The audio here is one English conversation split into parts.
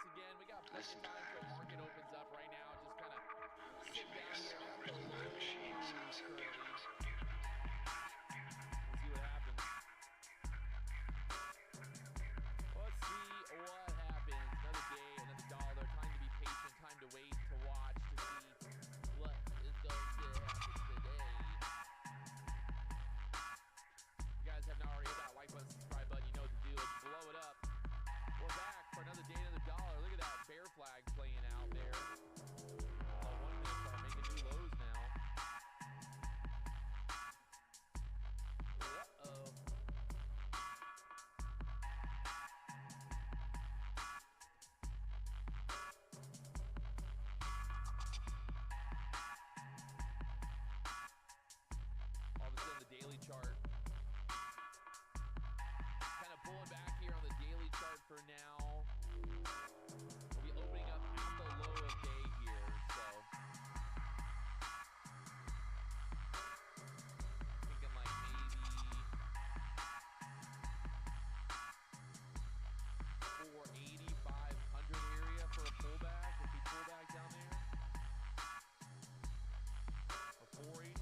once again. We got plenty of time until market opens up right now. Just kind of sit down here at the lows currently. We'll see what happens. Let's see what happens. Another day, another dollar. Time to be patient. Time to wait, to watch, to see what is going to happen today. If you guys have not already hit that like button, subscribe button, you know what to do. Let's blow it up. We're back for another day, another dollar. Look at that bear flag playing out there. Oh, 1 minute start making new lows now. Uh-oh. All of a sudden, the daily chart kind of pulling back here on the daily chart for now. We'll be opening up at the low of day here, so thinking like maybe 480, 500 area for a pullback if we pull back down there. Or 480.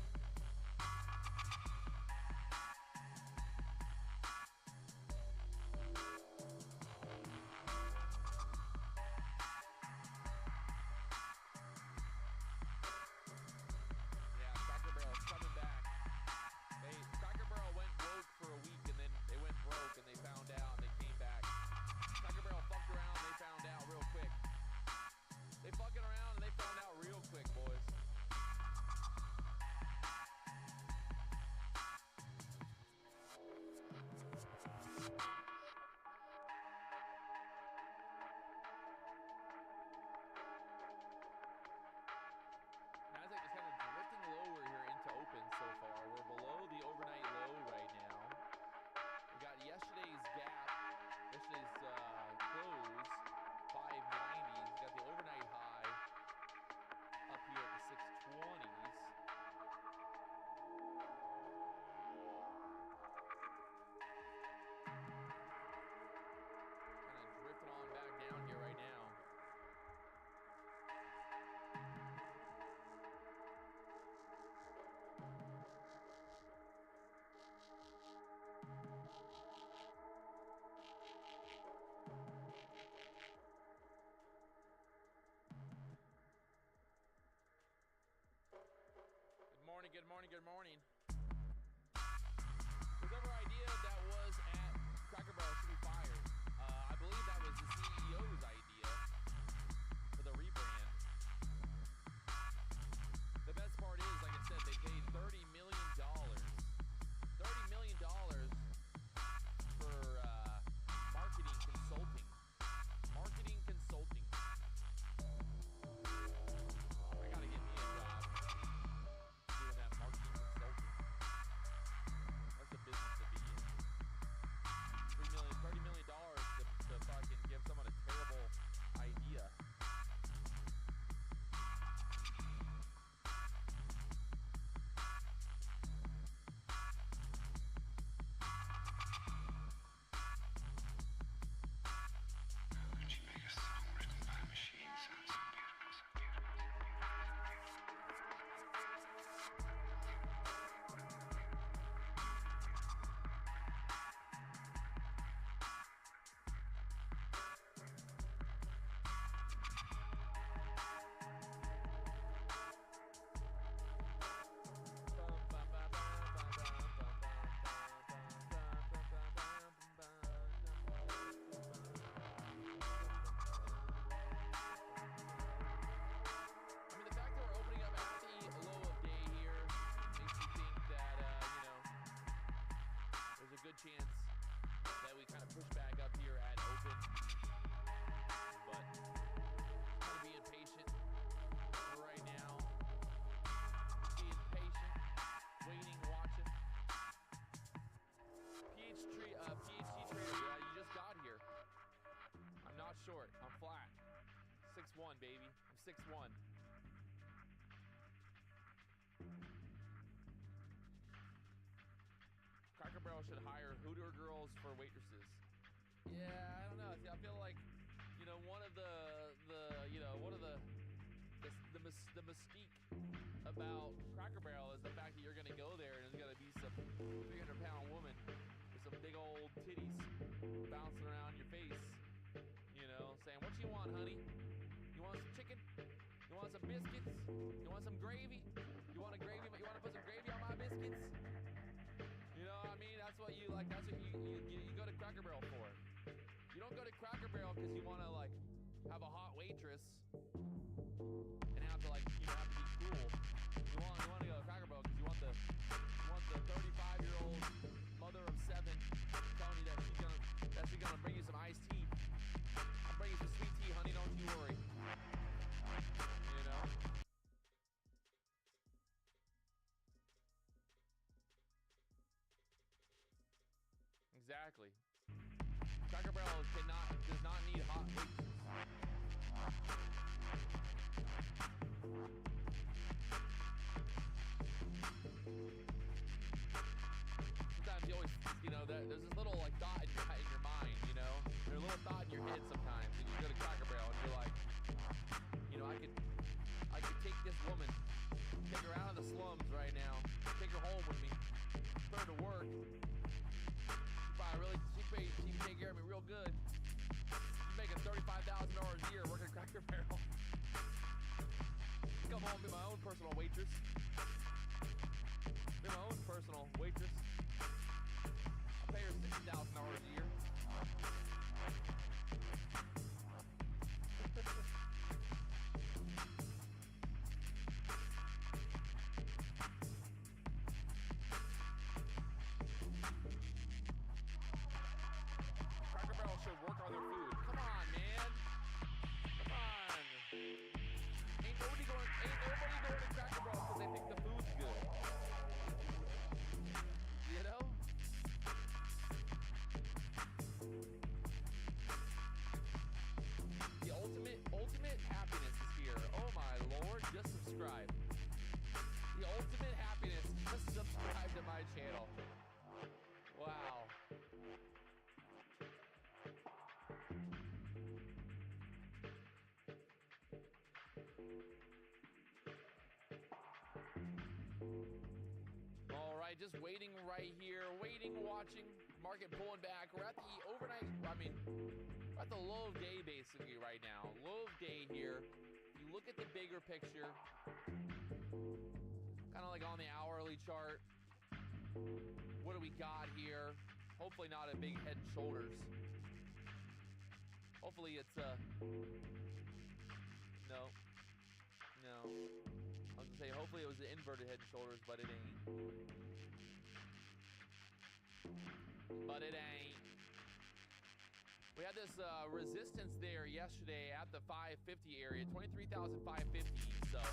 And they found out and they came back. Cracker Barrel fucked around and they found out real quick. They fucking around and they found out real quick, boys. Nasdaq is kind of drifting lower here into open so far. We're below the overnight low right now. We got yesterday's gap, yesterday's close, 590s. We got the overnight high up here at the 620s. Kind of drifting on back down here right now. Good morning, good morning. Whoever idea that was at Cracker Barrel should be fired. I believe that was the CEO's idea for the rebrand. The best part is, like I said, they paid $30 million. $30 million for marketing consulting. Marketing consulting. I gotta get me a job. Marketing consulting. That's a business to be in. $30 million to fucking give someone a terrible idea. Could you make a song written by a machine sound so beautiful, so beautiful? Good chance that we kind of push back up here at open, but kind of being patient right now, being patient, waiting, watching. PhD trader, you just got here. I'm not short, I'm flat. 6'1", baby, I'm 6'1". Cracker Barrel should hire Hooter girls for waitresses. Yeah, I don't know. I feel like, know, one of the mystique about Cracker Barrel is the fact that you're gonna go there and there's gonna be some 300-pound woman with some big old titties bouncing around your face, you know, saying, "What you want, honey? You want some chicken? You want some biscuits? You want some gravy? You want a gravy? You want to put some gravy on my biscuits?" You know what I mean? That's what you like. That's what you go to Cracker Barrel for. You don't go to Cracker Barrel because you want to like have a hot waitress and have to like have to be cool. You want to go to Cracker Barrel because you want the 35-year-old mother of 7 telling you that she's gonna bring you some iced tea. I'll bring you some sweet tea, honey. Don't you worry. You know. Exactly. Cracker Barrel does not need hot waitresses. Sometimes you always, there's this little like thought in your mind, there's a little thought in your head sometimes, and you go to Cracker Barrel and you're like, I could take this woman, take her out of the slums right now, take her home with me, put her to work. She can take care of me real good. She's making $35,000 a year working at Cracker Barrel. Come home, be my own personal waitress. Be my own personal waitress. I'll pay her $60,000 a year. Should work on their food. Come on, man. Come on. Ain't nobody going to Cracker Barrel because they think the food's good. You know? The ultimate happiness is here. Oh my Lord, just subscribe. The ultimate happiness, just subscribe to my channel. Wow. Just waiting right here, watching, market pulling back. We're at the overnight, we're at the low of day basically right now. Low of day here. If you look at the bigger picture, kind of like on the hourly chart, what do we got here? Hopefully not a big head and shoulders. Hopefully it's no. I was gonna say, hopefully it was an inverted head and shoulders, but it ain't. We had this resistance there yesterday at the 550 area, 23,550. So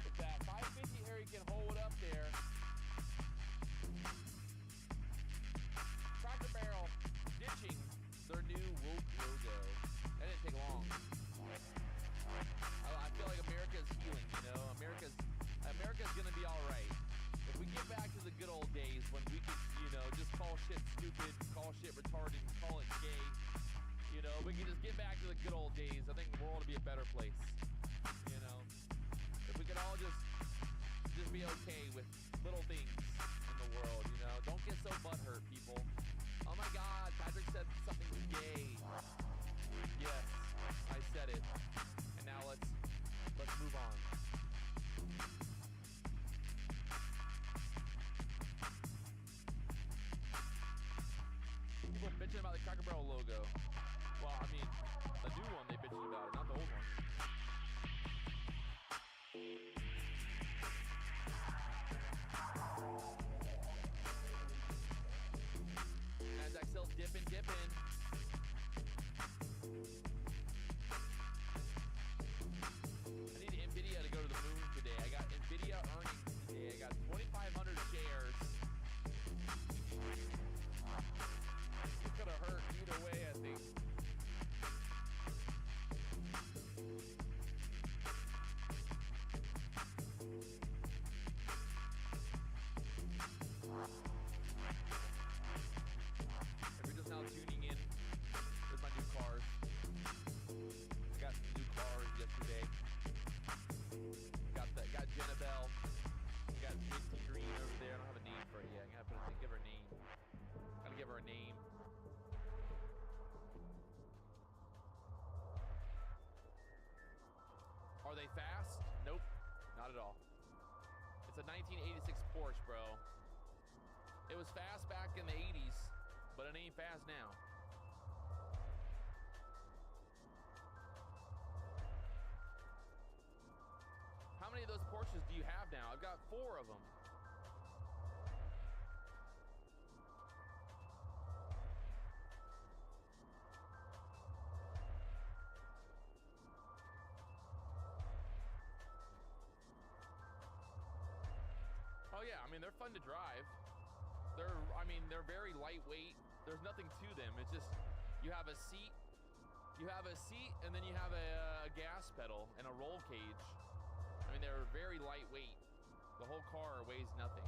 if that 550 area can hold up there, Cracker Barrel ditching their new woke logo. That didn't take long. I feel like America's healing, America's gonna be all right. If we get back to the good old days when we could, just call shit stupid, call shit retarded, call it gay, we can just get back to the good old days. I think the world would be a better place, If we could all just be okay with little things in the world, Don't get so butthurt, people. Oh my God, Patrick said something gay. Yes, I said it. And now let's move on. People bitching about the Cracker Barrel logo. Well, the new one they bitching about it, not the old one. Nasdaq still dipping. I need Nvidia to go to the moon today. I got Nvidia earnings today. I got 2,500 shares. It could have hurt either way, I think. they fast? Nope, not at all. It's a 1986 Porsche, bro. It was fast back in the 80s, but it ain't fast now. How many of those Porsches do you have now? I've got 4 of them. Oh yeah, I mean, they're fun to drive. They're very lightweight. There's nothing to them. It's just, you have a seat, and then you have a gas pedal and a roll cage. I mean, they're very lightweight. The whole car weighs nothing.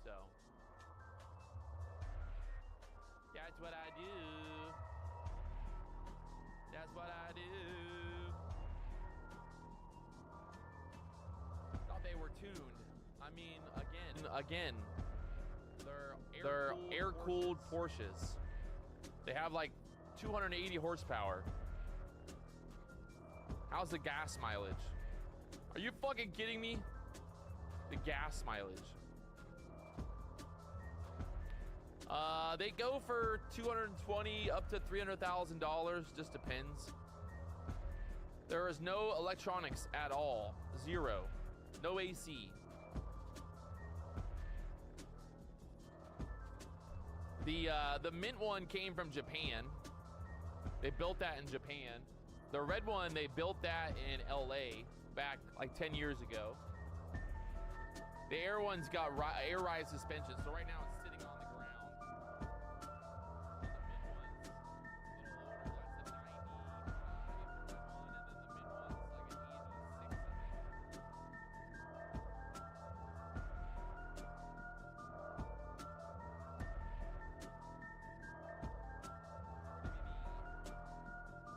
So, that's what I do. That's what I do. Thought they were tuned. I mean, again, they're air-cooled Porsches. They have like 280 horsepower. How's the gas mileage? Are you fucking kidding me? The gas mileage. They go for $220 up to $300,000, just depends. There is no electronics at all. 0. No AC. The mint one came from Japan. They built that in Japan. The red one, they built that in LA back like 10 years ago. The air one's got air ride suspension, so right now it's sitting on the ground. The mint one's a little older, that's a 95 for one, and then the mint one's like an 86, I think. Ain't nobody worried about the gas mileage. Ain't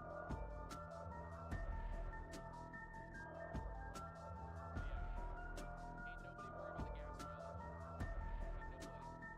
nobody.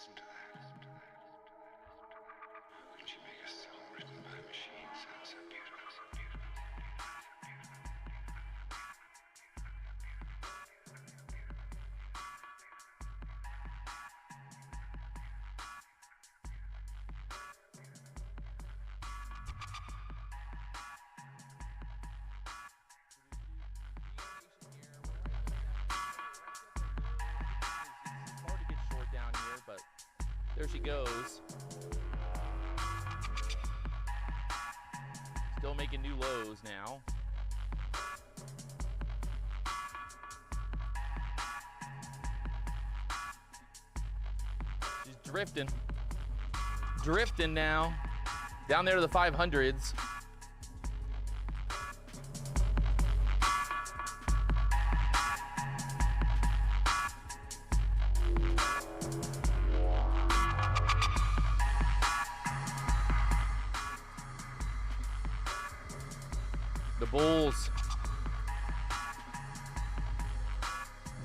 Listen to that. When she make a song written by a machine sound so beautiful, so beautiful, so beautiful, It's hard to get short down here, but there she goes. Still making new lows now. She's drifting. Drifting now. Down there to the 500s. The bulls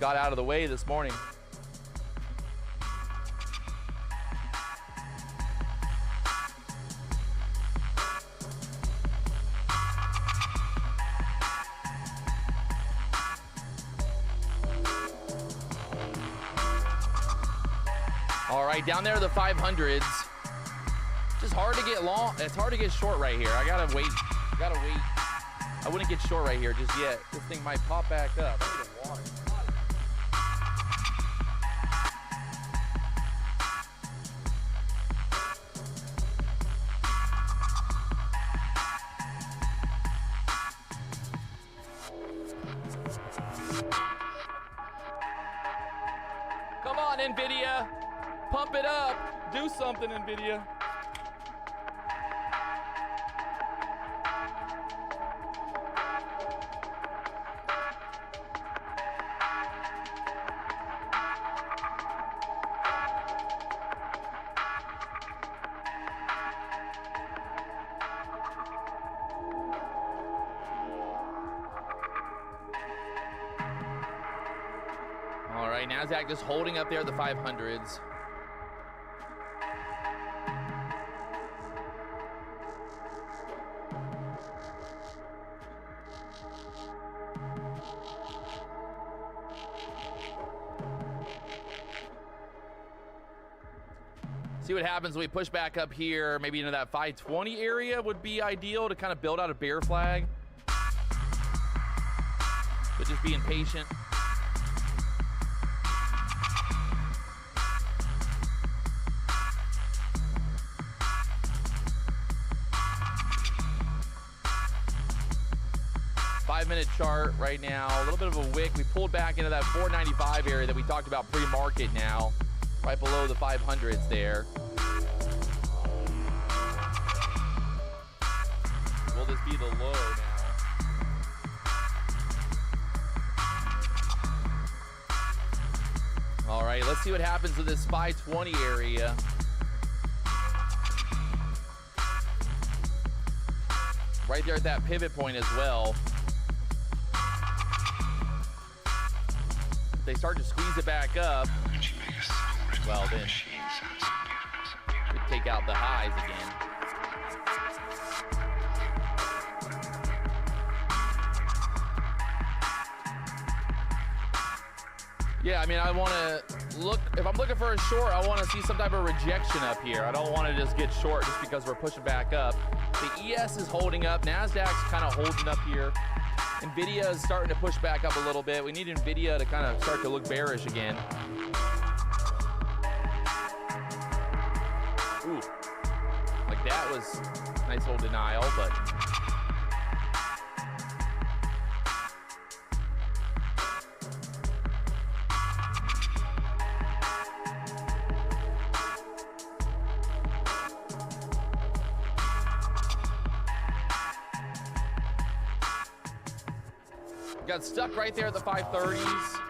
got out of the way this morning. All right, down there to the 500s. Just hard to get long. It's hard to get short right here. I gotta wait. I wouldn't get short right here just yet. This thing might pop back up. I need a water. Come on, NVIDIA. Pump it up. Do something, NVIDIA. All right, Nasdaq just holding up there at the 500s. See what happens when we push back up here, maybe into that 520 area would be ideal to kind of build out a bear flag. But just being patient. Five-minute chart right now, a little bit of a wick. We pulled back into that 495 area that we talked about pre-market now, right below the 500s there. Will this be the low now? All right, let's see what happens with this 520 area. Right there at that pivot point as well. If they start to squeeze it back up, well then, could take out the highs again. Yeah, I mean, I want to look, if I'm looking for a short, I want to see some type of rejection up here. I don't want to just get short just because we're pushing back up. The ES is holding up. Nasdaq's kind of holding up here. NVIDIA is starting to push back up a little bit. We need NVIDIA to kind of start to look bearish again. Ooh, like that was a nice little denial, but got stuck right there at the 530s.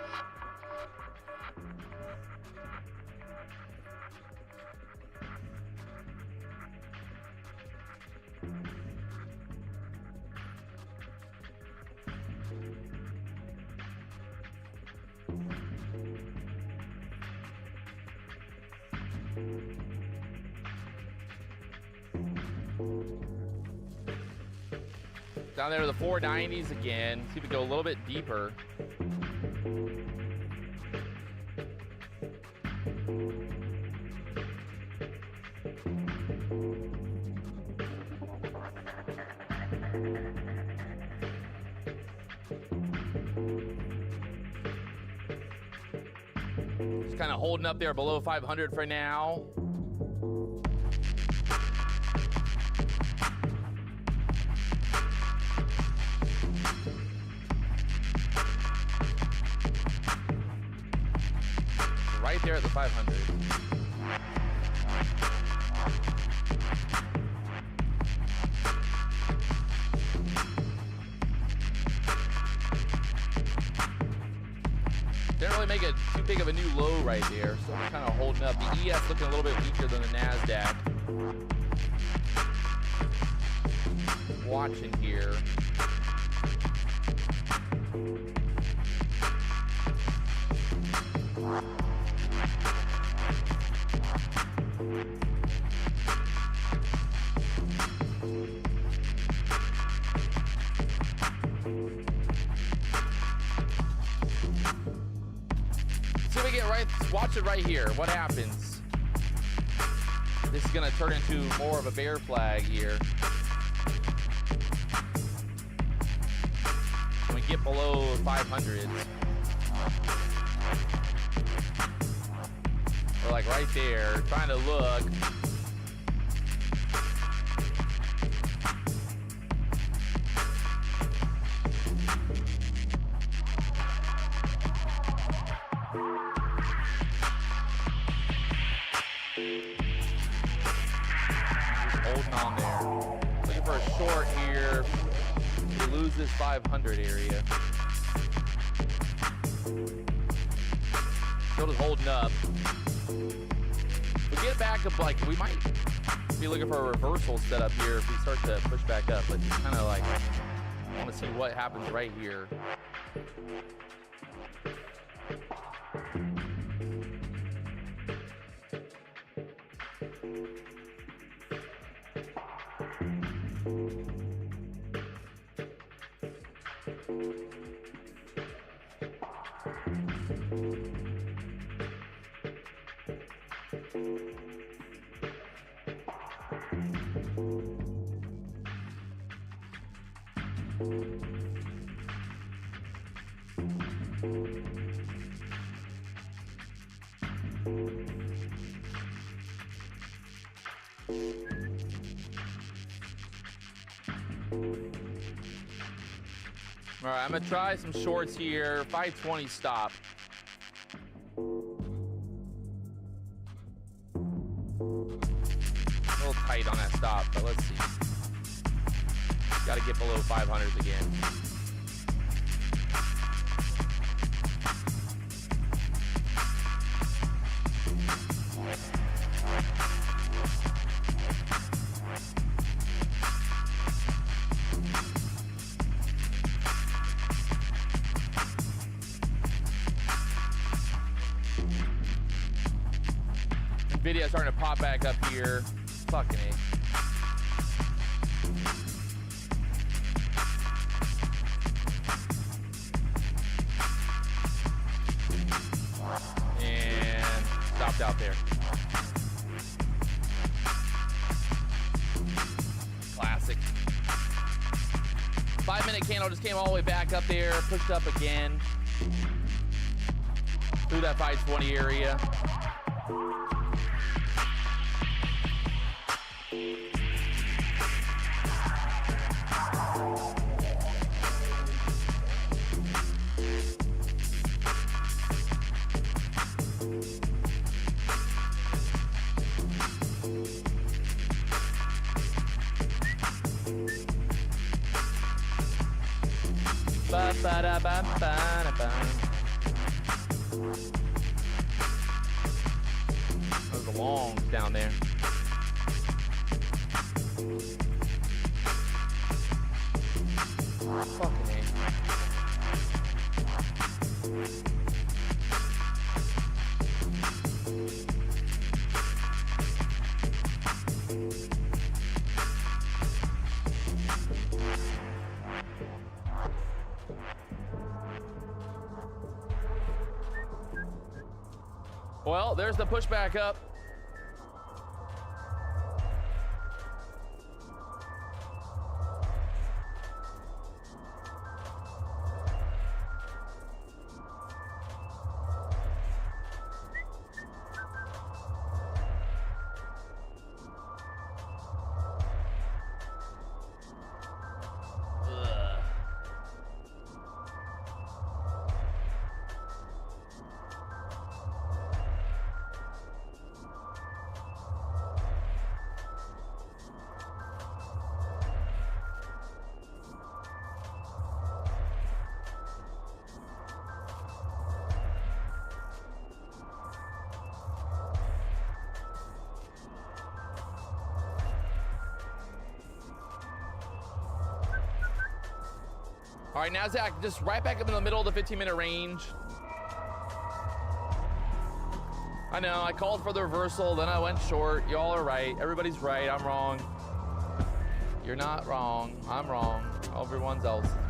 Down there to the 490s again. See if we go a little bit deeper. Just kind of holding up there below 500 for now. Right there at the 500. Didn't really make it too big of a new low right there, so we're kind of holding up. The ES looking a little bit weaker than the Nasdaq. Watching here. See if we get right, watch it right here. What happens? This is gonna turn into more of a bear flag here. When we get below 500s. We're like right there, trying to look. Holding on there. Looking for a short here. We lose this 500 area. Still just holding up. We get back up, like, we might be looking for a reversal setup here if we start to push back up, but just kind of like, I want to see what happens right here. All right, I'm gonna try some shorts here. 520 stop. A little tight on that stop, but let's see. Got to get below 500s again. Video starting to pop back up here. Fucking A. And stopped out there. Classic. 5-minute candle just came all the way back up there, pushed up again through that 520 area. Those are the longs down there. Fucking A. Well, there's the pushback up. All right, Nasdaq just right back up in the middle of the 15-minute range. I know, I called for the reversal, then I went short. Y'all are right. Everybody's right. I'm wrong. You're not wrong. I'm wrong. Everyone else is right.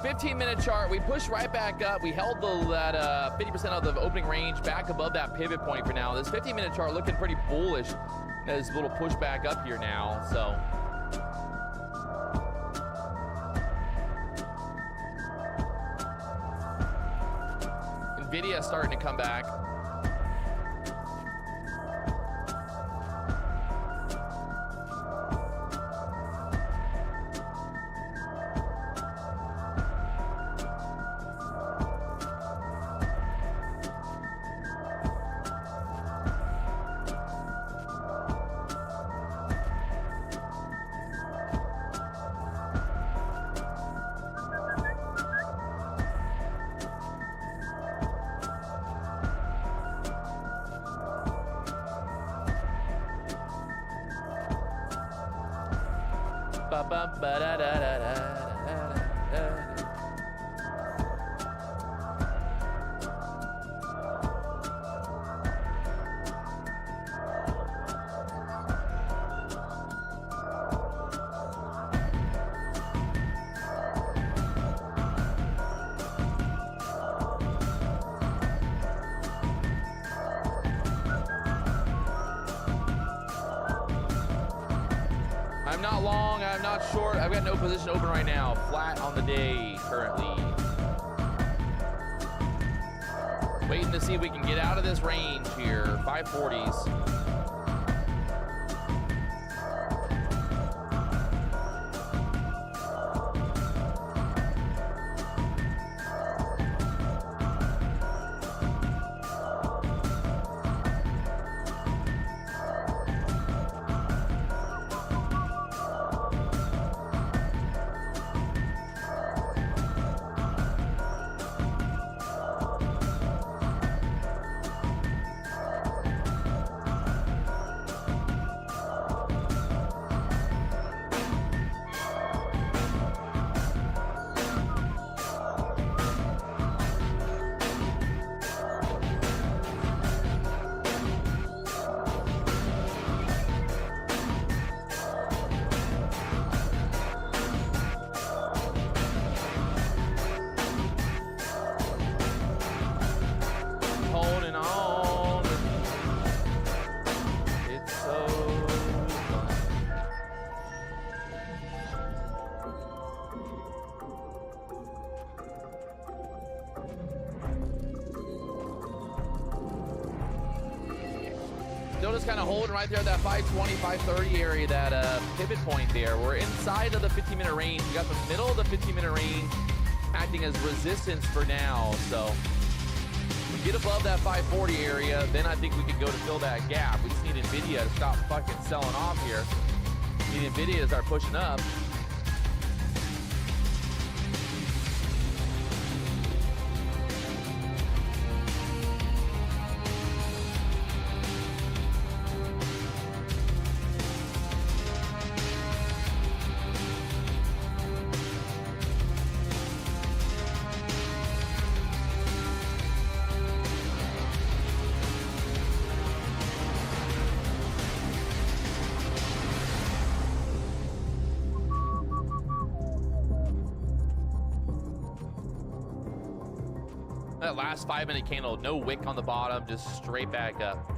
15-minute chart, we pushed right back up. We held that 50% of the opening range back above that pivot point for now. This 15-minute chart looking pretty bullish. There's a little push back up here now, so. Nvidia starting to come back. I'm not long, I'm not short. I've got no position open right now. Flat on the day currently. Waiting to see if we can get out of this range here. 540s. Still just kind of holding right there at that 520, 530 area, that pivot point there. We're inside of the 15-minute range. We got the middle of the 15-minute range acting as resistance for now. So get above that 540 area, then I think we can go to fill that gap. We just need NVIDIA to stop fucking selling off here. We need NVIDIA to start pushing up. That last 5-minute candle, no wick on the bottom, just straight back up.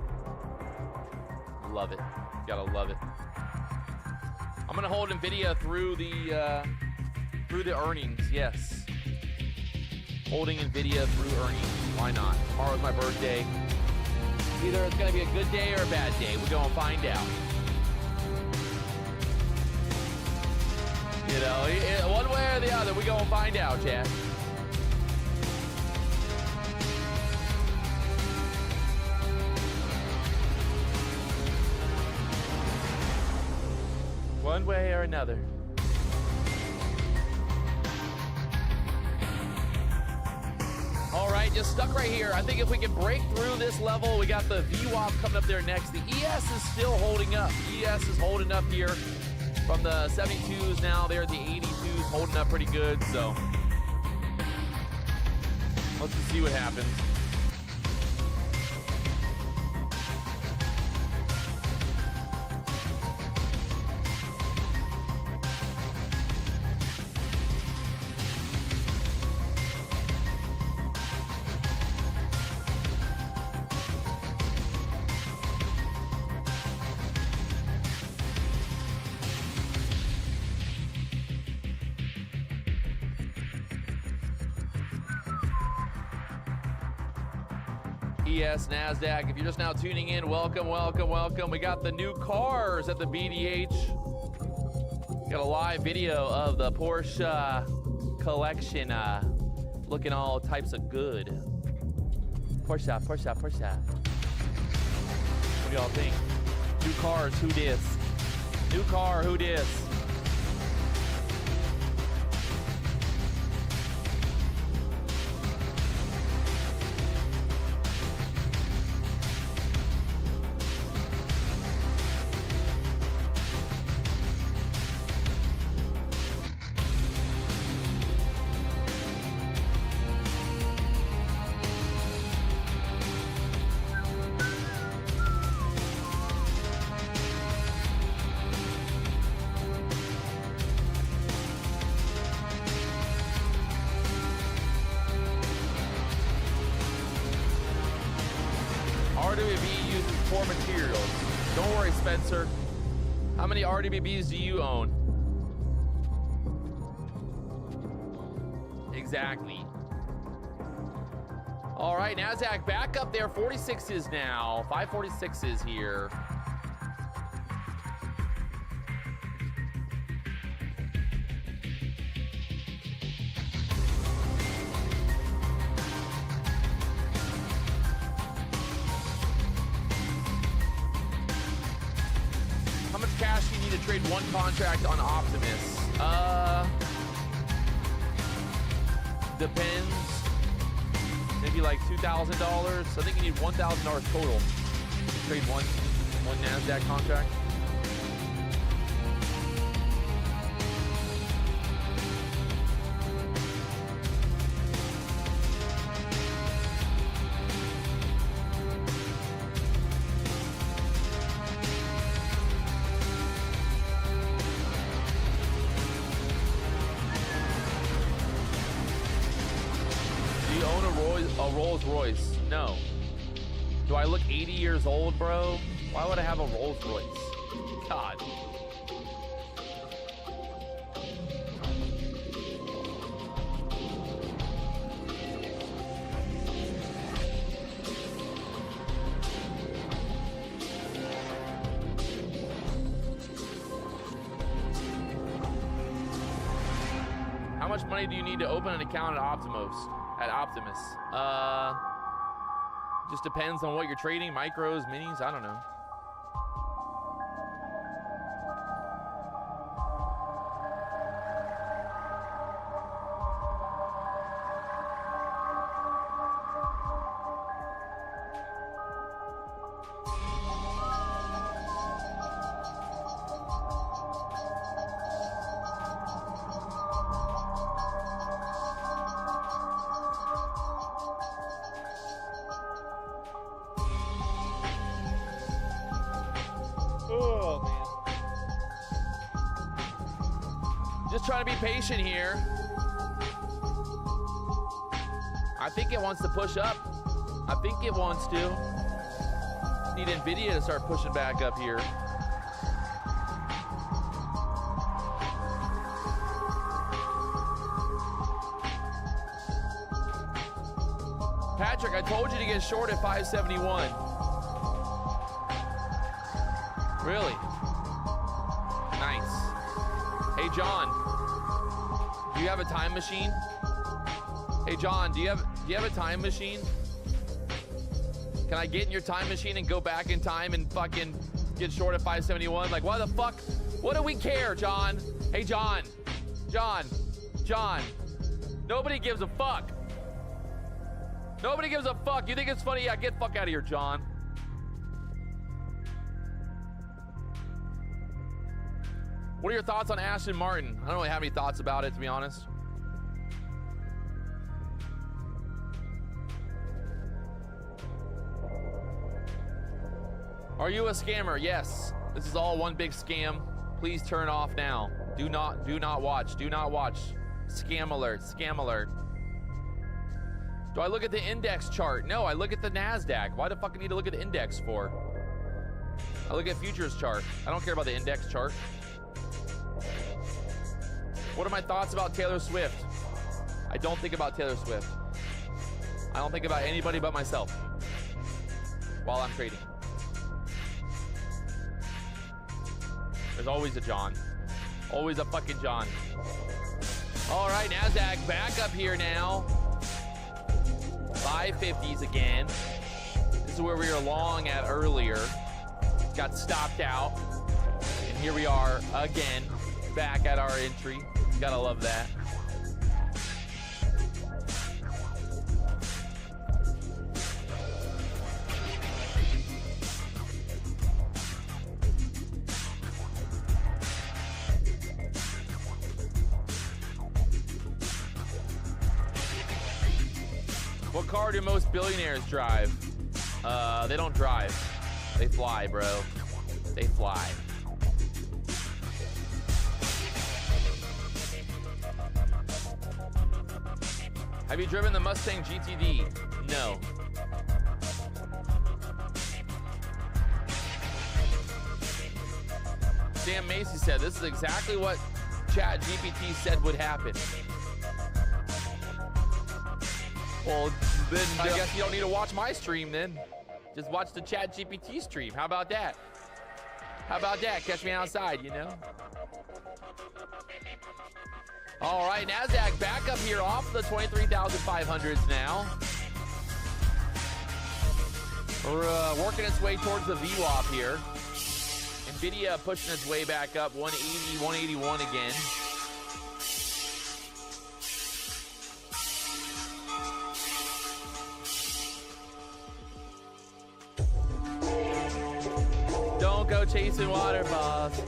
Love it. Gotta love it. I'm gonna hold NVIDIA through the earnings. Yes. Holding NVIDIA through earnings. Why not? Tomorrow's my birthday. Either it's gonna be a good day or a bad day. We're gonna find out. You know, one way or the other, we're gonna find out, Chad. One way or another. All right, just stuck right here. I think if we can break through this level, we got the VWAP coming up there next. The ES is still holding up. ES is holding up here from the 72s now. They're at the 82s, holding up pretty good. So let's just see what happens. ES, Nasdaq. If you're just now tuning in, welcome, welcome, welcome. We got the new cars at the BDH. Got a live video of the Porsche collection, looking all types of good. Porsche, Porsche, Porsche. What do y'all think? New cars, who dis? New car, who dis? RWB uses poor materials. Don't worry, Spencer. How many RWBs do you own? Exactly. All right, Nasdaq back up there. 46s now. 546s here. How much cash do you need to trade one contract on Optimus? Depends. Maybe like $2,000. I think you need $1,000 total to trade one Nasdaq contract. Do you own a Rolls Royce? No. Do I look 80 years old, bro? Why would I have a Rolls Royce? God. How much money do you need to open an account at Optimus? Just depends on what you're trading, micros, minis, I don't know. Trying to be patient here. I think it wants to push up. I think it wants to. Need Nvidia to start pushing back up here. Patrick, I told you to get short at 571. Really? Nice. Hey, John. Do you have a time machine? Hey John, do you have a time machine? Can I get in your time machine and go back in time and fucking get short at 571? Like, why the fuck? What do we care, John? Hey John. Nobody gives a fuck. Nobody gives a fuck. You think it's funny? Yeah, get the fuck out of here, John. What are your thoughts on Aston Martin? I don't really have any thoughts about it, to be honest. Are you a scammer? Yes. This is all one big scam. Please turn off now. Do not watch. Do not watch. Scam alert. Scam alert. Do I look at the index chart? No, I look at the Nasdaq. Why the fuck I need to look at the index for? I look at futures chart. I don't care about the index chart. What are my thoughts about Taylor Swift? I don't think about Taylor Swift. I don't think about anybody but myself while I'm trading. There's always a John. Always a fucking John. All right, Nasdaq back up here now. 550s again. This is where we were long at earlier. Got stopped out. And here we are again, back at our entry. Gotta love that. What car do most billionaires drive? They don't drive. They fly, bro. They fly. Have you driven the Mustang GTD? No. Sam Macy said, this is exactly what ChatGPT said would happen. Well, then I guess you don't need to watch my stream then. Just watch the ChatGPT stream. How about that? How about that? Catch me outside, you know? All right, Nasdaq back up here off the 23,500s now. We're working its way towards the VWAP here. Nvidia pushing its way back up, 180, 181 again. Don't go chasing waterfalls.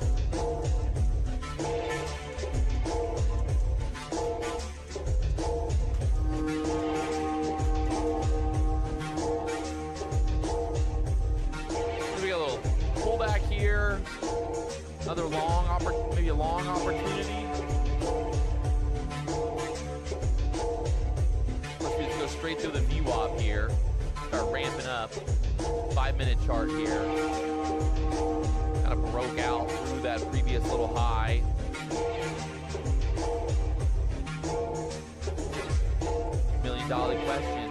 Another long maybe a long opportunity. Let's just go straight through the VWAP here. Start ramping up. 5-minute chart here. Kind of broke out through that previous little high. $1 million question.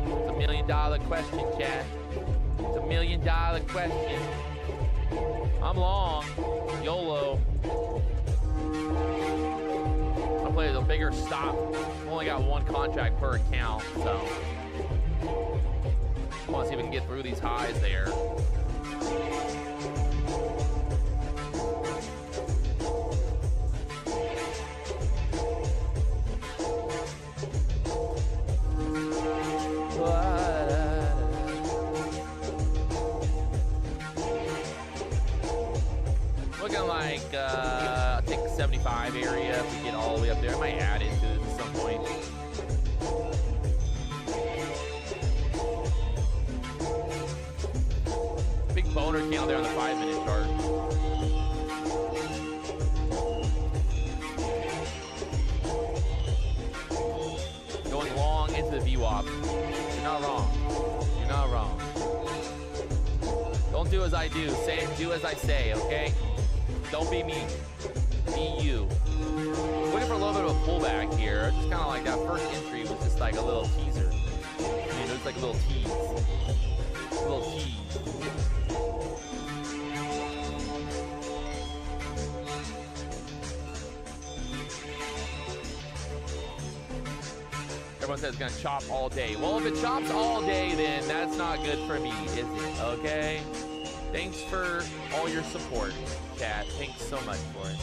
It's $1 million question, chat. It's $1 million question. I'm long. YOLO. I'll play the bigger stop. Only got one contract per account, so. I want to see if we can get through these highs there. Looking like I think 75 area if we get all the way up there. I might add into it at some point. Big boner candle there on the 5-minute chart. Going long into the VWAP. You're not wrong. You're not wrong. Don't do as I do. Do as I say, okay? Don't be me. Be you. Looking for a little bit of a pullback here. Just kind of like that first entry was just like a little teaser. I mean, it was like a little tease. A little tease. Everyone says it's gonna chop all day. Well, if it chops all day, then that's not good for me, is it? Okay? Thanks for all your support, chat. Thanks so much for it.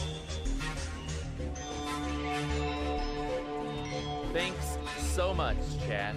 Thanks so much, chat.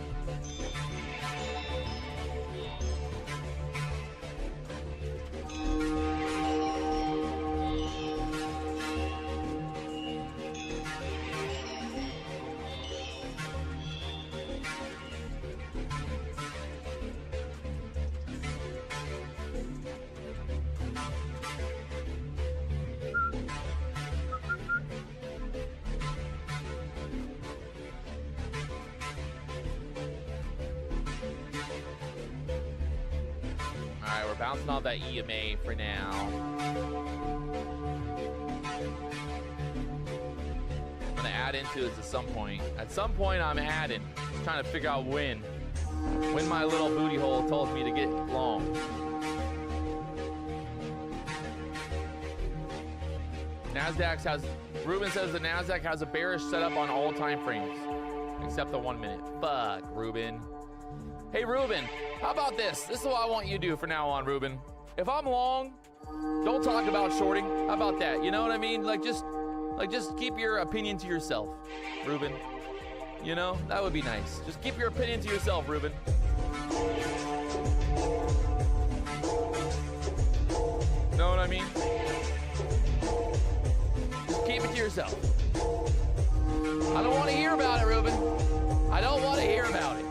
Bouncing off that EMA for now. I'm gonna add into it at some point. At some point, I'm adding. I'm trying to figure out when. When my little booty hole told me to get long. Nasdaq has. Ruben says the Nasdaq has a bearish setup on all time frames, except the 1 minute. Fuck, Ruben. Hey, Ruben, how about this? This is what I want you to do from now on, Ruben. If I'm long, don't talk about shorting. How about that? You know what I mean? Like just keep your opinion to yourself, Ruben. You know, that would be nice. Just keep your opinion to yourself, Ruben. Know what I mean? Just keep it to yourself. I don't want to hear about it, Ruben. I don't want to hear about it.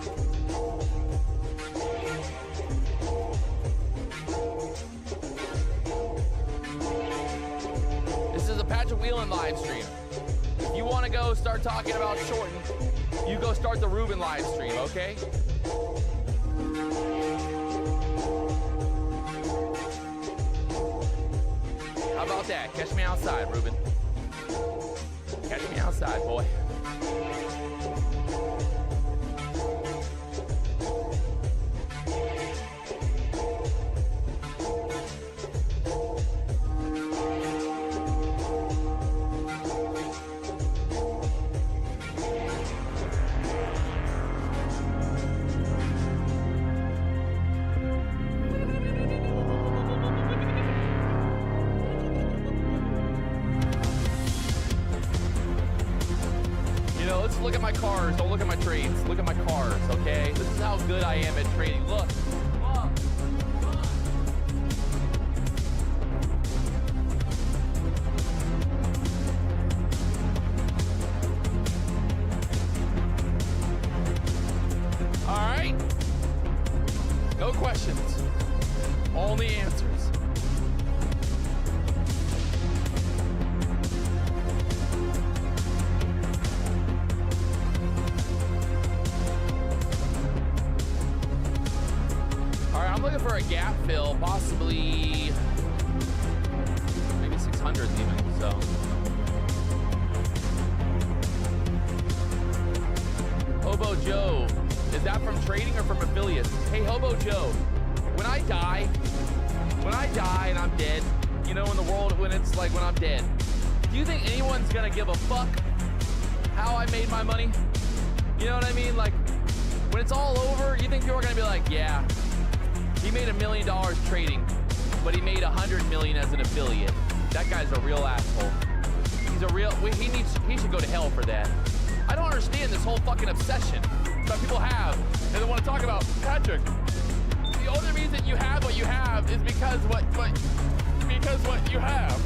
Patrick Whelan live stream. If you want to go start talking about shorting, you go start the Ruben live stream, okay? How about that? Catch me outside, Ruben. Catch me outside, boy. Look at my cars. Don't look at my trades. Look at my cars, okay? This is how good I am at trading. Look. Look. All right. No questions. Only answers. For a gap fill, possibly maybe 600 even. So Hobo Joe, is that from trading or from affiliates? Hey Hobo Joe, when I die and I'm dead, you know, in the world when it's like when I'm dead, do you think anyone's gonna give a fuck how I made my money? You know what I mean? Like when it's all over, you think people are gonna be like, yeah, He made $1 million trading, but he made $100 million as an affiliate. That guy's a real asshole. He's a real, he should go to hell for that. I don't understand this whole fucking obsession that people have, and they want to talk about, Patrick, the only reason you have what you have is because what you have.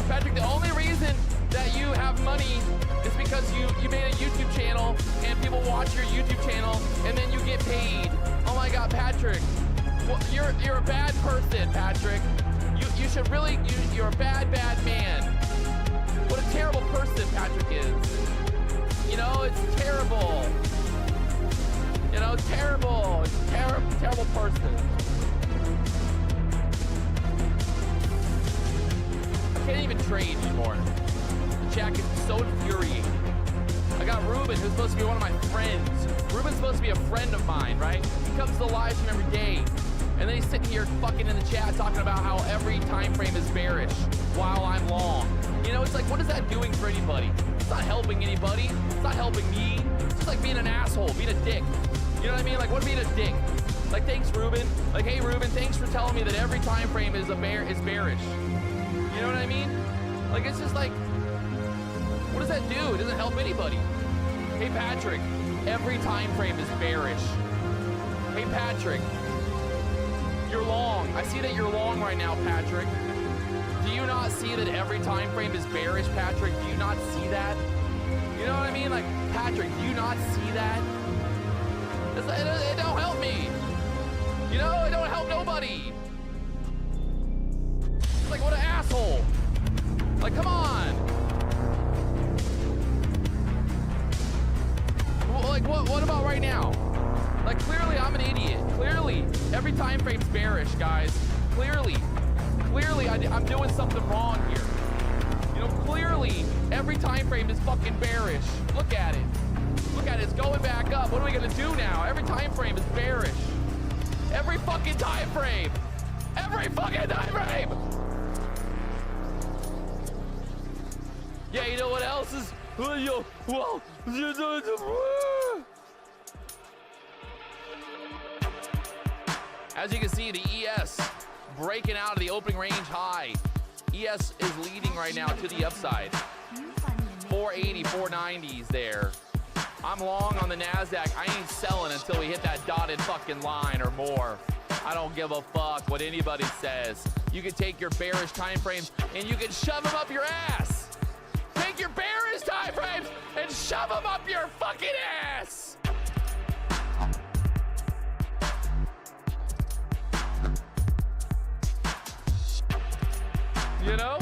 Patrick, the only reason that you have money is because you made a YouTube channel and people watch your YouTube channel and then you get paid. Oh my God, Patrick, well, you're a bad person, Patrick. You should really, you're a bad man. What a terrible person Patrick is. You know, it's terrible. You know, terrible. Terrible person. I can't even trade anymore. The chat gets so infuriating. I got Ruben, who's supposed to be one of my friends. Ruben's supposed to be a friend of mine, right? He comes to the live stream every day. And then he's sitting here fucking in the chat talking about how every time frame is bearish while I'm long. You know, it's like, what is that doing for anybody? It's not helping anybody. It's not helping me. It's just like being an asshole, being a dick. You know what I mean? Like, what being a dick? Like, thanks, Ruben. Like, hey, Ruben, thanks for telling me that every time frame is bearish. You know what I mean? Like, it's just like, what does that do? It doesn't help anybody. Hey, Patrick, every time frame is bearish. Hey, Patrick, you're long. I see that you're long right now, Patrick. Do you not see that every time frame is bearish, Patrick? Do you not see that? You know what I mean? Like, Patrick, do you not see that? It don't help me. You know, it don't help nobody. It's like, what an asshole. Like, come on. Like, what about right now? Like, clearly I'm an idiot. Clearly, every time frame's bearish, guys. Clearly, I'm doing something wrong here. You know, clearly, every time frame is fucking bearish. Look at it. Look at it, it's going back up. What are we gonna do now? Every time frame is bearish. Every fucking time frame. Every fucking time frame. Yeah, you know what else is? As you can see, the ES breaking out of the opening range high. ES is leading right now to the upside. 480, 490s there. I'm long on the Nasdaq. I ain't selling until we hit that dotted fucking line or more. I don't give a fuck what anybody says. You can take your bearish time frames and you can shove them up your ass. Take your bearish time frames and shove them up your fucking ass. You know?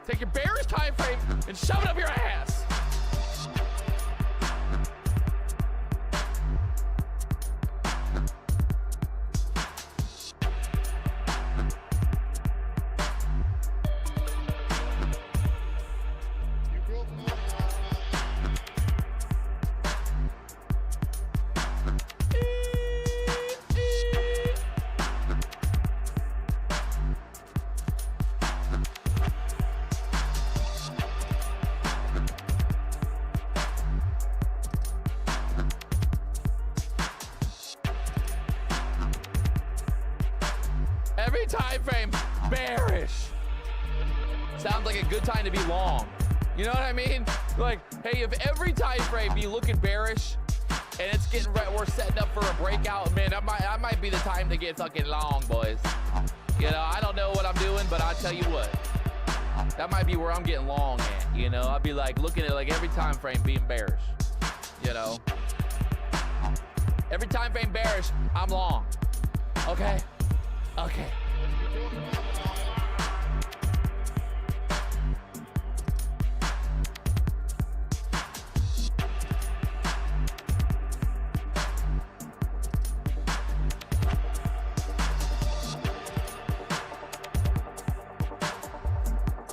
Take your bearish time frame and shove it up your ass. Every time frame bearish. Sounds like a good time to be long. You know what I mean? Like, hey, if every time frame be looking bearish and it's getting right, we're setting up for a breakout, man, that might be the time to get fucking long, boys. You know, I don't know what I'm doing, but I'll tell you what, that might be where I'm getting long at. You know, I'll be like looking at like every time frame being bearish. You know, every time frame bearish, I'm long. Okay. Okay.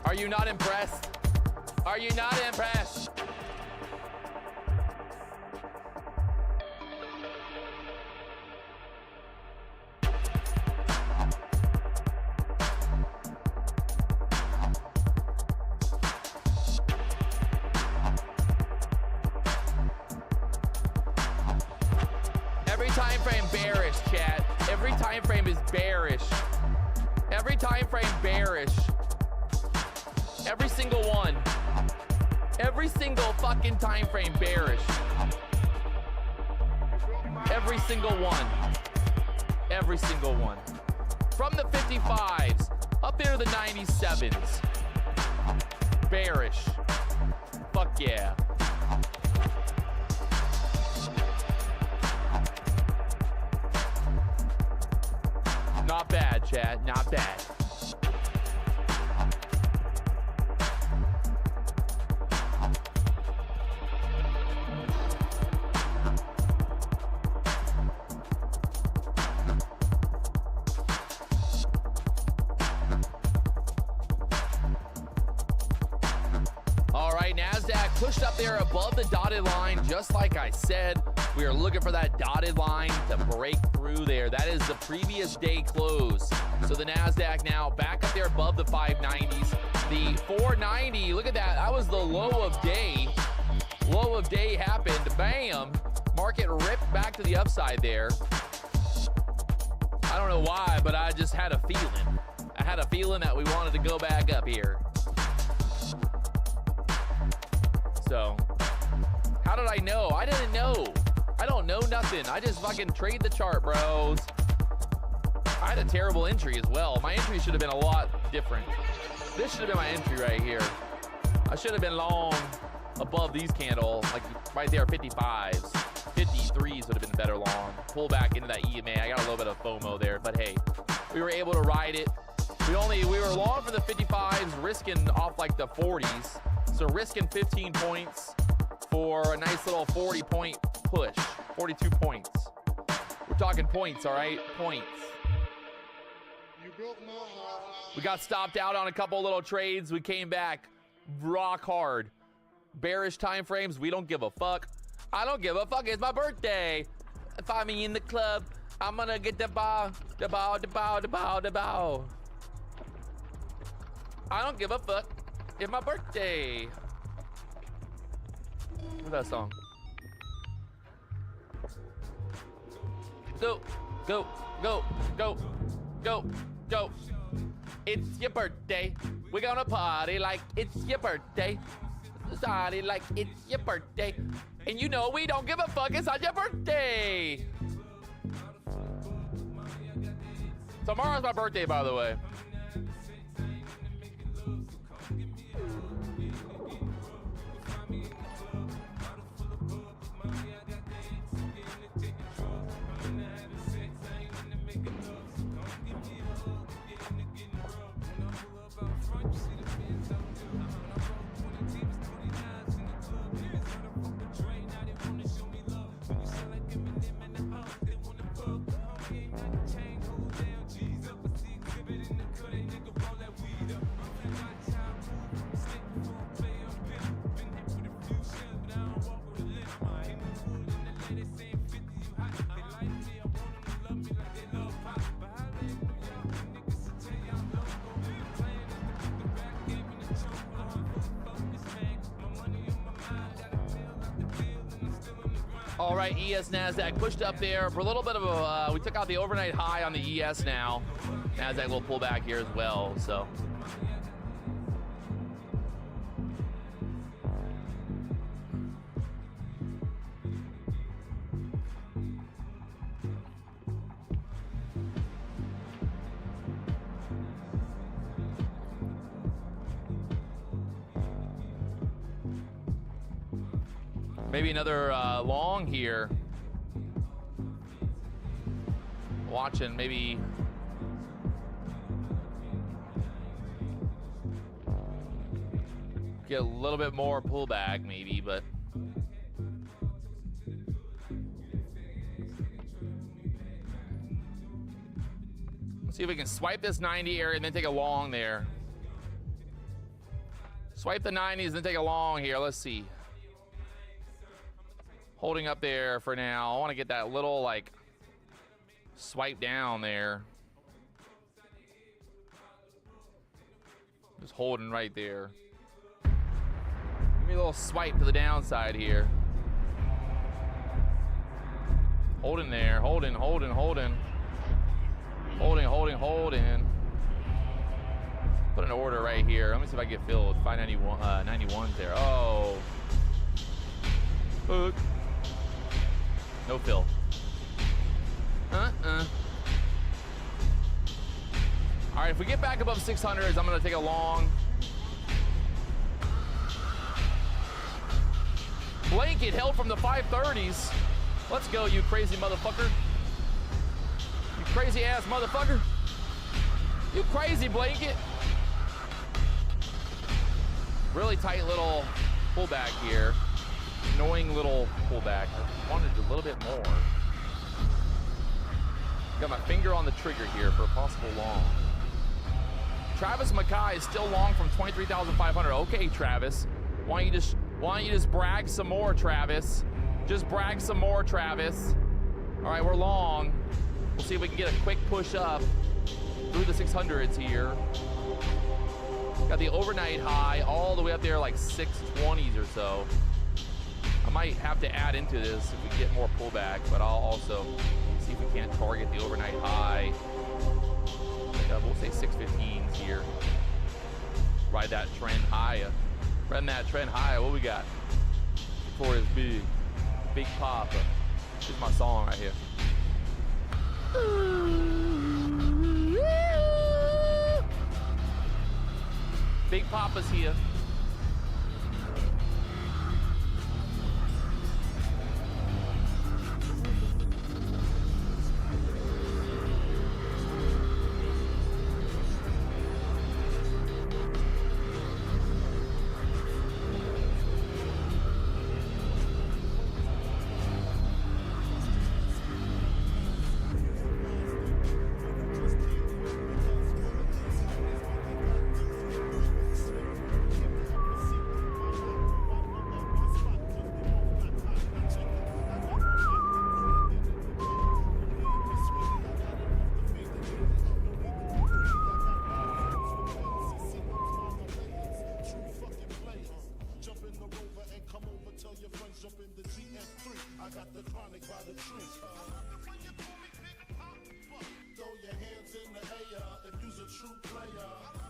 Are you not impressed? Are you not impressed? time frame bearish, chat. Every time frame is bearish. Every time frame bearish. Every single one. Every single fucking time frame bearish. Every single one. Every single one. From the 55s up there to the 97s. Bearish. Fuck yeah. Not bad, chat. Not bad. All right, Nasdaq pushed up there above the dotted line, just like I said. We are looking for that dotted line to break through there. That is the previous day close. So the Nasdaq now back up there above the 590s. The 490, look at that. That was the low of day. Low of day happened. Bam. Market ripped back to the upside there. I don't know why, but I just had a feeling. I had a feeling that we wanted to go back up here. So, how did I know? I didn't know. I don't know nothing. I just fucking trade the chart, bros. I had a terrible entry as well. My entry should have been a lot different. This should have been my entry right here. I should have been long above these candles, like right there, 55s. 53s would have been better long. Pull back into that EMA. I got a little bit of FOMO there, but hey, we were able to ride it. We were long for the 55s, risking off like the 40s. So risking 15 points for a nice little 40-point push. 42 points. We're talking points, all right? Points. We got stopped out on a couple little trades. We came back rock hard. Bearish time frames, we don't give a fuck. I don't give a fuck. It's my birthday. Find me in the club. I'm gonna get the bow, the bow, the bow, the bow, the bow. I don't give a fuck. It's my birthday. What's that song? Go, go, go, go, go, go. It's your birthday. We're gonna party like it's your birthday. Party like it's your birthday. And you know we don't give a fuck. It's not your birthday. Tomorrow's my birthday, by the way. All right, ES Nasdaq pushed up there for a little bit of a, we took out the overnight high on the ES now. Nasdaq will pull back here as well, so. Maybe another long here. Watching maybe get a little bit more pullback maybe, but let's see if we can swipe this 90 area and then take a long there. Swipe the 90s and then take a long here. Let's see. Holding up there for now. I want to get that little like swipe down there. Just holding right there. Give me a little swipe to the downside here. Holding there, holding. Put an order right here. Let me see if I can get filled. 591, 91's there. Oh. Hook. No fill. All right, if we get back above 600s, I'm gonna take a long. Blanket held from the 530s. Let's go, you crazy motherfucker. You crazy ass motherfucker. You crazy blanket. Really tight little pullback here. Annoying little pullback. I wanted a little bit more. Got my finger on the trigger here for a possible long. Travis Mackay is still long from 23,500. Okay, Travis. Why don't you just brag some more, Travis? Just brag some more, Travis. All right, we're long. We'll see if we can get a quick push up through the 600s here. Got the overnight high all the way up there, like 620s or so. I might have to add into this if we get more pullback, but I'll also see if we can't target the overnight high. We'll say 615s here. Ride that trend high. Run that trend high. What we got? For his big papa. This is my song right here. Big Papa's here.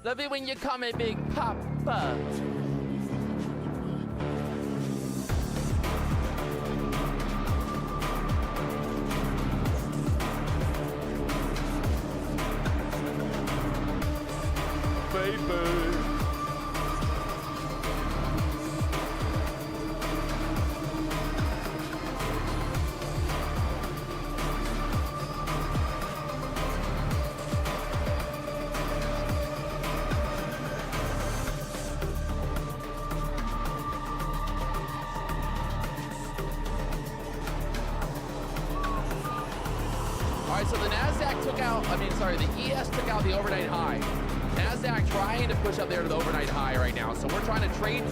Love it when you call me Big Papa. Baby. So the Nasdaq took out, the ES took out the overnight high. Nasdaq trying to push up there to the overnight high right now. So we're trying to trade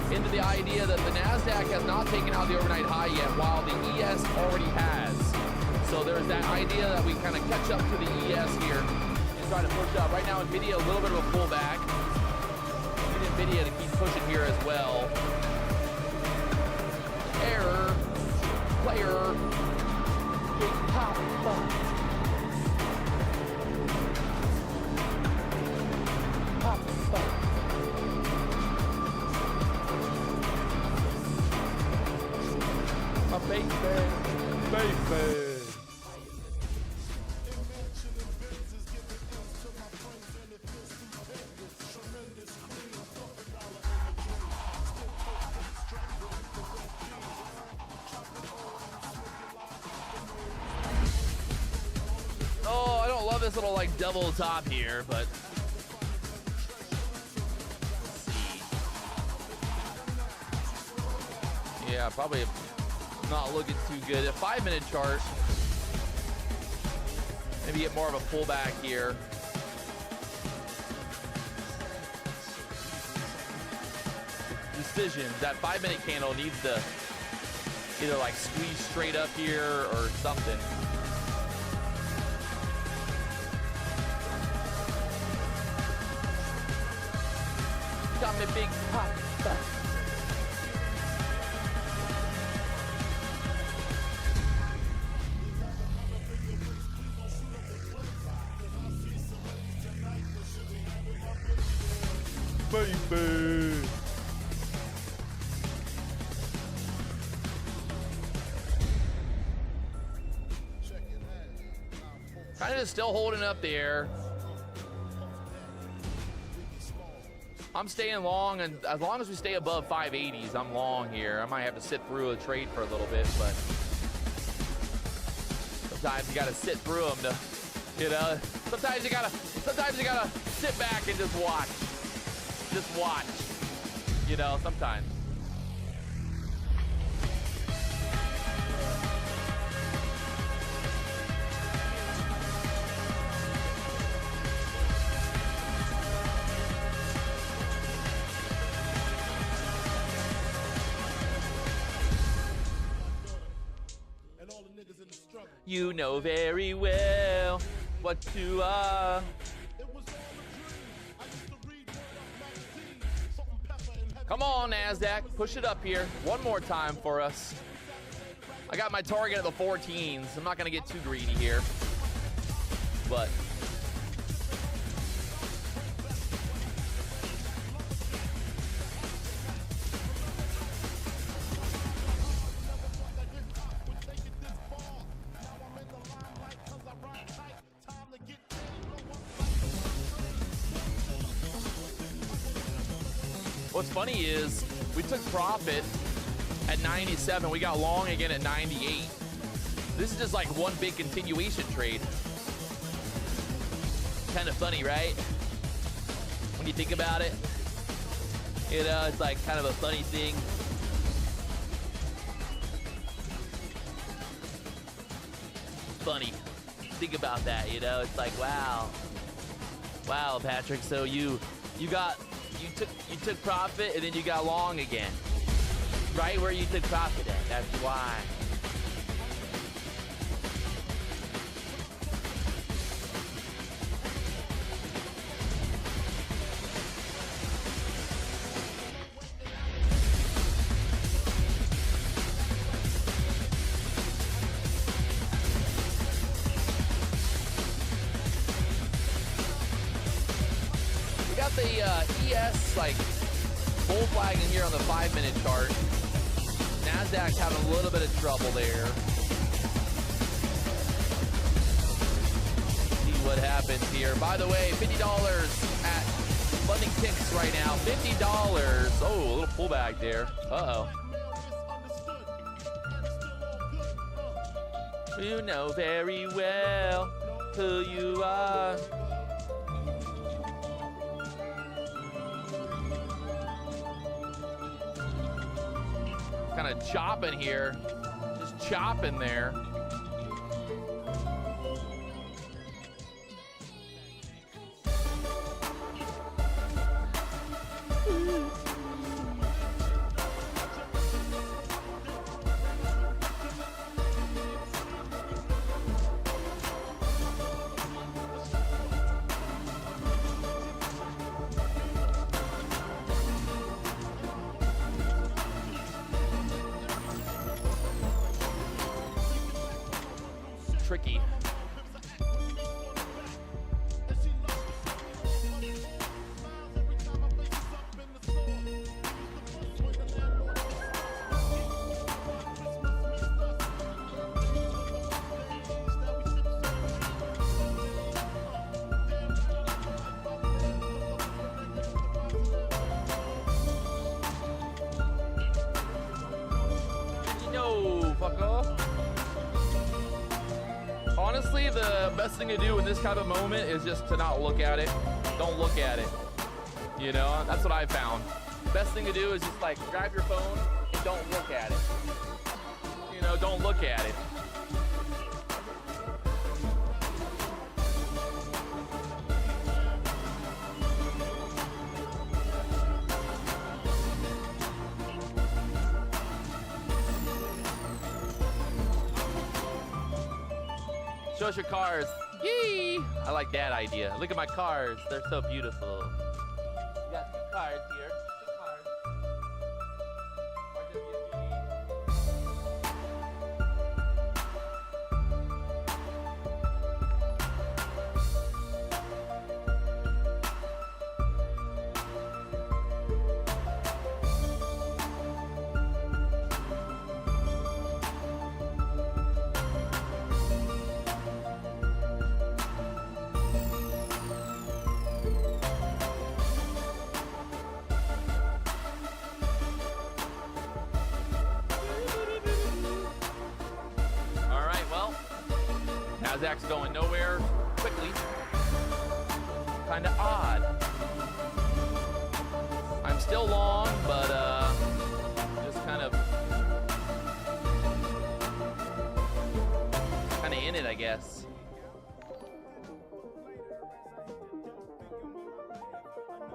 into the idea that the Nasdaq has not taken out the overnight high yet, while the ES already has. So there's that idea that we kind of catch up to the ES here and try to push up. Right now, NVIDIA, a little bit of a pullback. We need NVIDIA to keep pushing here as well. Error, player, Big Papa. Baby. Oh, I don't love this little like double top here, but let's see. Yeah, probably not looking too good. A 5-minute chart. Maybe get more of a pullback here. Decisions. That 5-minute candle needs to either like squeeze straight up here or something. Got me Big Papa. baby. Kind of just still holding up there. I'm staying long, and as long as we stay above 580s, I'm long here. I might have to sit through a trade for a little bit, but sometimes you gotta sit through them to, you know. Sometimes you gotta sit back and just watch. Just watch. You know, sometimes. You know very well what you are. Come on, Nasdaq, push it up here one more time for us. I got my target at the 14s. I'm not gonna get too greedy here, but what's funny is we took profit at 97. We got long again at 98. This is just like one big continuation trade. Kind of funny, right? When you think about it, you know, it's like kind of a funny thing. Funny. Think about that, you know? It's like, wow. Wow, Patrick, so you took profit and then you got long again. Right where you took profit at. That's why. We got the ES like bull flag in here on the 5-minute chart. Nasdaq's having a little bit of trouble there. See what happens here. By the way, $50 at funding ticks right now. $50. Oh, a little pullback there. Uh-oh. You know very well who you are. Kind of chopping here, just chopping there. Tricky. No, fuck off. Honestly, the best thing to do in this kind of moment is just to not look at it. Don't look at it. You know, that's what I found. Best thing to do is just like grab your phone and don't look at it. You know, don't look at it. Show us your cars. Yee! I like that idea. Look at my cars. They're so beautiful. We got two cars here. Two cars. RWB. Nasdaq's going nowhere quickly. Kind of odd. I'm still long, but just kind of in it, I guess.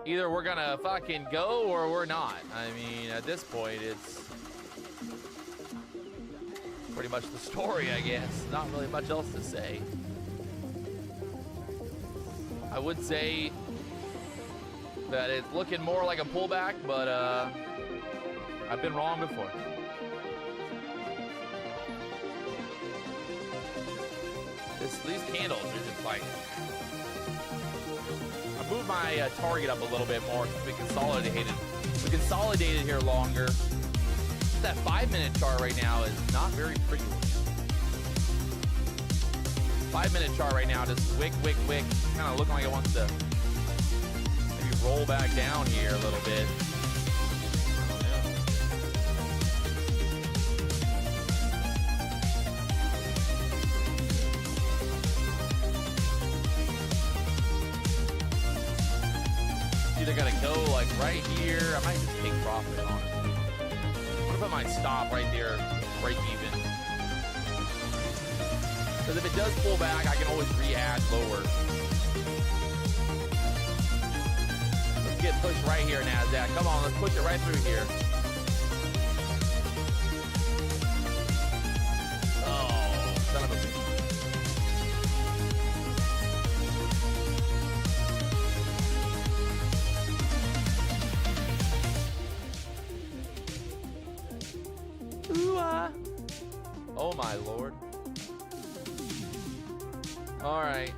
Either we're gonna fucking go or we're not. I mean, at this point, it's pretty much the story, I guess. Not really much else to say. I would say that it's looking more like a pullback, but I've been wrong before. These candles are just like... I moved my target up a little bit more because we consolidated here longer. That 5-minute chart right now is not very pretty. 5-minute chart right now, just wick, wick, wick. Kind of looking like it wants to maybe roll back down here a little bit. Either gonna go like right here. I might just take profit, honestly. I'm gonna put my stop right there, break even. Because if it does pull back, I can always re-add lower. Let's get pushed right here, Nasdaq. Come on, let's push it right through here. Oh, son of a bitch. Oh my lord. All right,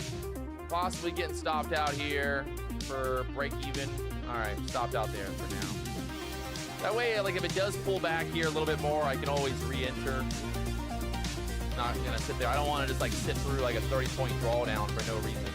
possibly getting stopped out here for break even. All right, stopped out there for now. That way, like if it does pull back here a little bit more, I can always re-enter. Not gonna sit there. I don't want to just like sit through like a 30-point drawdown for no reason.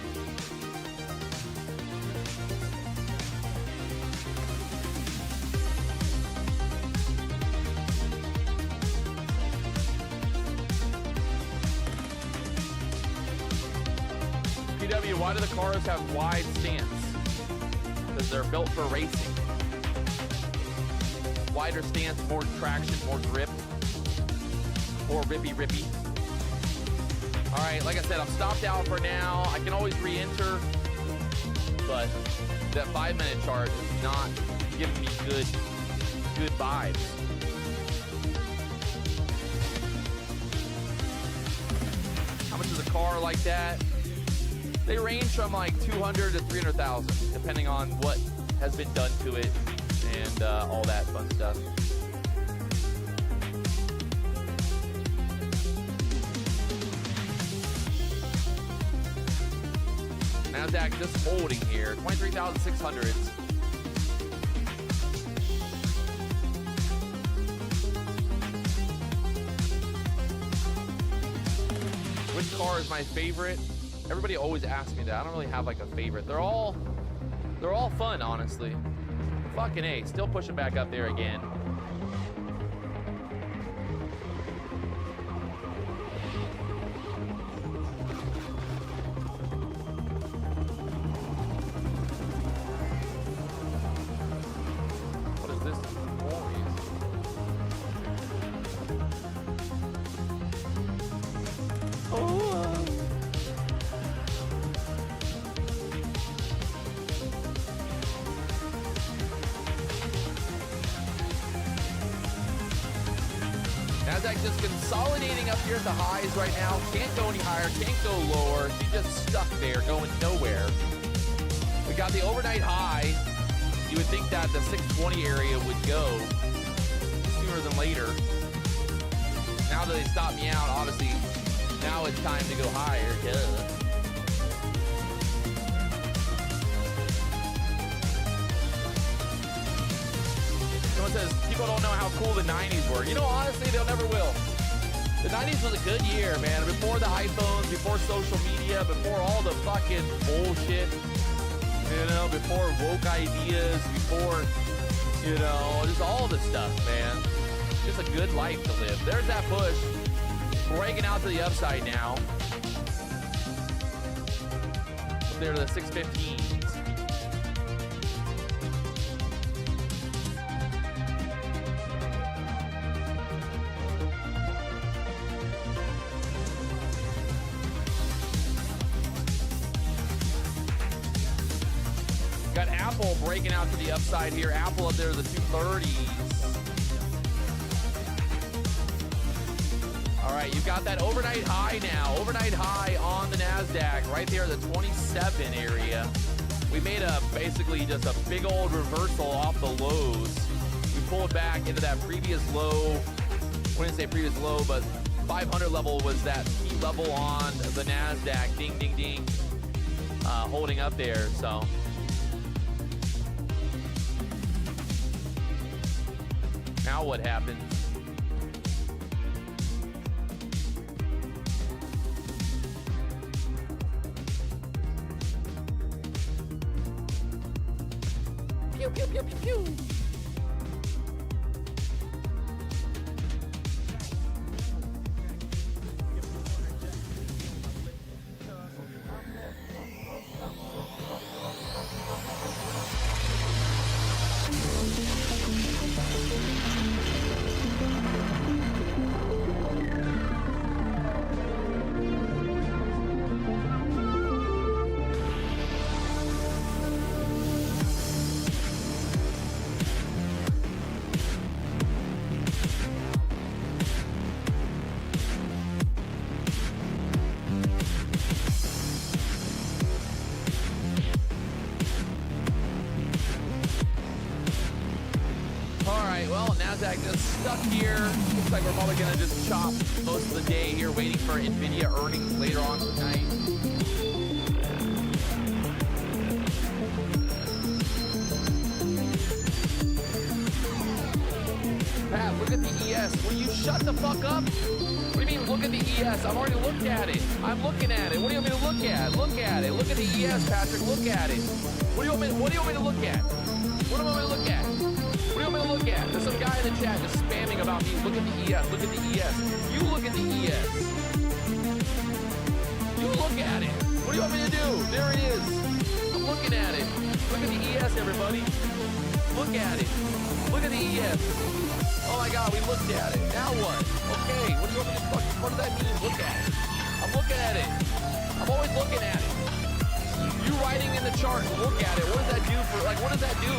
Why do the cars have wide stance? Because they're built for racing. Wider stance, more traction, more grip, more rippy. All right, like I said, I'm stopped out for now. I can always re-enter, but that 5-minute chart is not giving me good vibes. How much is a car like that? They range from like 200 to 300,000, depending on what has been done to it and all that fun stuff. Nasdaq just holding here, 23,600. Which car is my favorite? Everybody always asks me that. I don't really have like a favorite. They're all fun, honestly. Fucking A, still pushing back up there again. What is this? Nasdaq just consolidating up here at the highs right now. Can't go any higher, can't go lower. She's just stuck there, going nowhere. We got the overnight high. You would think that the 620 area would go sooner than later. Now that they stopped me out, obviously, now it's time to go higher. Duh. Someone says, people don't know how cool the 90s were. You know, honestly, they'll never will. The 90s was a good year, man. Before the iPhones, before social media, before all the fucking bullshit, you know, before woke ideas, before, you know, just all the stuff, man. Just a good life to live. There's that push. Breaking out to the upside now. up there to the 615s. Got Apple breaking out to the upside here. Apple up there to the 230s. All right, you've got that overnight high now. Overnight high on the Nasdaq right there at the 27 area. We made a basically just a big old reversal off the lows. We pulled back into that previous low. I wouldn't say previous low, but 500 level was that key level on the Nasdaq. Ding, ding, ding. Holding up there, so. Now what happens? Pew, pew, pew, pew, pew. Well, Nasdaq just stuck here. Looks like we're probably going to just chop most of the day here, waiting for NVIDIA earnings later on tonight. Pat, look at the ES. Will you shut the fuck up? What do you mean, look at the ES? I've already looked at it. I'm looking at it. What do you want me to look at? Look at it. Look at the ES, Patrick. Look at it. What do you want me to look at? What do you want me to look at? What do you want me to look at? There's some guy in the chat just spamming about me. Look at the ES. Look at the ES. You look at the ES. You look at it. What do you want me to do? There it is. I'm looking at it. Look at the ES, everybody. Look at it. Look at the ES. Oh my God, we looked at it. Now what? Okay, what do you want me to fucking, what does that mean? Look at it. I'm looking at it. I'm always looking at it. You writing in the chart, look at it. What does that do for, like, what does that do?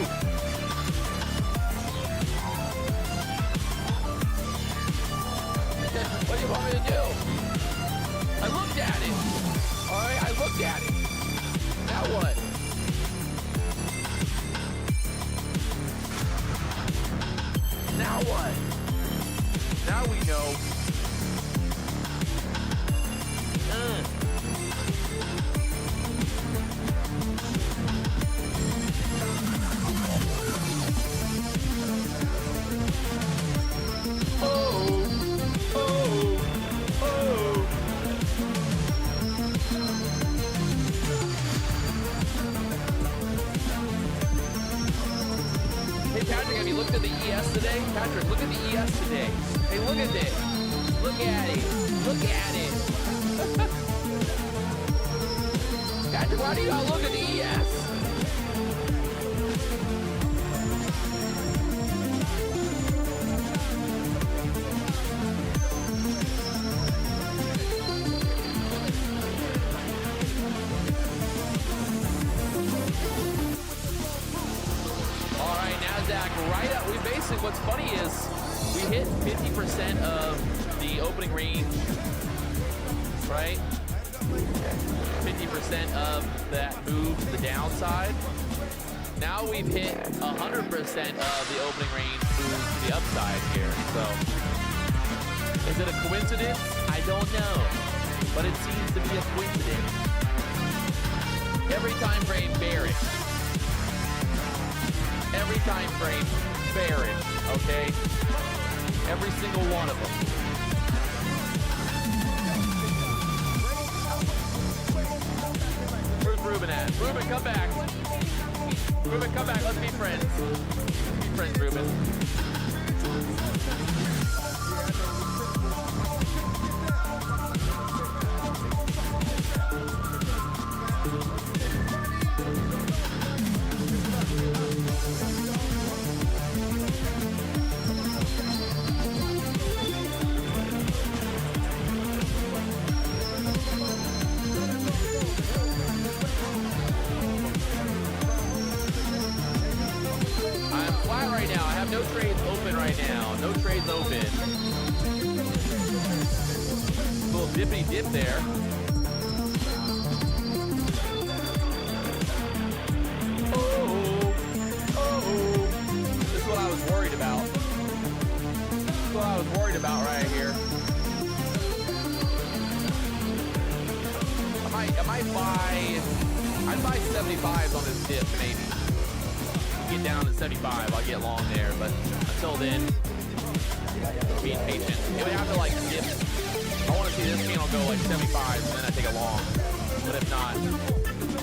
What do you want me to do? I looked at it. All right, I looked at it. Now what? Now what? Now we know. Patrick, have you looked at the ES today? Patrick, look at the ES today. Hey, look at this. Look at it. Look at it. Patrick, why do you not look at the ES? Right up. We basically, what's funny is we hit 50% of the opening range, right? 50% of that move to the downside. Now we've hit 100% of the opening range move to the upside here. So, is it a coincidence? I don't know, but it seems to be a coincidence. Every time frame bearish. Every time frame bearish, okay? Every single one of them. Where's Ruben at? Ruben, come back. Ruben, come back. Let's be friends. Let's be friends, Ruben. just opened. Little dippity dip there. This is what I was worried about. This is what I was worried about right here. I'd buy 75s on this dip, maybe. Get down to 75, I'll get long there, but until then, being patient. It would have to like dip. I want to see this candle go like 75, and then I take a long. But if not,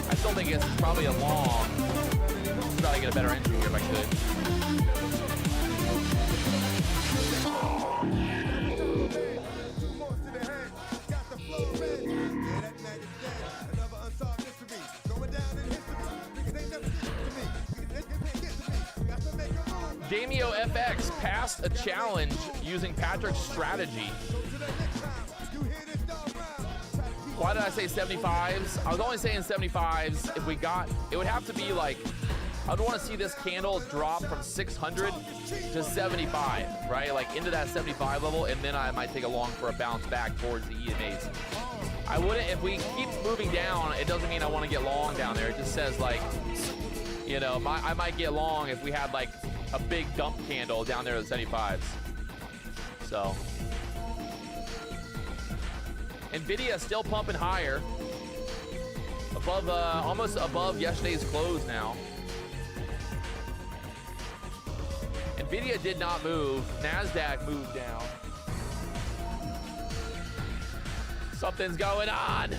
I still think it's probably a long. I'd probably get a better entry here if I could. Damio FX passed a challenge using Patrick's strategy. Why did I say 75s? I was only saying 75s. If we got, it would have to be like, I'd want to see this candle drop from 600 to 75, right? Like into that 75 level, and then I might take a long for a bounce back towards the EMAs. I wouldn't, if we keep moving down, it doesn't mean I want to get long down there. It just says like, you know, I might get long if we had like a big dump candle down there at the 75s. So Nvidia still pumping higher, above, almost above yesterday's close now. Nvidia did not move. Nasdaq moved down. Something's going on.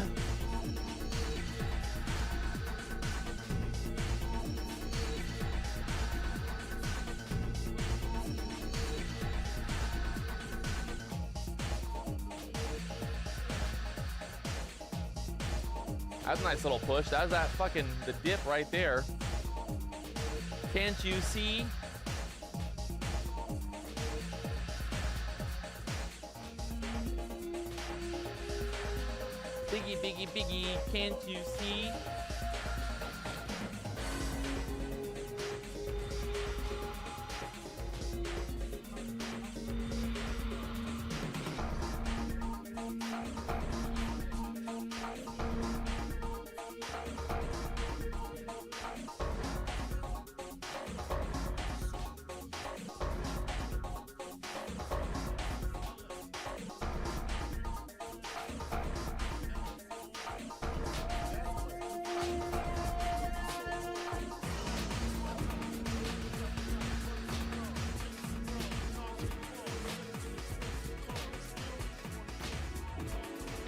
That's a nice little push. That's that fucking, the dip right there. Can't you see? Biggie, biggie, biggie, can't you see?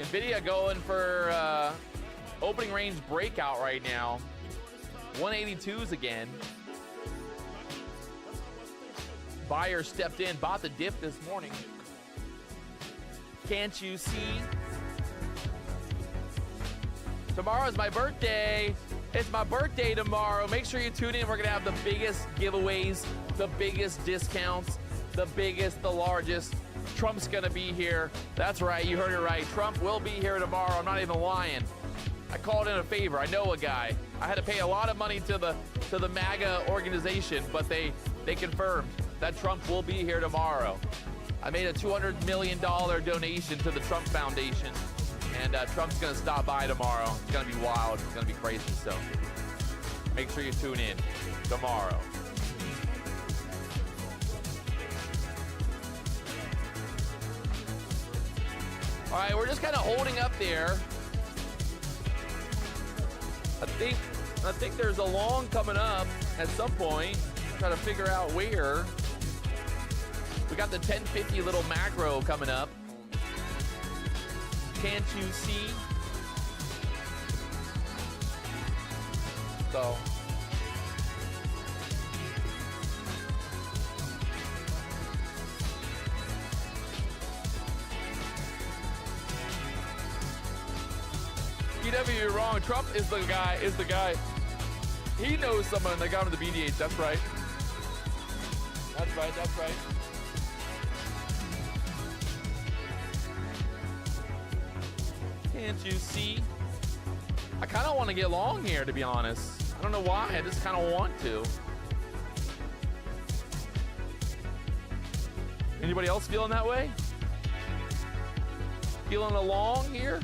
Nvidia going for opening range breakout right now. 182s again. Buyer stepped in, bought the dip this morning. Can't you see? Tomorrow's my birthday. It's my birthday tomorrow. Make sure you tune in. We're going to have the biggest giveaways, the biggest discounts, the biggest, the largest. Trump's gonna be here. That's right, you heard it right. Trump will be here tomorrow. I'm not even lying. I called in a favor. I know a guy. I had to pay a lot of money to the MAGA organization, but they confirmed that Trump will be here tomorrow. I made a $200 million donation to the Trump Foundation, and Trump's gonna stop by tomorrow. It's gonna be wild. It's gonna be crazy. So make sure you tune in tomorrow. All right, we're just kind of holding up there. I think there's a long coming up at some point. Trying to figure out where. We got the 1050 little macro coming up. Can't you see? So. You're wrong. Trump is the guy. He knows someone that got him the BDH. That's right. That's right. Can't you see? I kind of want to get long here, to be honest. I don't know why. I just kind of want to. Anybody else feeling that way? Feeling along here?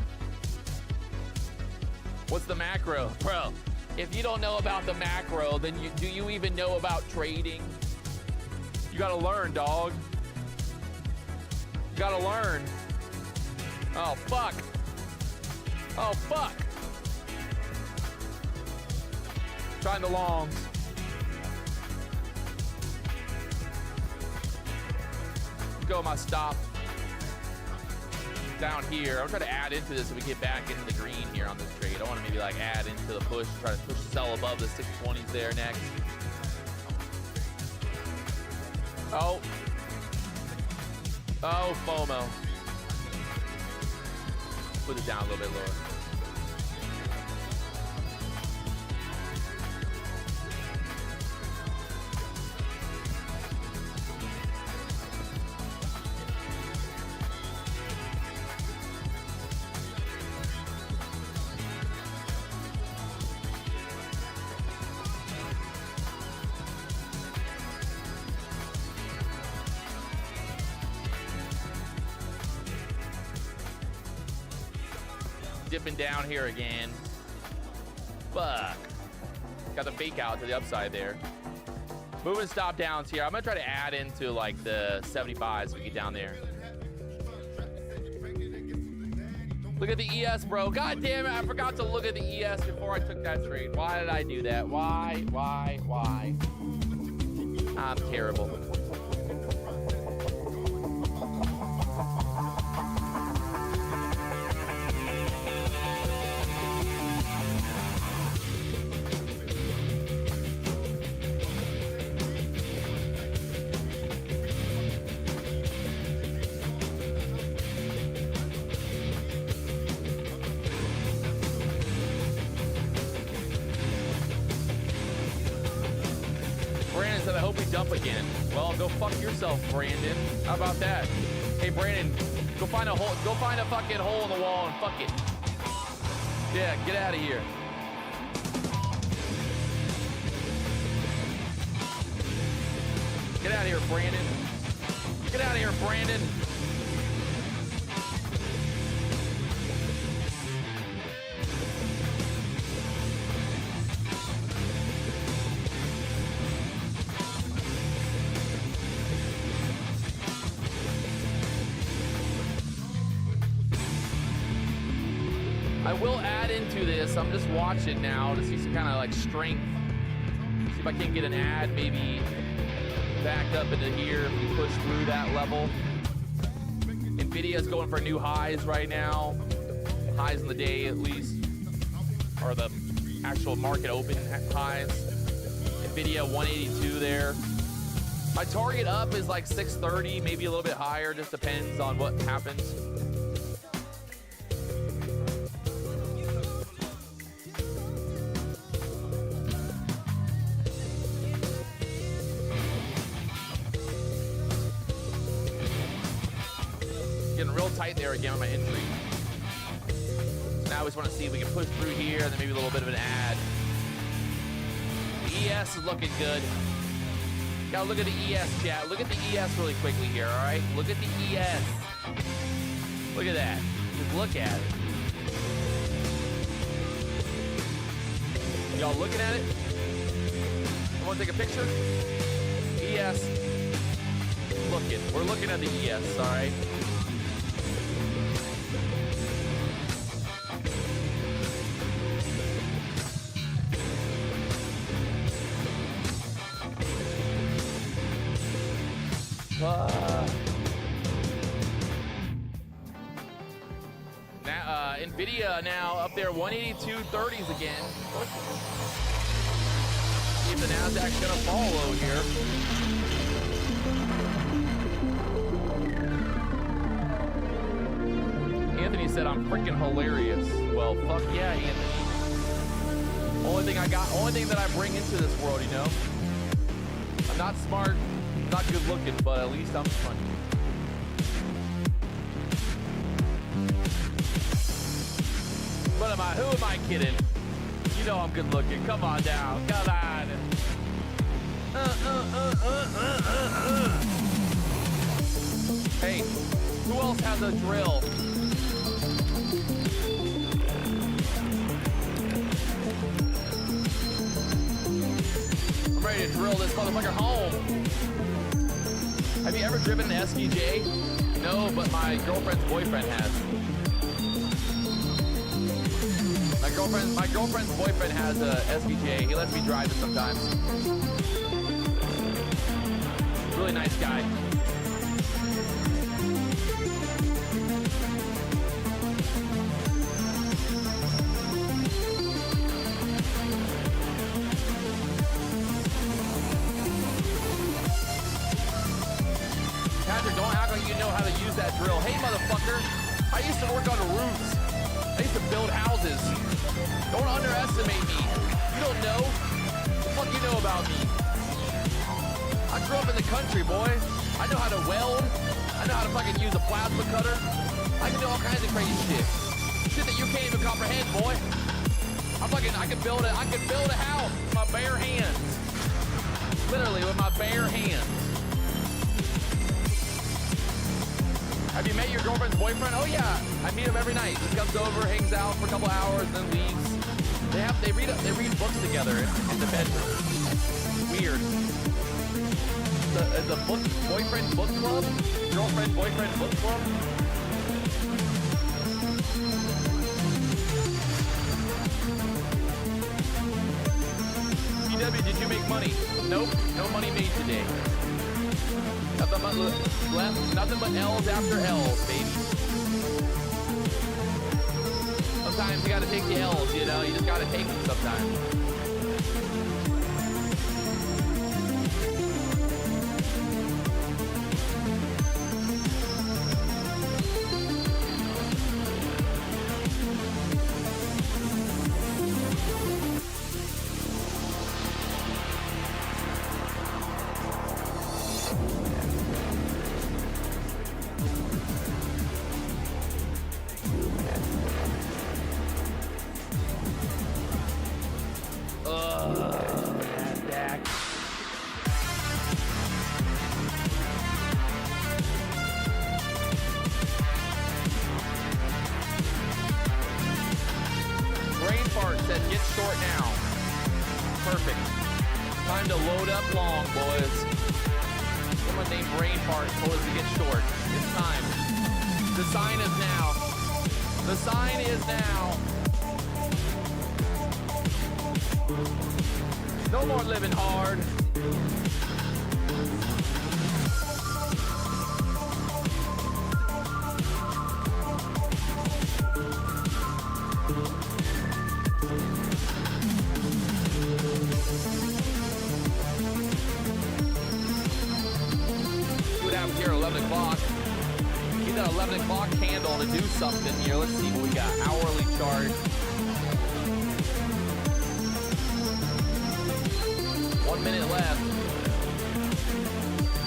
What's the macro? Bro, if you don't know about the macro, then do you even know about trading? You gotta learn, dog. You gotta learn. Oh, fuck. Oh, fuck. Trying the longs. Go my stop down here. I'll try to add into this if we get back into the green here on this trade. I want to maybe like add into the push, try to push the sell above the 620s there next. Oh. Oh, FOMO. Put it down a little bit lower. Dipping down here again. Fuck. Got the fake out to the upside there. Moving stop downs here. I'm gonna try to add into like the 75s so we get down there. Look at the ES, bro. God damn it, I forgot to look at the ES before I took that trade. Why did I do that? Why? I'm terrible. Said, I hope we dump again. Well, go fuck yourself, Brandon. How about that? Hey, Brandon, go find a hole. Go find a fucking hole in the wall and fuck it. Yeah, get out of here. Get out of here, Brandon. Get out of here, Brandon. I will add into this. I'm just watching now to see some kind of like strength. See if I can get an ad maybe back up into here if we push through that level. Nvidia's going for new highs right now. Highs in the day at least. Or the actual market open highs. Nvidia 182 there. My target up is like 630, maybe a little bit higher. Just depends on what happens. Real tight there again on my entry. So now we just want to see if we can push through here and then maybe a little bit of an ad. The ES is looking good. Gotta look at the ES, chat. Look at the ES really quickly here, all right? Look at the ES. Look at that. Just look at it. Y'all looking at it? I want to take a picture? ES. Looking. We're looking at the ES, all right? Now, Nvidia now up there 182.30s again. See if the Nasdaq's gonna follow here. Anthony said I'm freaking hilarious. Well, fuck yeah, Anthony. Only thing that I bring into this world, you know. I'm not smart. Not good looking, but at least I'm funny. Who am I kidding? You know I'm good looking. Come on down. Come on. Hey, who else has a drill? I'm ready to drill this motherfucker home. Have you ever driven an SVJ? No, but my girlfriend's boyfriend has. My girlfriend's boyfriend has a SVJ. He lets me drive it sometimes. Really nice guy. Patrick, don't act like you know how to use that drill. Hey, motherfucker. I used to work on roofs. I used to build houses. Don't underestimate me. You don't know. What the fuck you know about me? I grew up in the country, boy. I know how to weld. I know how to fucking use a plasma cutter. I can do all kinds of crazy shit. Shit that you can't even comprehend, boy. I can build a house with my bare hands. Literally with my bare hands. Have you met your girlfriend's boyfriend? Oh yeah, I meet him every night. He comes over, hangs out for a couple hours, then leaves. They read books together in the bedroom. Weird. The boyfriend book club? Girlfriend boyfriend book club? PW, did you make money? Nope, no money made today. Nothing but left, nothing but L's after L's, baby. Sometimes you gotta take the L's, you know? You just gotta take them sometimes. Nasdaq. Brain fart said get short now. Perfect. Time to load up long, boys. Someone named Brain Fart told us to get short. It's time. The sign is now. The sign is now. No more living hard. See what happens here at 11 o'clock. Need that 11 o'clock candle to do something here. Let's see what we got. Hourly chart. 1 minute left.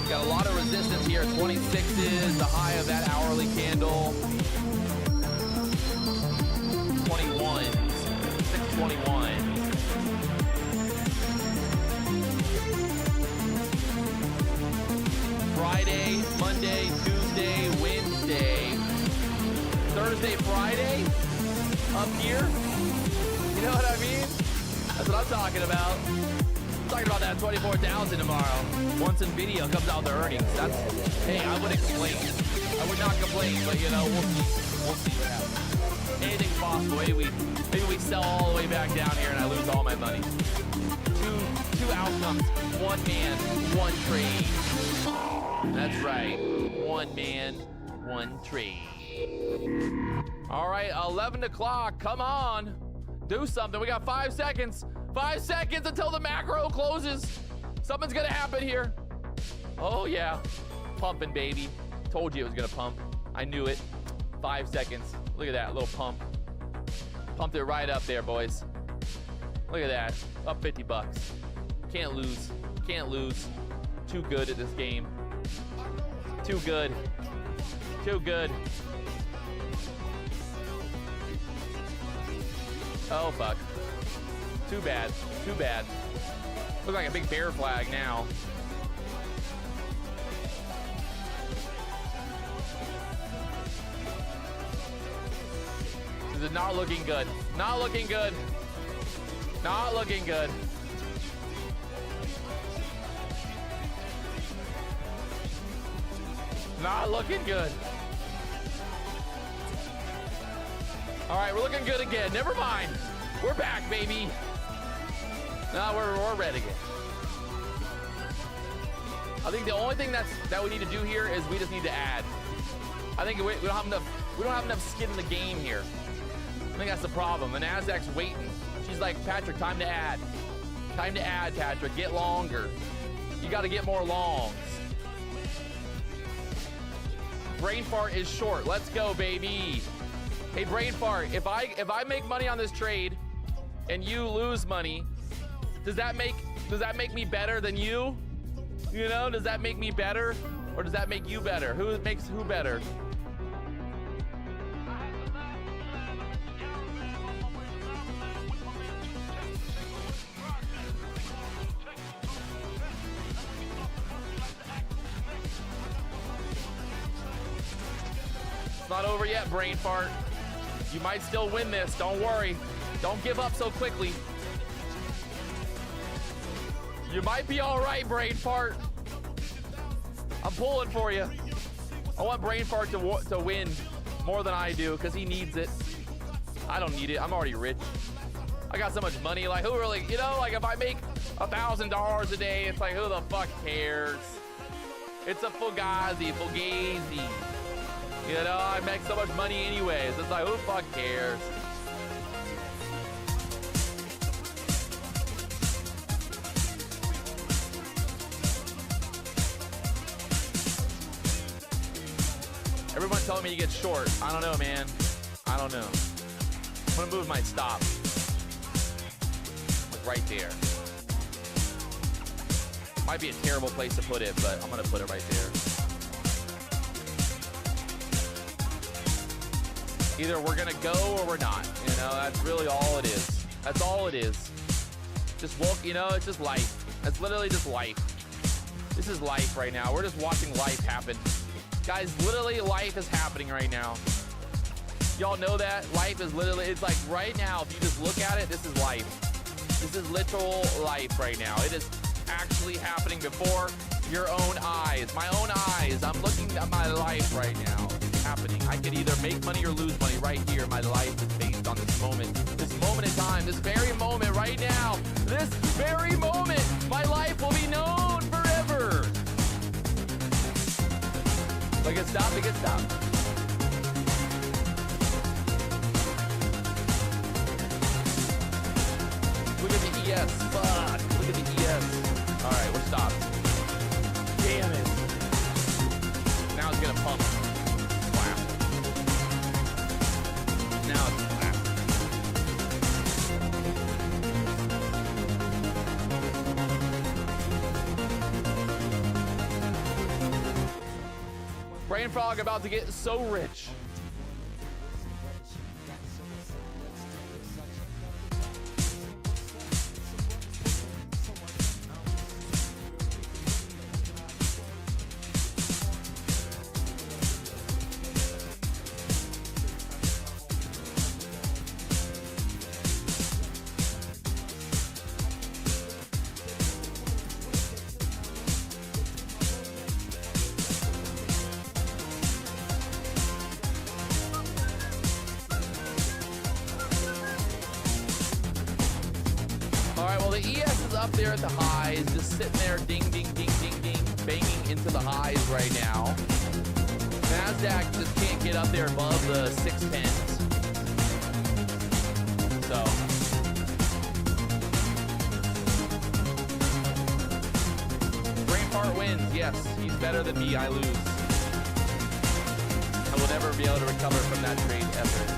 Got a lot of resistance here. 26 is the high of that hourly candle. 21. 621. Friday, Monday, Tuesday, Wednesday, Thursday, Friday. Up here. You know what I mean? That's what I'm talking about. Talking about that 24,000 tomorrow. Once NVIDIA comes out with their earnings. That's, hey, I would complain. I would not complain, but you know, we'll see. We'll see what happens. Anything's possible. Maybe we sell all the way back down here and I lose all my money. Two outcomes. One man, one trade. That's right. One man, one trade. All right, 11 o'clock. Come on. Do something. We got 5 seconds. 5 seconds until the macro closes. Something's gonna happen here. Oh yeah, pumping, baby. Told you it was gonna pump. I knew it. 5 seconds. Look at that little pump. Pumped it right up there, boys. Look at that. Up 50 bucks. Can't lose. Can't lose. Too good at this game. Too good. Too good. Oh fuck. Too bad. Too bad. Look like a big bear flag now. is not looking good. Not looking good. Not looking good. Not looking good. All right, we're looking good again. Never mind. We're back, baby. No, we're red again. I think the only thing that we need to do here is we just need to add. I think we don't have enough skin in the game here. I think that's the problem. The Nasdaq's waiting. She's like, Patrick, time to add. Time to add, Patrick. Get longer. You got to get more longs. Brain fart is short. Let's go, baby. Hey, brain fart. If I make money on this trade and you lose money, does that make me better than you? You know, does that make me better, or does that make you better? Who makes who better? It's not over yet, brain fart. You might still win this. Don't worry. Don't give up so quickly. You might be all right, brain fart. I'm pulling for you. I want brain fart to win more than I do because he needs it. I don't need it. I'm already rich. I got so much money. Like, who really, you know, like if I make $1,000 a day, it's like, who the fuck cares? It's a fugazi. You know, I make so much money anyways. It's like, who the fuck cares? Everyone's telling me to get short. I don't know, man. I don't know. I'm gonna move my stop. Like right there. Might be a terrible place to put it, but I'm gonna put it right there. Either we're gonna go or we're not. You know, that's really all it is. That's all it is. Just walk, you know, it's just life. That's literally just life. This is life right now. We're just watching life happen. Guys, literally life is happening right now. Y'all know that? Life is literally, it's like right now, if you just look at it, this is life. This is literal life right now. It is actually happening before your own eyes. My own eyes. I'm looking at my life right now. It's happening. I could either make money or lose money right here. My life is based on this moment. This moment in time. This very moment right now. This very moment. My life will be known forever. Look at stop. Look at stop. Look at the ES. Fuck. Look at the ES. All right, we're stopped. Damn it. Now it's gonna pump. Wow. Now it's flat. Brain Frog about to get so rich. Up there at the highs, just sitting there ding, ding, ding, ding, ding, banging into the highs right now. Nasdaq just can't get up there above the 610s. So. Brain Fart wins, yes. He's better than me, I lose. I will never be able to recover from that trade ever.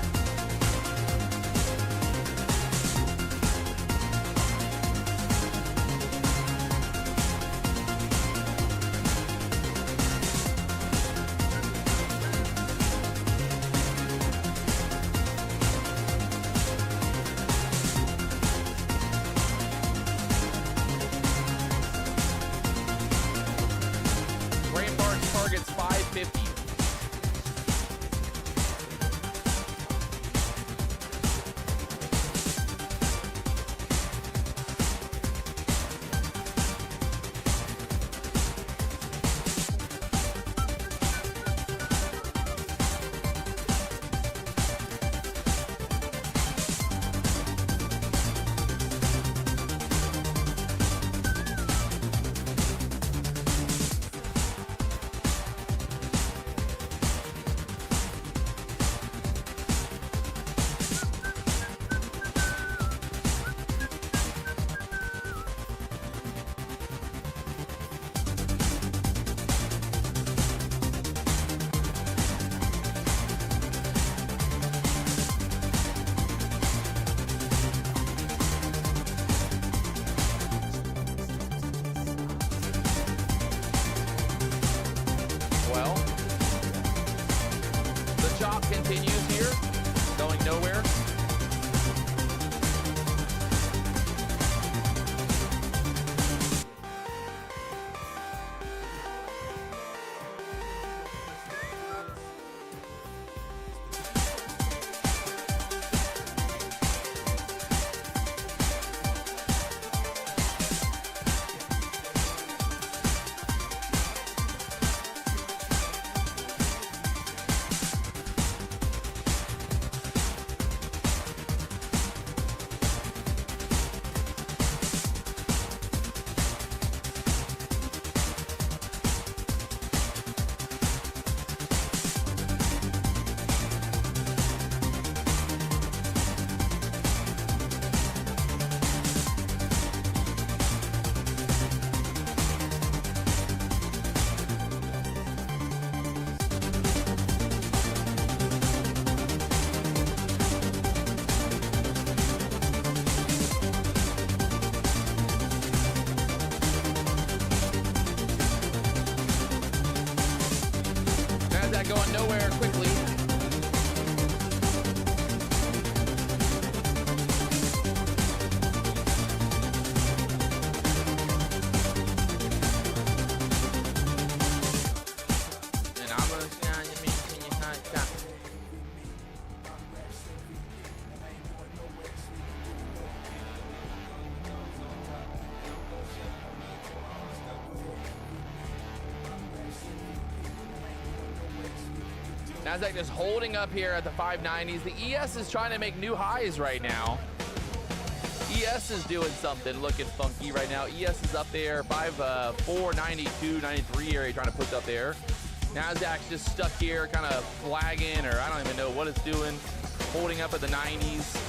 chop continues here, going nowhere. Nasdaq going nowhere quickly. And I'm gonna Nasdaq just holding up here at the 590s. The ES is trying to make new highs right now. ES is doing something, looking funky right now. ES is up there, 492, 93 area, trying to push up there. Nasdaq's just stuck here, kind of flagging, or I don't even know what it's doing, holding up at the 90s.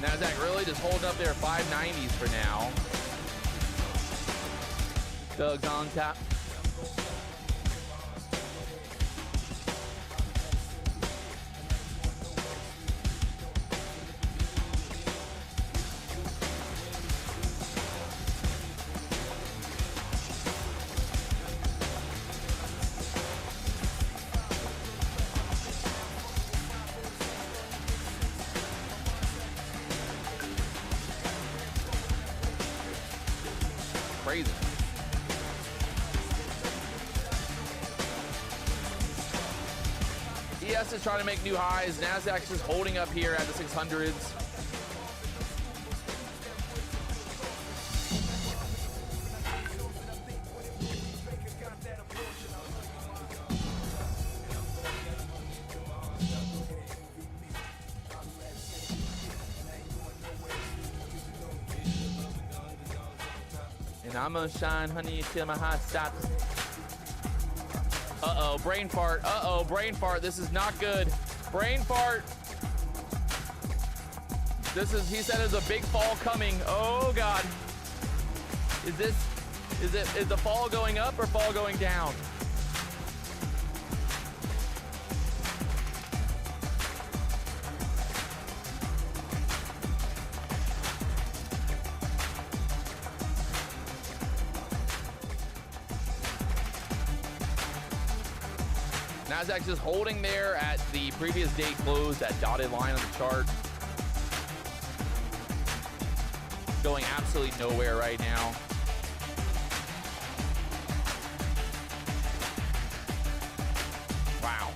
Nasdaq really just holding up there 590s for now. Doug's on tap. Crazy. ES is trying to make new highs. Nasdaq's just holding up here at the 600s. And I'm gonna shine honey till my heart stops. Uh-oh, brain fart. Uh-oh, brain fart. This is not good. Brain fart. He said there's a big fall coming. Oh God. Is the fall going up or fall going down? Nasdaq just holding there at the previous day close, that dotted line on the chart. Going absolutely nowhere right now. Wow.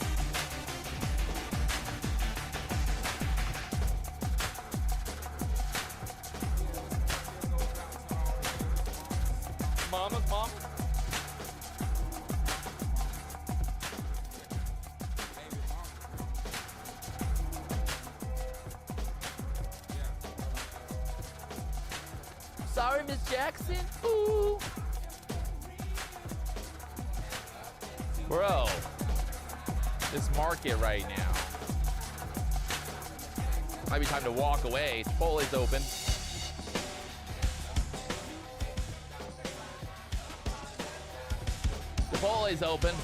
Mama's mom. Sorry, Miss Jackson. Ooh. Bro, this market right now. Might be time to walk away. Chipotle's open. Chipotle's open.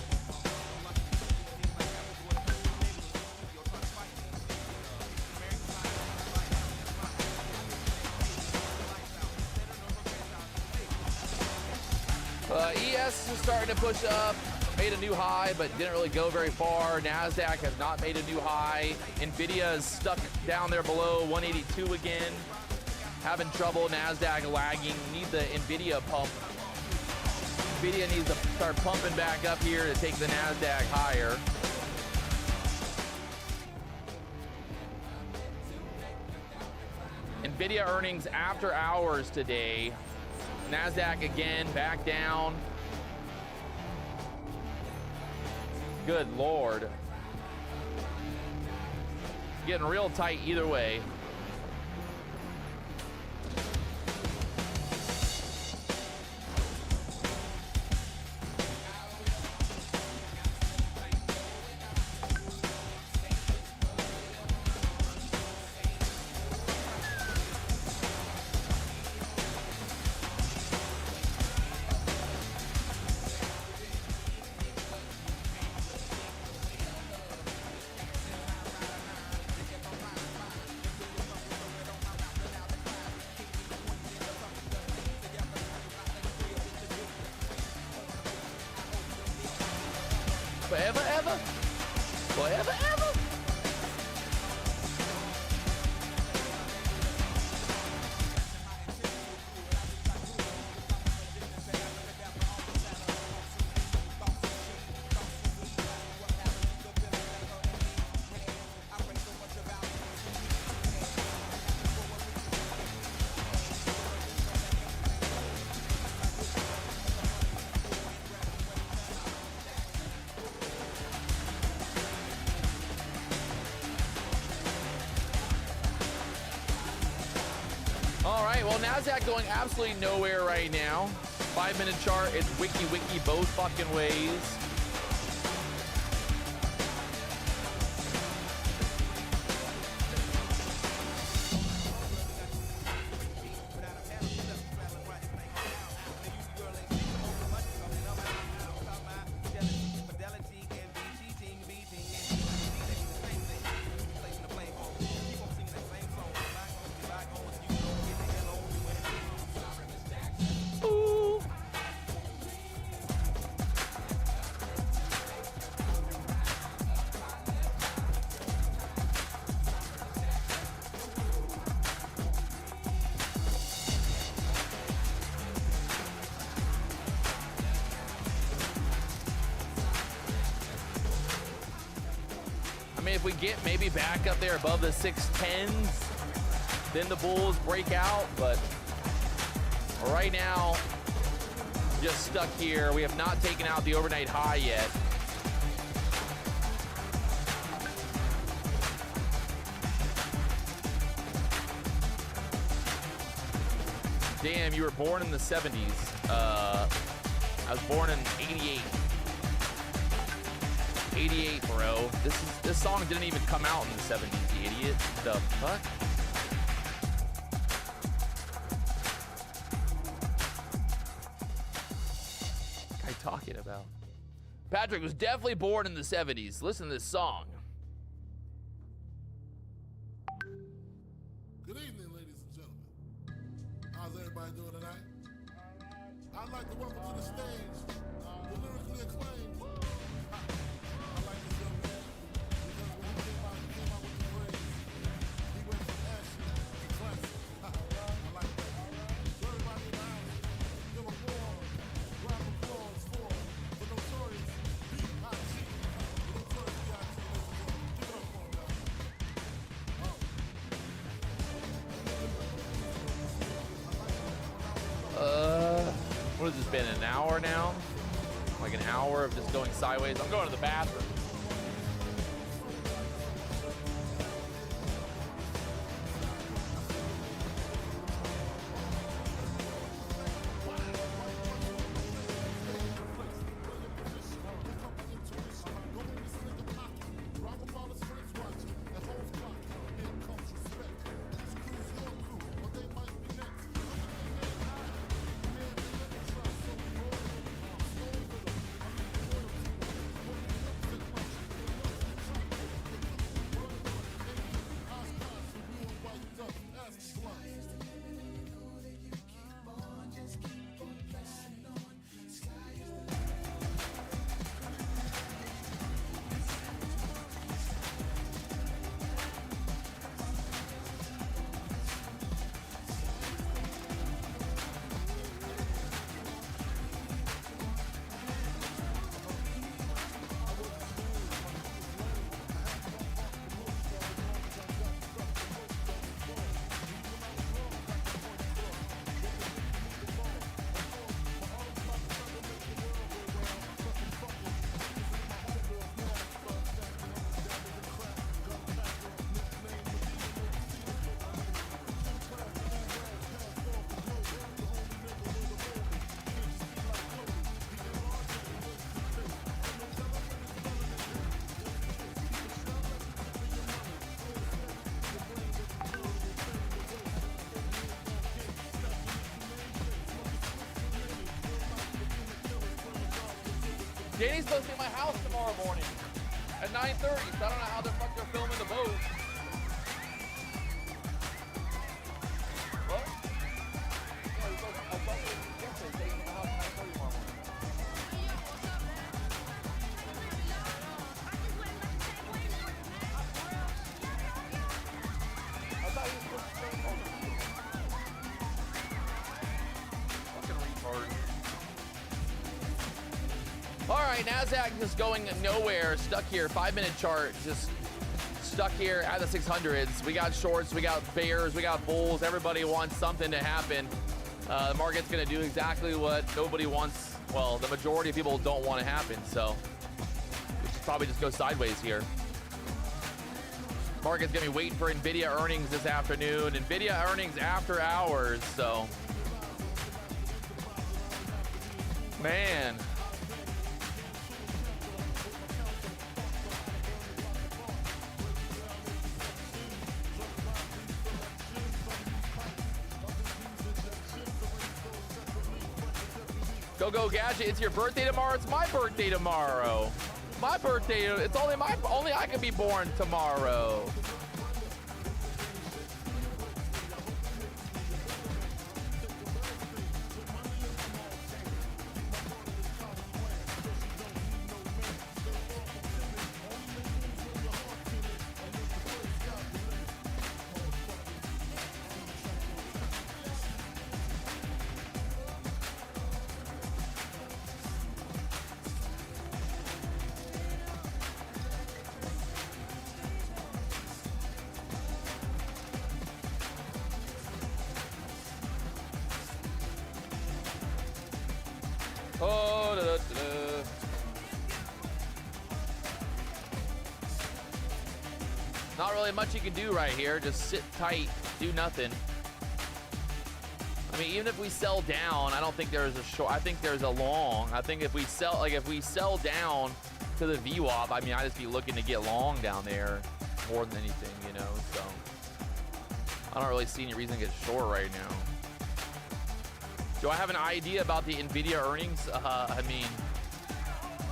ES is starting to push up. Made a new high, but didn't really go very far. Nasdaq has not made a new high. Nvidia is stuck down there below 182 again. Having trouble. Nasdaq lagging. Need the Nvidia pump. Nvidia needs to start pumping back up here to take the Nasdaq higher. Nvidia earnings after hours today. Nasdaq again back down. Good Lord. Getting real tight either way. Forever, ever. Forever, ever. All right, well, Nasdaq going absolutely nowhere right now. 5-minute chart, it's wiki both fucking ways. I mean, if we get maybe back up there above the 610s, then the bulls break out. But right now, just stuck here. We have not taken out the overnight high yet. Damn, you were born in the 70s. I was born in 88. 88, bro. This song didn't even come out in the 70s, you idiot. The fuck? What guy talking about? Patrick was definitely born in the 70s. Listen to this song. Good evening, ladies and gentlemen. How's everybody doing tonight? I'd like to welcome to the stage the lyrically acclaimed. I like this young man because when he came out with the phrase, he went from ashes to classic. I like that. So everybody in the house, give a warm round of applause for the notorious B.I.G. The notorious B.I.G. Give it up for him, guys. What has this been, an hour now? Like an hour of just going sideways. I'm going to the bathroom. Danny's supposed to be at my house tomorrow morning at 9:30, so I don't know how the fuck they're filming the boat. What? Yeah, I thought they were yesterday, taking my house at 9:30 tomorrow morning. I thought he was supposed to stay home. Fucking retard. All right, Nasdaq just going nowhere, stuck here. 5-minute chart, just stuck here at the 600s. We got shorts, we got bears, we got bulls. Everybody wants something to happen. The market's going to do exactly what nobody wants. Well, the majority of people don't want to happen. So we should probably just go sideways here. Market's going to be waiting for NVIDIA earnings this afternoon. NVIDIA earnings after hours. So, man. Go Gadget, it's your birthday tomorrow. It's my birthday tomorrow. My birthday, it's only I can be born tomorrow. Oh, da, da, da, da. Not really much you can do right here. Just sit tight, do nothing. I mean, even if we sell down, I don't think there's a short. I think there's a long. I think if we sell down to the VWAP, I mean, I'd just be looking to get long down there more than anything, you know. So I don't really see any reason to get short right now. Do I have an idea about the NVIDIA earnings? I mean,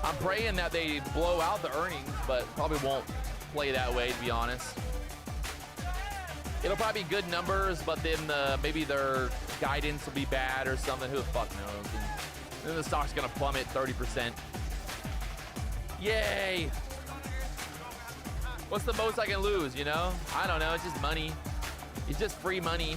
I'm praying that they blow out the earnings, but probably won't play that way, to be honest. It'll probably be good numbers, but then maybe their guidance will be bad or something. Who the fuck knows? And then the stock's gonna plummet 30%. Yay! What's the most I can lose, you know? I don't know, it's just money. It's just free money.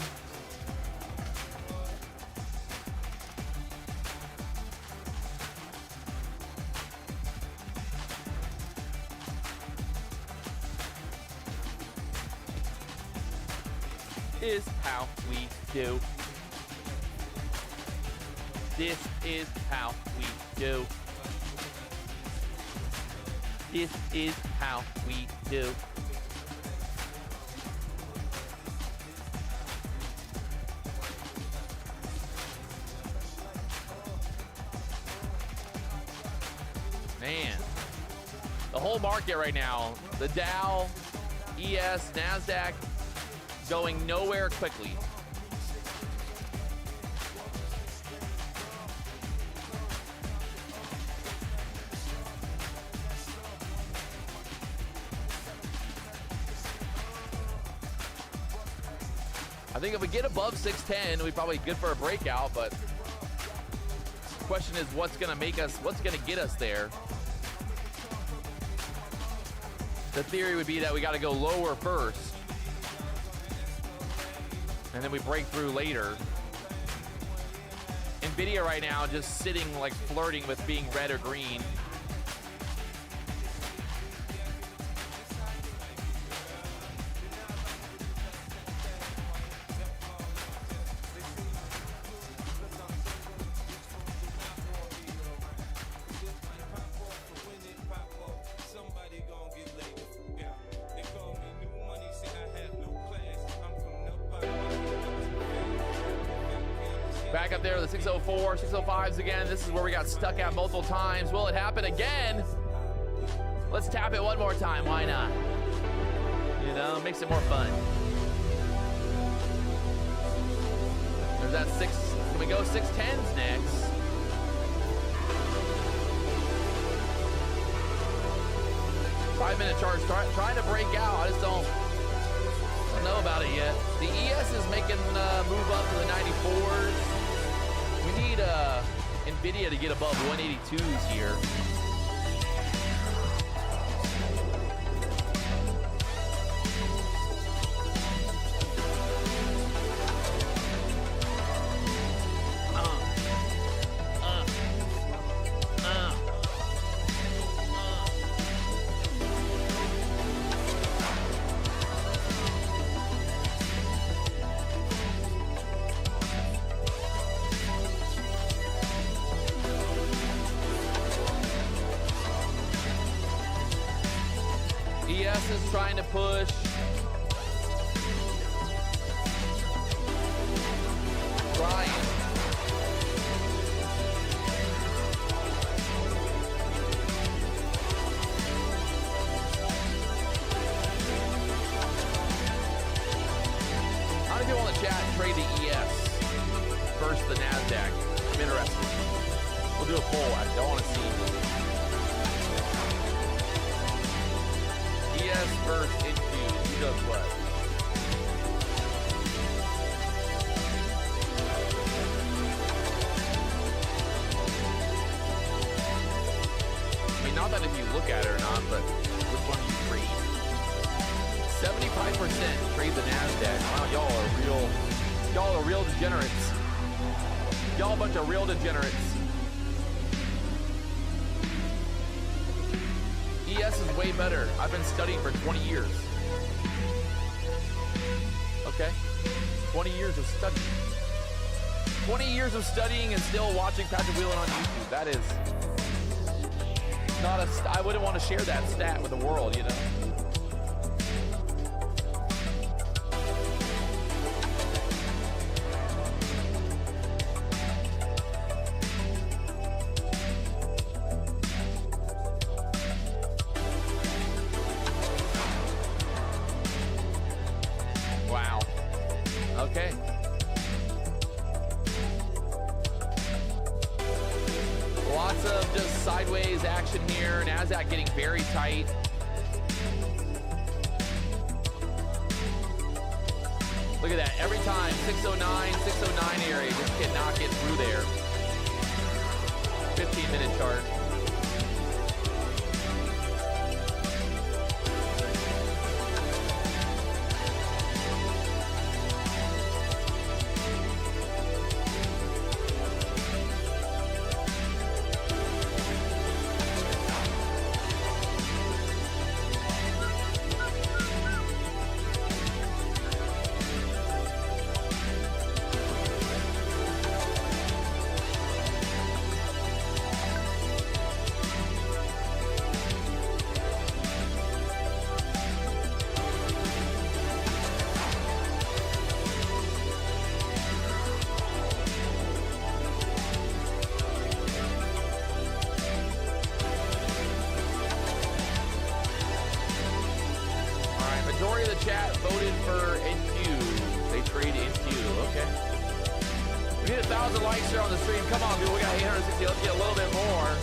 Is how we do. This is how we do. This is how we do. Man, the whole market right now, the Dow, ES, Nasdaq, going nowhere quickly. I think if we get above 610, we're probably good for a breakout, but the question is what's gonna get us there? The theory would be that we gotta go lower first, and then we break through later. NVIDIA right now just sitting like flirting with being red or green. Back up there, the 604, 605s again. This is where we got stuck at multiple times. Will it happen again? Let's tap it one more time. Why not? You know, makes it more fun. There's that six. Can we go 610s next? 5-minute charts trying to break out. I just don't know about it yet. The ES is making move up to the 94s. We need NVIDIA to get above 182s here. ES is trying to push. Trying. How many people in the chat trade the ES versus the Nasdaq? I'm interested. We'll do a poll. I don't want to see. ES versus NQ, who does what? I mean, not that if you look at it or not, but which one do you trade? 75% trade the Nasdaq. Wow, y'all are real degenerates. Y'all a bunch of real degenerates. ES is way better. I've been studying for 20 years. Okay? 20 years of studying. 20 years of studying and still watching Patrick Whelan on YouTube. That is not I wouldn't want to share that stat with the world, you know? Okay. Lots of just sideways action here. Nasdaq getting very tight. Look at that. Every time, 609 area. Just cannot get through there. 15-minute chart. Majority of the chat voted for NQ. They trade NQ. Okay. We need 1,000 likes here on the stream. Come on, dude. We got 860. Let's get a little bit more.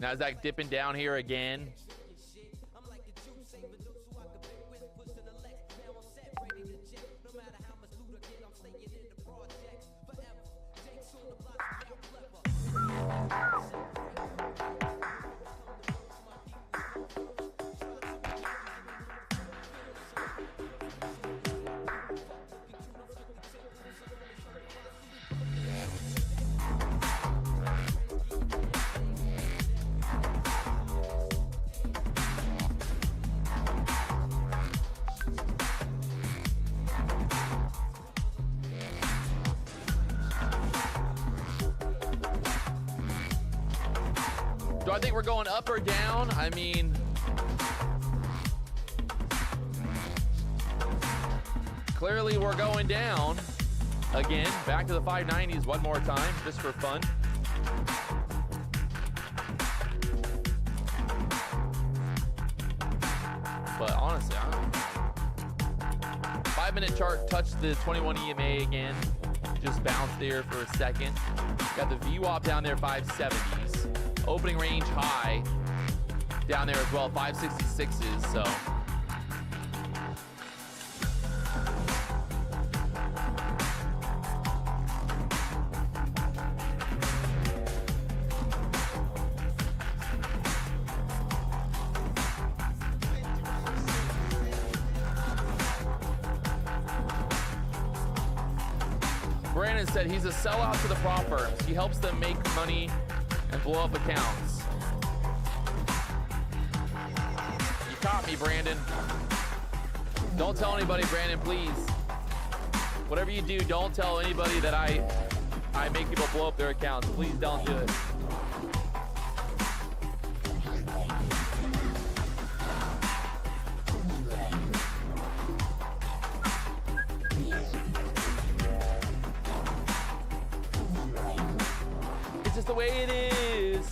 Nasdaq dipping down here again. Do I think we're going up or down? I mean, clearly we're going down again. Back to the 590s one more time, just for fun. But honestly, I don't know. 5-minute chart touched the 21 EMA again. Just bounced there for a second. Got the VWAP down there, 570s. Opening range high down there as well, 566s. So Brandon said he's a sellout to the prop firms. He helps them make money and blow up accounts. You caught me, Brandon. Don't tell anybody, Brandon, please. Whatever you do, don't tell anybody that I make people blow up their accounts. Please don't do it. It's just the way it is.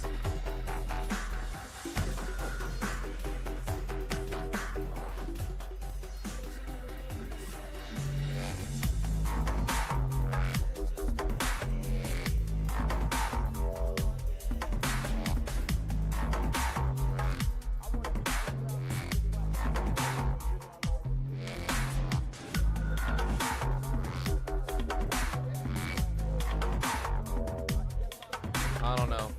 I don't know.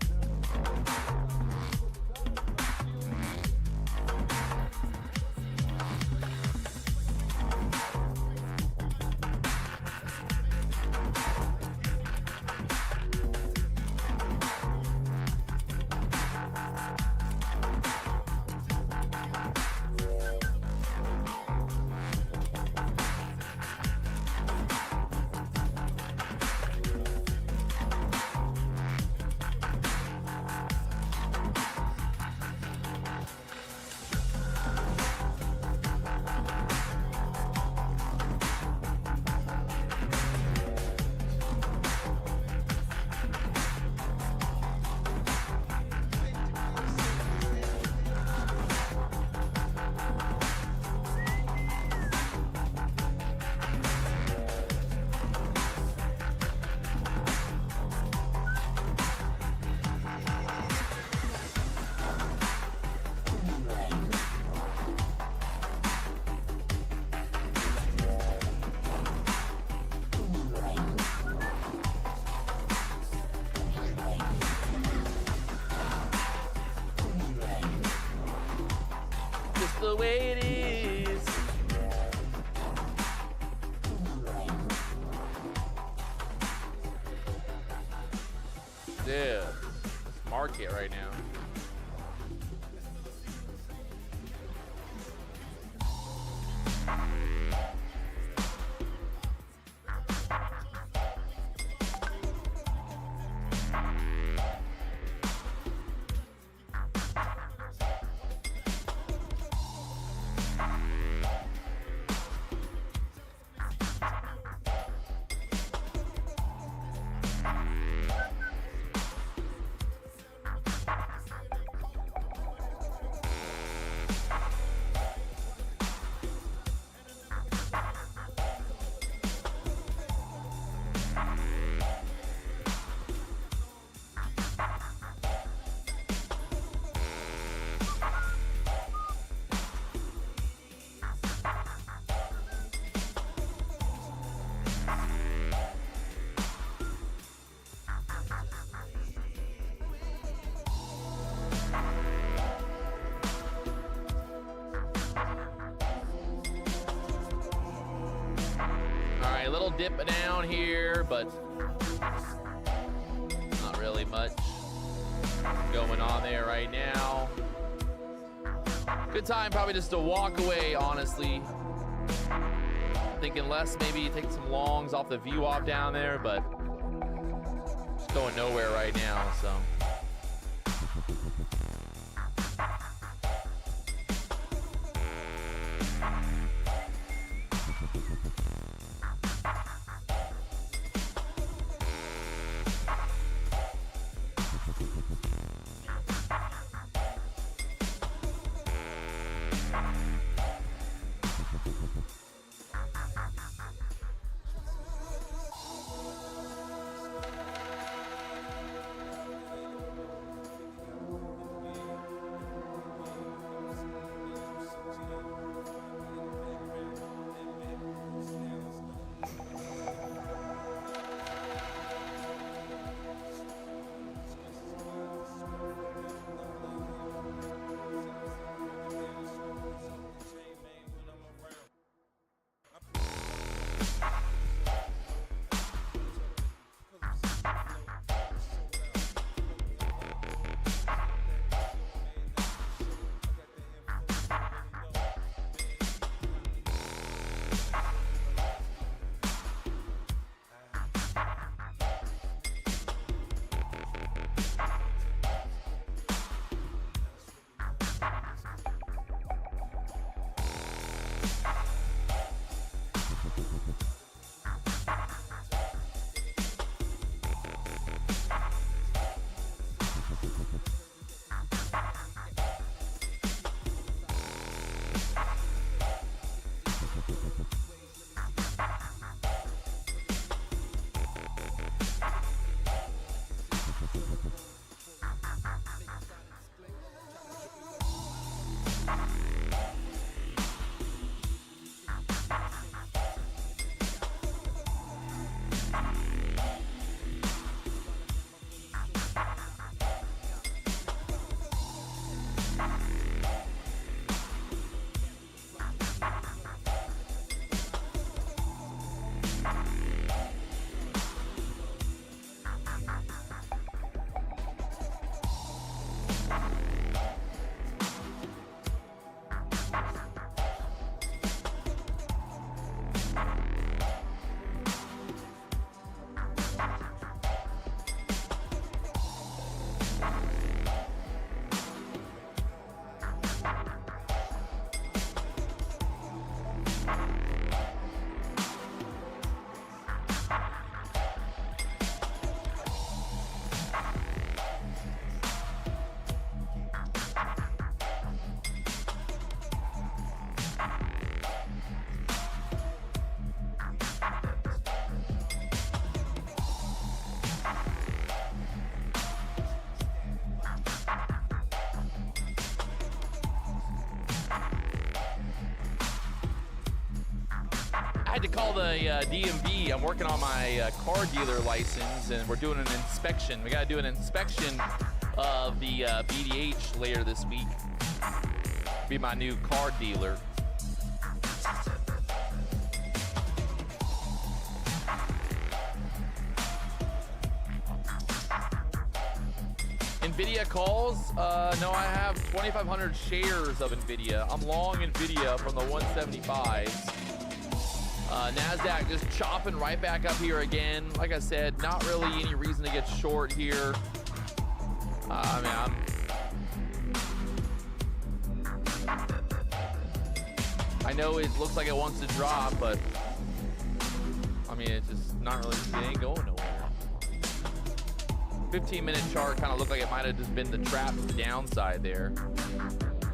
Just the way it is. Dude, this market right now. A little dip down here, but not really much going on there right now. Good time probably just to walk away, honestly. Thinking less, maybe take some longs off the VWAP down there, but just going nowhere right now, so. I had to call the DMV. I'm working on my car dealer license, and we're doing an inspection. We got to do an inspection of the BDH later this week. Be my new car dealer. Nvidia calls? No, I have 2,500 shares of Nvidia. I'm long Nvidia from the 175s. Nasdaq just chopping right back up here again. Like I said, not really any reason to get short here. I know it looks like it wants to drop, but I mean, it's just not really, it ain't going nowhere. 15-minute chart kind of looked like it might have just been the trap downside there.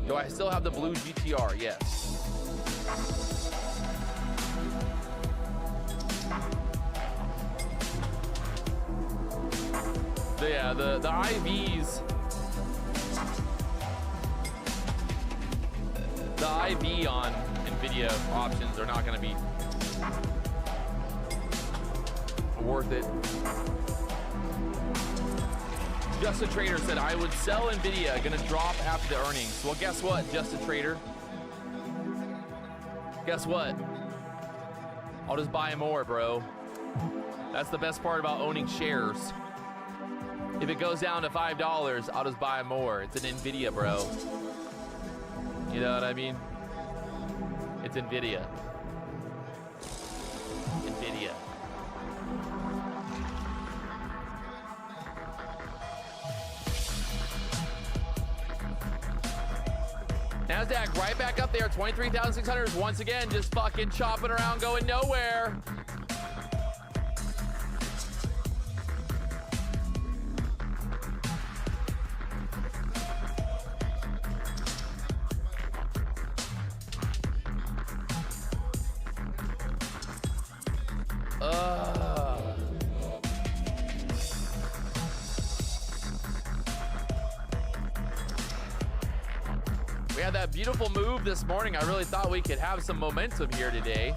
Do I still have the blue GTR? Yes. Yeah, the IVs. The IV on Nvidia options are not going to be worth it. Just a Trader said, I would sell Nvidia, gonna drop after the earnings. Well, guess what, Just a Trader? Guess what? I'll just buy more, bro. That's the best part about owning shares. If it goes down to $5, I'll just buy more. It's an Nvidia, bro. You know what I mean? It's Nvidia. Nvidia. Nasdaq right back up there, 23,600 once again, just fucking chopping around, going nowhere. We had that beautiful move this morning. I really thought we could have some momentum here today.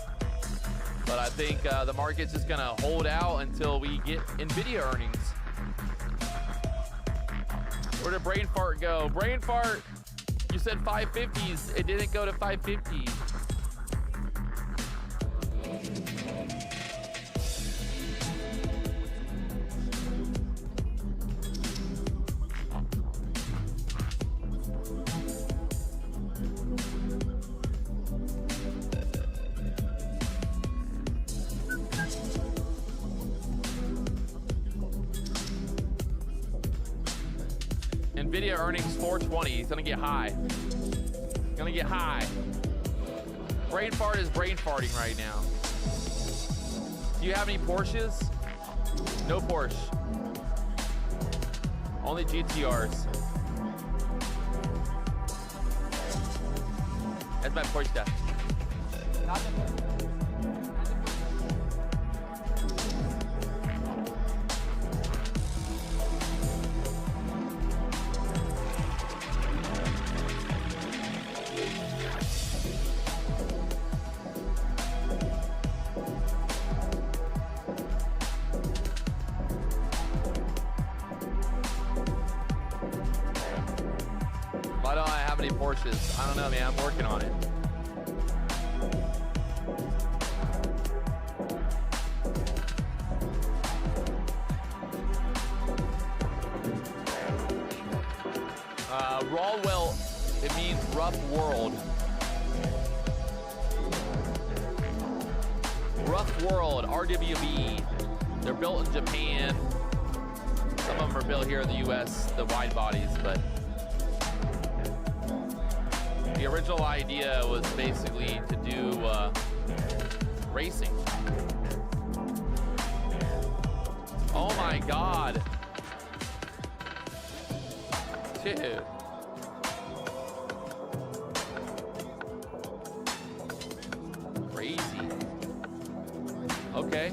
But I think the market's just going to hold out until we get Nvidia earnings. Where did Brain Fart go? Brain Fart, you said 550s. It didn't go to 550. Nvidia earnings 420. He's gonna get high. Gonna get high. Brain Fart is brain farting right now. Do you have any Porsches? No Porsche. Only GTRs. That's my Porsche. Why don't I have any Porsches? I don't know, man. I'm working on it. Rawwell, it means rough world. Rough world, RWB. They're built in Japan. Some of them are built here in the US, the wide bodies, but the original idea was basically to do racing. Oh my God. Dude. Crazy. Okay.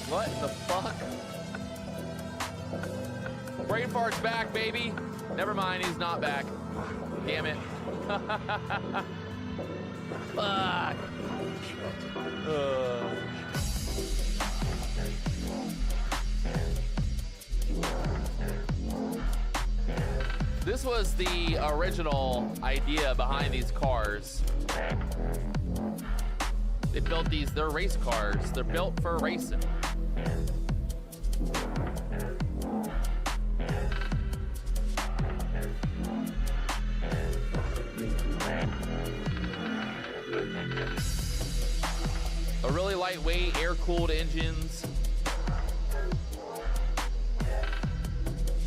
What the fuck? Brain Fart's back, baby. Never mind, he's not back. Damn it. Fuck. This was the original idea behind these cars. They built these, they're race cars. They're built for racing. A really lightweight, air-cooled engines.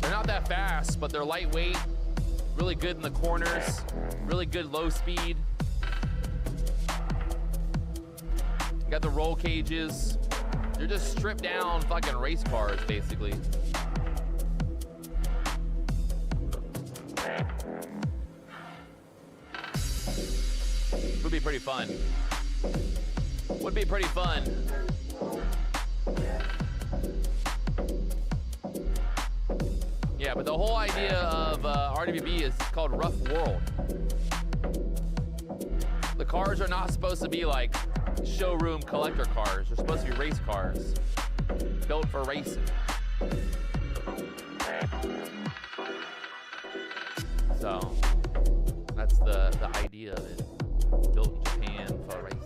They're not that fast, but they're lightweight, really good in the corners, really good low speed. Got the roll cages. They're just stripped down fucking race cars, basically. Would be pretty fun. Would be pretty fun. Yeah, but the whole idea of RWB is called Rough World. The cars are not supposed to be like showroom collector cars. They're supposed to be race cars built for racing. So that's the idea of it. Built in Japan for racing.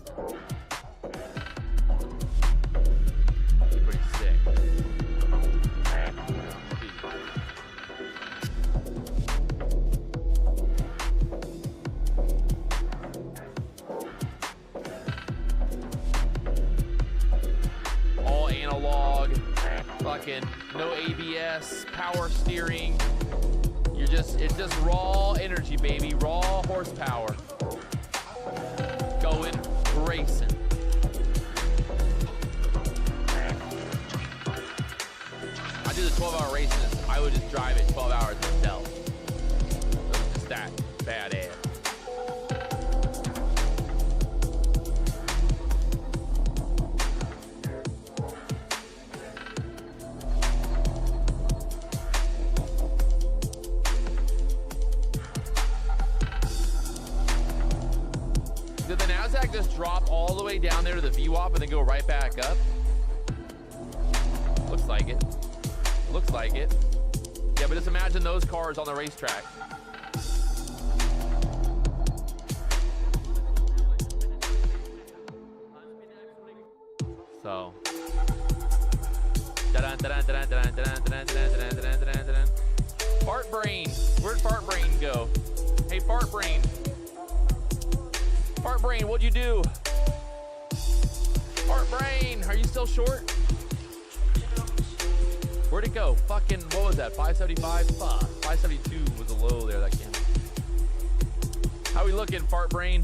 Pretty sick. All analog, fucking no ABS, power steering. It's just raw energy, baby, raw horsepower. Going racing. I do the 12-hour races. I would just drive it 12 hours myself. It's just that badass. Did the Nasdaq just drop all the way down there to the VWAP and then go right back up? Looks like it. Looks like it. Yeah, but just imagine those cars on the racetrack. So. Fart Brain. Where'd Fart Brain go? Hey, Fart Brain. Fart Brain, what'd you do? Fart Brain, are you still short? Where'd it go? Fucking, what was that, 575? Fuck, 572 was the low there that came. How we looking, Fart Brain?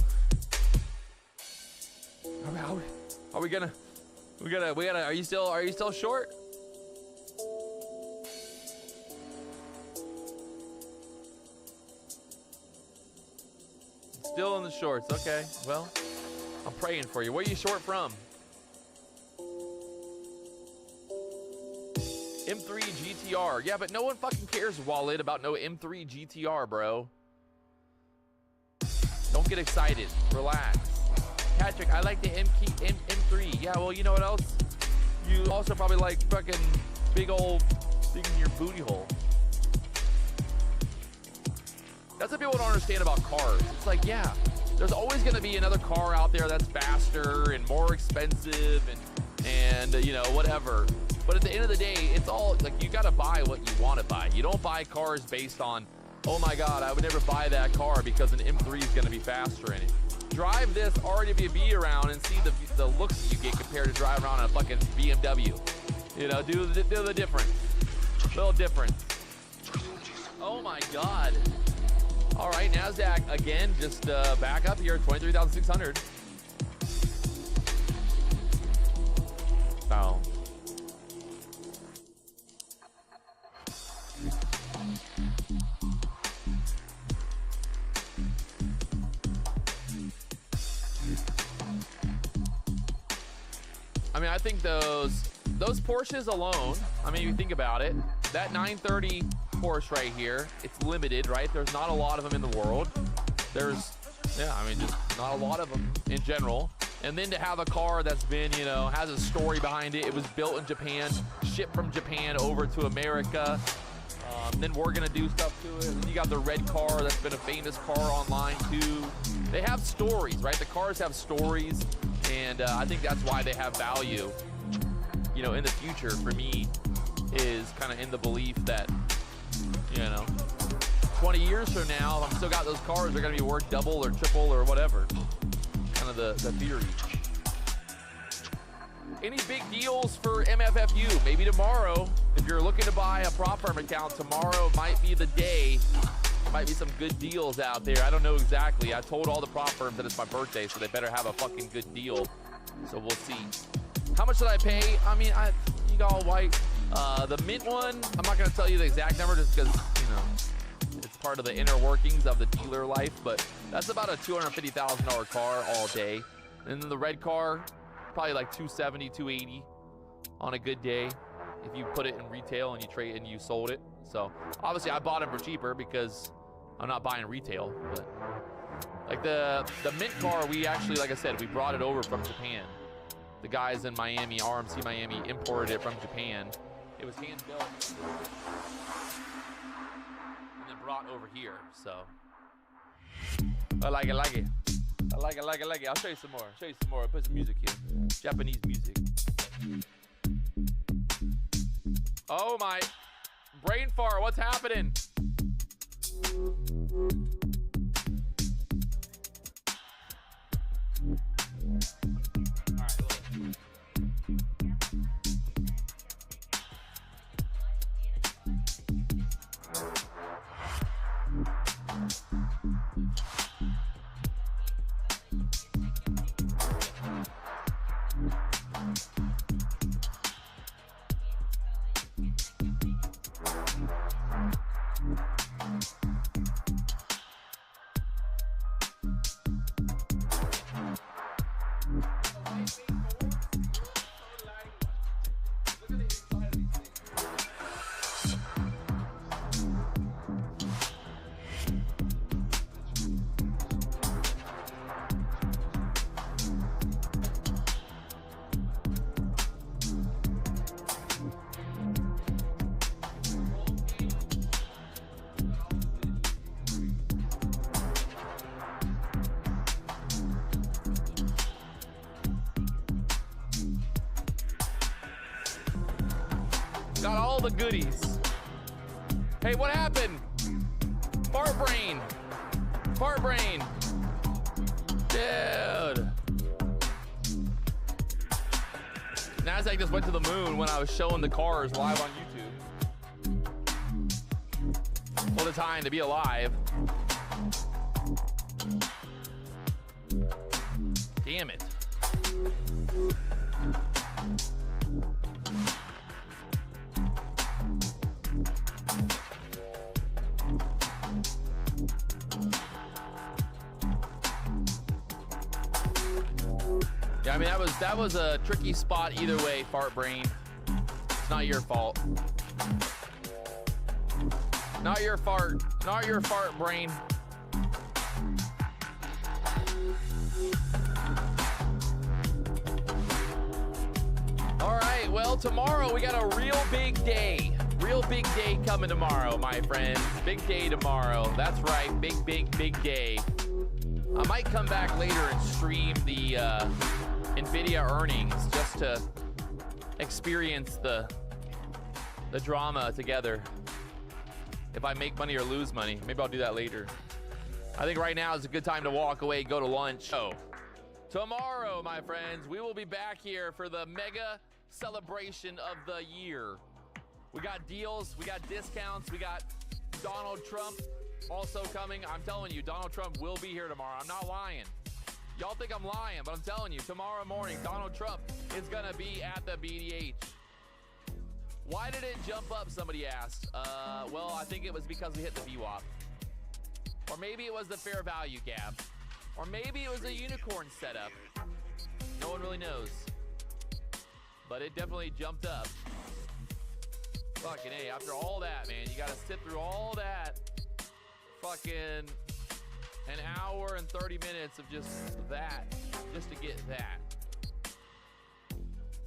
Are we gonna, are you still short? Still in the shorts, okay. Well, I'm praying for you. Where are you short from? M3 GTR. Yeah, but no one fucking cares, Wallet, about no M3 GTR, bro. Don't get excited. Relax. Patrick, I like the M3. Yeah, well, you know what else? You also probably like fucking big old things in your booty hole. That's what people don't understand about cars. It's like, yeah, there's always going to be another car out there that's faster and more expensive and you know, whatever. But at the end of the day, it's all like you got to buy what you want to buy. You don't buy cars based on, oh my God, I would never buy that car because an M3 is going to be faster in it. Drive this RWB around and see the looks that you get compared to driving around in a fucking BMW. You know, do the difference. Little difference. Oh my God. All right, Nasdaq again, just back up here at 23,600. Oh. I mean, I think those Porsches alone, I mean, if you think about it, that 930 Porsche right here, it's limited, right? There's not a lot of them in the world. Yeah, I mean, just not a lot of them. in general. And then to have a car that's been, you know, has a story behind it. It was built in Japan, shipped from Japan over to America. Then we're gonna do stuff to it. And you got the red car that's been a famous car online too. They have stories, right? The cars have stories, and I think that's why they have value. You know, in the future, for me, is kind of in the belief that, you know, 20 years from now, if I've still got those cars, they're gonna be worth double or triple or whatever. Kind of the theory. Any big deals for MFFU? Maybe tomorrow. If you're looking to buy a prop firm account, tomorrow might be the day. Might be some good deals out there. I don't know exactly. I told all the prop firms that it's my birthday, so they better have a fucking good deal. So we'll see. How much did I pay? I mean, you got all white. The mint one, I'm not gonna tell you the exact number just because, you know, it's part of the inner workings of the dealer life, but that's about a $250,000 car all day. And then the red car, probably like 270, 280 on a good day if you put it in retail and you trade and you sold it. So obviously I bought it for cheaper because I'm not buying retail. But like the mint car, we actually, like I said, we brought it over from Japan. The guys in Miami, RMC Miami, imported it from Japan. It was hand built and then brought over here. So I like it, like it. I like it, like it, like it. I'll show you some more. I'll put some music here. Japanese music. Oh my. Brain fart, what's happening? Got all the goodies. Hey, what happened? Fart brain. Fart brain. Dude. Nasdaq just went to the moon when I was showing the cars live on YouTube. What a time to be alive. Damn it. Yeah, I mean, that was a tricky spot either way, fart brain. It's not your fault. Not your fart brain. All right, well, tomorrow we got a real big day. Real big day coming tomorrow, my friends. Big day tomorrow. That's right, big day. I might come back later and stream the NVIDIA earnings just to experience the drama together. If I make money or lose money, maybe I'll do that later. I think right now is a good time to walk away, go to lunch. So tomorrow, my friends, we will be back here for the mega celebration of the year. We got deals, we got discounts, we got Donald Trump also coming. I'm telling you, Donald Trump will be here tomorrow. I'm not lying. Y'all think I'm lying, but I'm telling you, tomorrow morning, Donald Trump is gonna be at the BDH. Why did it jump up, somebody asked. Well, I think it was because we hit the VWAP. Or maybe it was the fair value gap. Or maybe it was a unicorn setup. No one really knows. But it definitely jumped up. Fucking A, after all that, man, you gotta sit through all that. Fucking an hour and 30 minutes of just that. just to get that.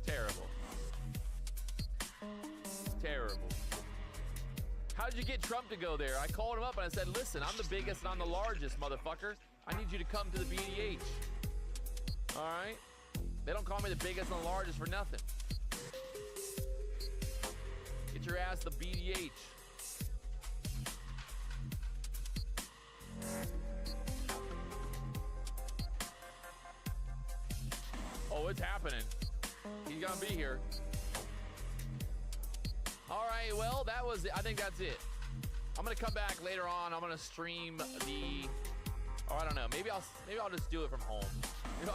Terrible. Terrible. How'd you get Trump to go there? I called him up and I said, listen, I'm the biggest and I'm the largest, motherfucker. I need you to come to the BDH. All right? They don't call me the biggest and the largest for nothing. Get your ass to the BDH. Oh, it's happening. He's gonna be here. All right, well, that was it. I think that's it. I'm gonna come back later on. I'm gonna stream the, or I don't know. Maybe I'll just do it from home. Maybe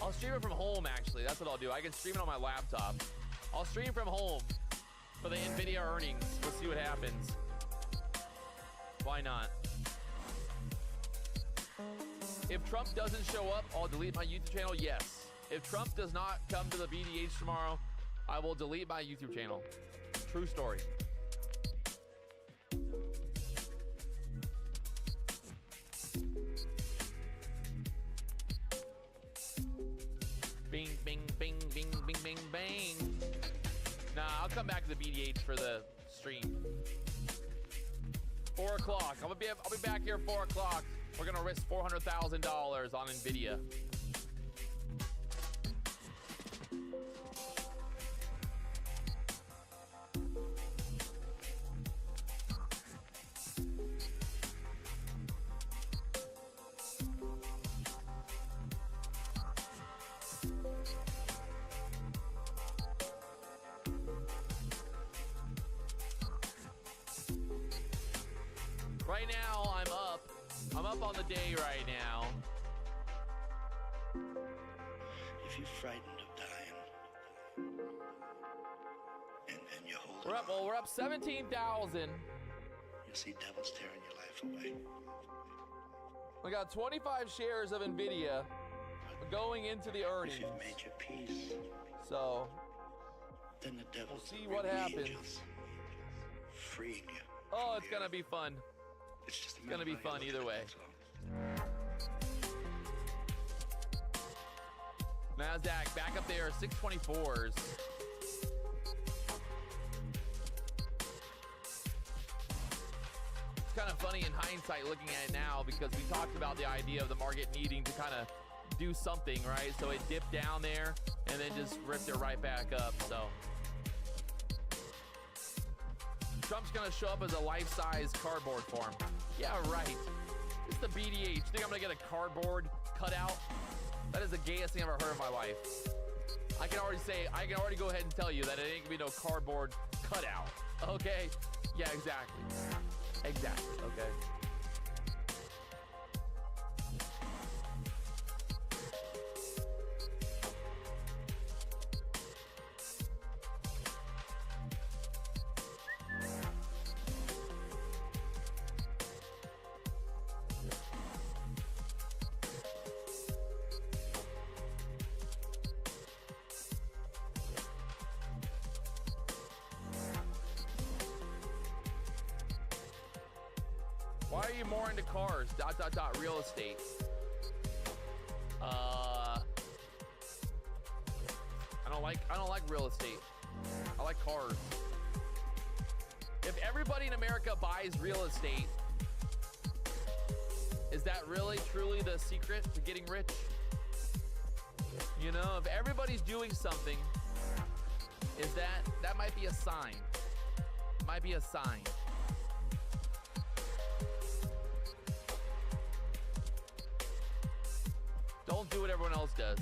I'll stream it from home. Actually, that's what I'll do. I can stream it on my laptop. I'll stream from home for the Nvidia earnings. We'll see what happens. Why not? If Trump doesn't show up, I'll delete my YouTube channel. Yes. If Trump does not come to the BDH tomorrow, I will delete my YouTube channel. True story. Bing, bing, bing, bing, bing, bing, bang. Nah, I'll come back to the BDH for the stream. 4 o'clock. I'll be back here 4 o'clock. We're gonna risk $400,000 on Nvidia. Right now, I'm up on the day right now. If you're frightened of dying, and you're holding We're up 17,000. you'll see devils tearing your life away. We got 25 shares of Nvidia going into the earnings. If you've made your peace, So then the devils see will what be happens. angels, freeing you. oh, from it's the gonna earth. be fun. It's just a gonna be matter of how fun you either look at way. it, that's all. Nasdaq back up there, 624s. It's kind of funny in hindsight looking at it now because we talked about the idea of the market needing to kind of do something, right? So it dipped down there and then just ripped it right back up. So Trump's gonna show up as a life-size cardboard form. Yeah, right. It's the BDH. You think I'm gonna get a cardboard cutout? That is the gayest thing I've ever heard in my life. I can already go ahead and tell you that it ain't gonna be no cardboard cutout. Okay? Yeah, exactly. Exactly, okay. Why are you more into cars? ... real estate. I don't like real estate. I like cars. If everybody in America buys real estate, is that really truly the secret to getting rich? You know, if everybody's doing something, that might be a sign. Might be a sign. Don't do what everyone else does.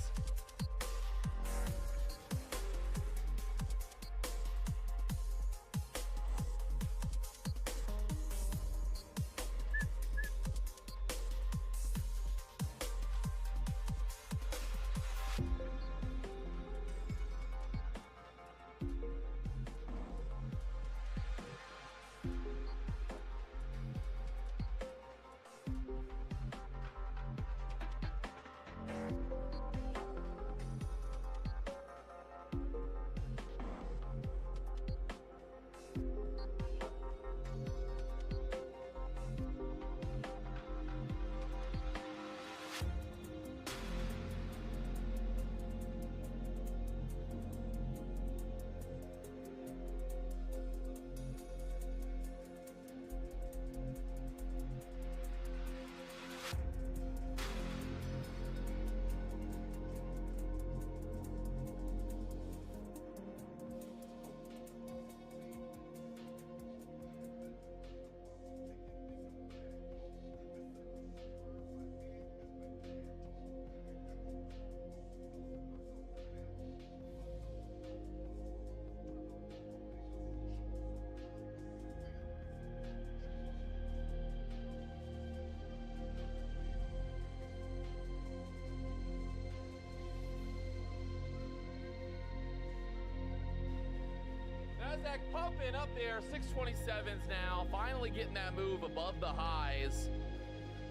Nasdaq pumping up there, 627s now, finally getting that move above the highs.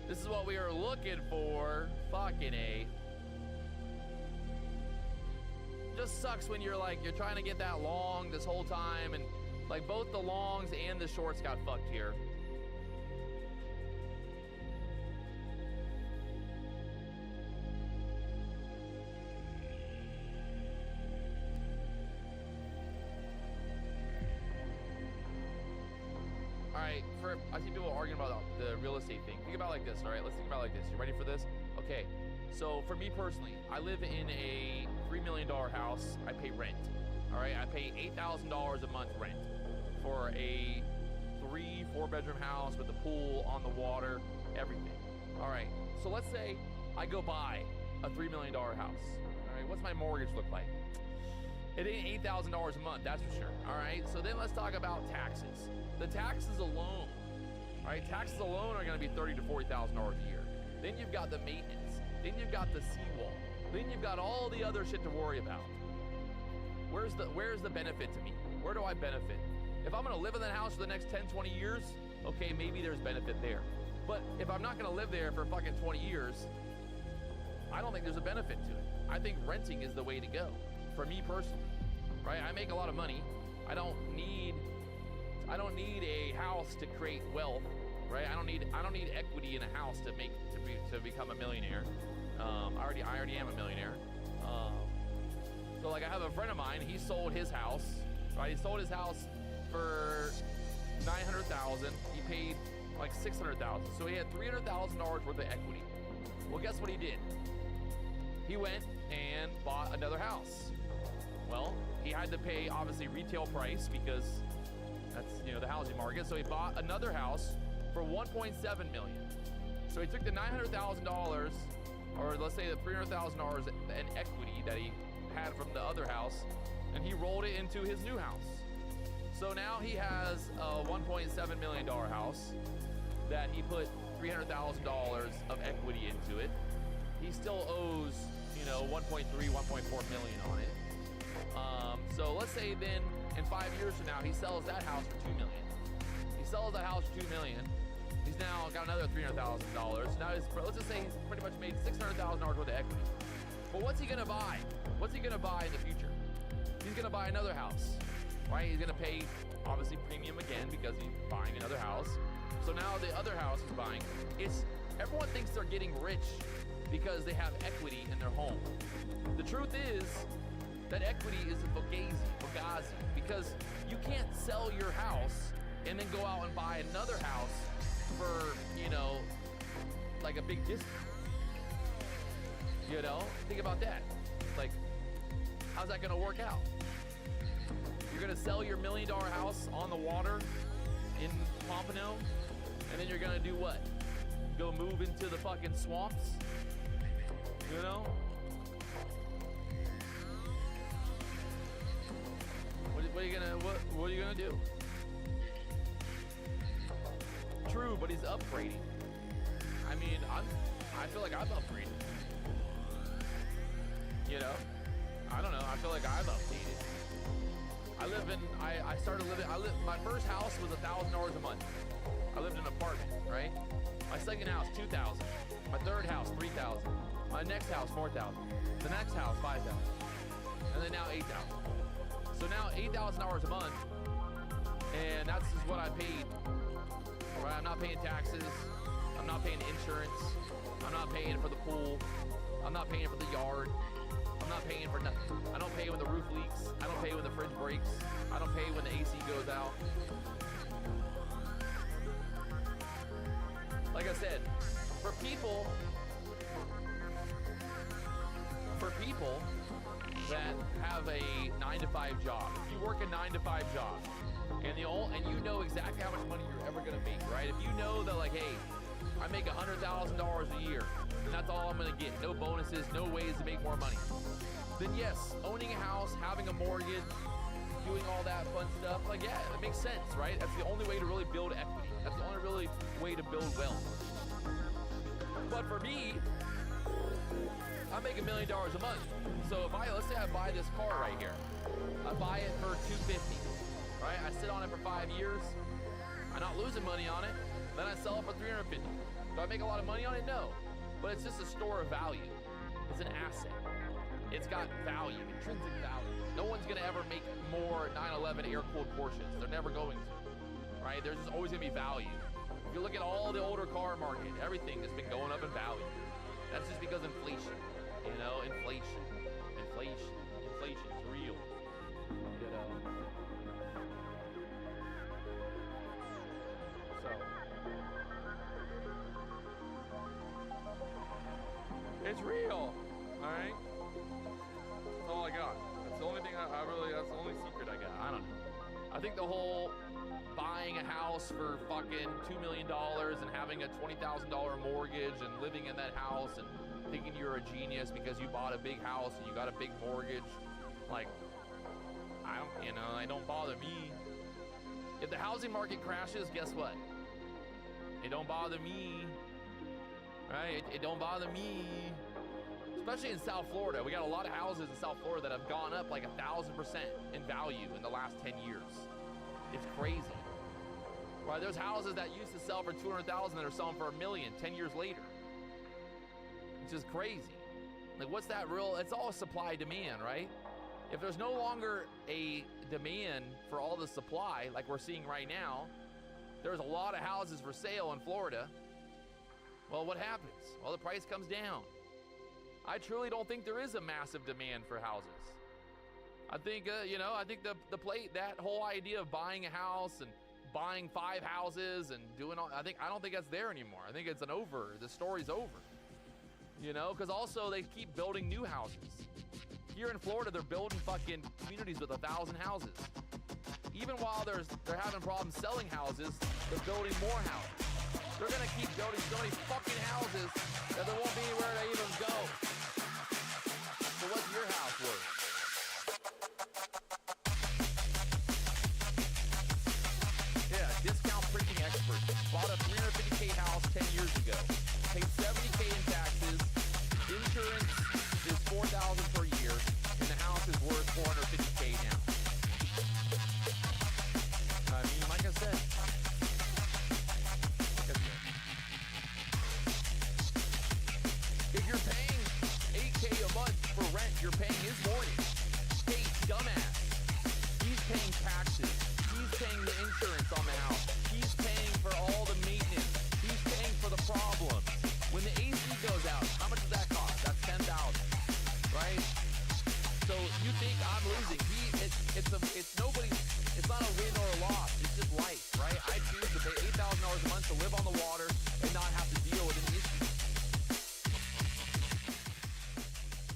This is what we are looking for. Fucking A. Just sucks when you're trying to get that long this whole time, and like both the longs and the shorts got fucked here. I see people arguing about the real estate thing. Think about it like this, all right? Let's think about it like this. You ready for this? Okay, so for me personally, I live in a $3 million house. I pay rent, all right? I pay $8,000 a month rent for a 3-4 bedroom house with a pool on the water, everything. All right, so let's say I go buy a $3 million house. All right, what's my mortgage look like? It ain't $8,000 a month, that's for sure. All right, so then let's talk about taxes. The taxes alone, all right, taxes alone are gonna be $30,000 to $40,000 a year. Then you've got the maintenance. Then you've got the seawall. Then you've got all the other shit to worry about. Where's the benefit to me? Where do I benefit? If I'm gonna live in that house for the next 10, 20 years, okay, maybe there's benefit there. But if I'm not gonna live there for fucking 20 years, I don't think there's a benefit to it. I think renting is the way to go, for me personally, right? I make a lot of money. I don't need a house to create wealth, right? I don't need equity in a house to become a millionaire. I already am a millionaire. So like I have a friend of mine, he sold his house, right? He sold his house for $900,000. He paid like $600,000. So he had $300,000 worth of equity. Well, guess what he did? He went and bought another house. Well, he had to pay obviously retail price because that's, you know, the housing market. So he bought another house for $1.7 million. So he took the $900,000, or let's say the $300,000 in equity that he had from the other house, and he rolled it into his new house. So now he has a $1.7 million house that he put $300,000 of equity into it. He still owes, you know, 1.3, 1.4 million on it. So let's say then in 5 years from now, he sells that house for $2 million. He sells that house for $2 million. He's now got another $300,000. Now let's just say he's pretty much made $600,000 worth of equity. But what's he gonna buy? What's he gonna buy in the future? He's gonna buy another house, right? He's gonna pay obviously premium again because he's buying another house. So now the other house he's buying, everyone thinks they're getting rich because they have equity in their home. The truth is that equity is a fugazi, because you can't sell your house and then go out and buy another house for, you know, like a big discount. You know, think about that. Like, how's that gonna work out? You're gonna sell your $1 million house on the water in Pompano, and then you're gonna do what? Go move into the fucking swamps? You know? What are you gonna do? True, but he's upgrading. I mean, I feel like I've upgraded. You know? I don't know, I feel like I've updated. My first house was $1,000 a month. I lived in an apartment, right? My second house, $2,000. My third house, $3,000. My next house, $4,000. The next house, $5,000. And then now $8,000. So now $8,000 a month, and that's just what I paid. Right? I'm not paying taxes. I'm not paying insurance. I'm not paying for the pool. I'm not paying for the yard. I'm not paying for nothing. I don't pay when the roof leaks. I don't pay when the fridge breaks. I don't pay when the AC goes out. Like I said, for people that have a 9-to-5 job, if you work a 9-to-5 job, and you know exactly how much money you're ever gonna make, right? If you know that, like, hey, I make $100,000 a year, and that's all I'm gonna get, no bonuses, no ways to make more money, then yes, owning a house, having a mortgage, doing all that fun stuff, like, yeah, it makes sense, right? That's the only way to really build equity. That's the only really way to build wealth. But for me, I make $1 million a month. So if let's say I buy this car right here, I buy it for $250. right? I sit on it for 5 years. I'm not losing money on it. Then I sell it for 350. Do I make a lot of money on it? No. But it's just a store of value. It's an asset. It's got value, intrinsic value. No one's gonna ever make more 911 air-cooled Porsches. They're never going to, right? There's just always gonna be value. If you look at all the older car market, everything has been going up in value. That's just because inflation, you know, inflation is real, you know. So, it's real, all right? That's all I got. That's the only thing I really, that's the only secret I got. I don't know. I think the whole buying a house for fucking $2 million and having a $20,000 mortgage and living in that house and thinking you're a genius because you bought a big house and you got a big mortgage, like, I don't bother me. If the housing market crashes, guess what? It don't bother me, right? It don't bother me. Especially in South Florida. We got a lot of houses in South Florida that have gone up like 1,000% in value in the last 10 years. It's crazy. Right, there's houses that used to sell for $200,000 that are selling for $1 million 10 years later. It's just crazy. Like, what's that real? It's all supply demand, right? If there's no longer a demand for all the supply, like we're seeing right now, there's a lot of houses for sale in Florida. Well, what happens? Well, the price comes down. I truly don't think there is a massive demand for houses. I think, I think that whole idea of buying a house and buying 5 houses and doing all, I don't think that's there anymore. I think it's the story's over. You know, because also they keep building new houses. Here in Florida, they're building fucking communities with 1,000 houses. Even while they're having problems selling houses, they're building more houses. They're gonna keep building so many fucking houses that there won't be anywhere to even go. So what's your house worth? Yeah, discount printing expert. Bought a 350K house 10 years ago. Paid 70K in taxes. Insurance is $4,000 per year, and the house is worth $450K now. I mean, like I said. If you're paying $8K a month for rent, you're paying his mortgage. Hey, dumbass. He's paying taxes. He's paying the insurance on the house. He's paying for all the maintenance. He's paying for the problems. When the AC goes out, how much does that cost? That's $10,000, right? So you think I'm losing? It's not a win or a loss. It's just life, right? I choose to pay $8,000 a month to live on the water and not have to deal with any issues.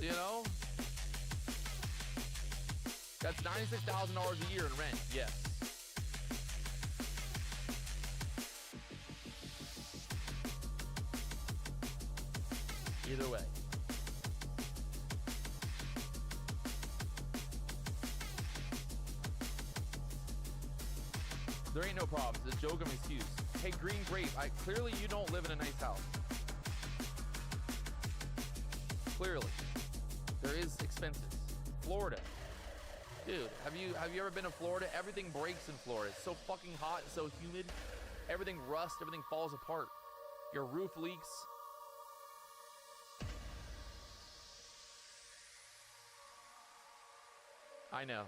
You know? That's $96,000 a year in rent, yes. Either way. There ain't no problems. It's a joke of an excuse. Hey, Green Grape, clearly you don't live in a nice house. Clearly. There is expenses. Florida. Dude, have you ever been to Florida? Everything breaks in Florida. It's so fucking hot and so humid. Everything rusts, everything falls apart. Your roof leaks. I know.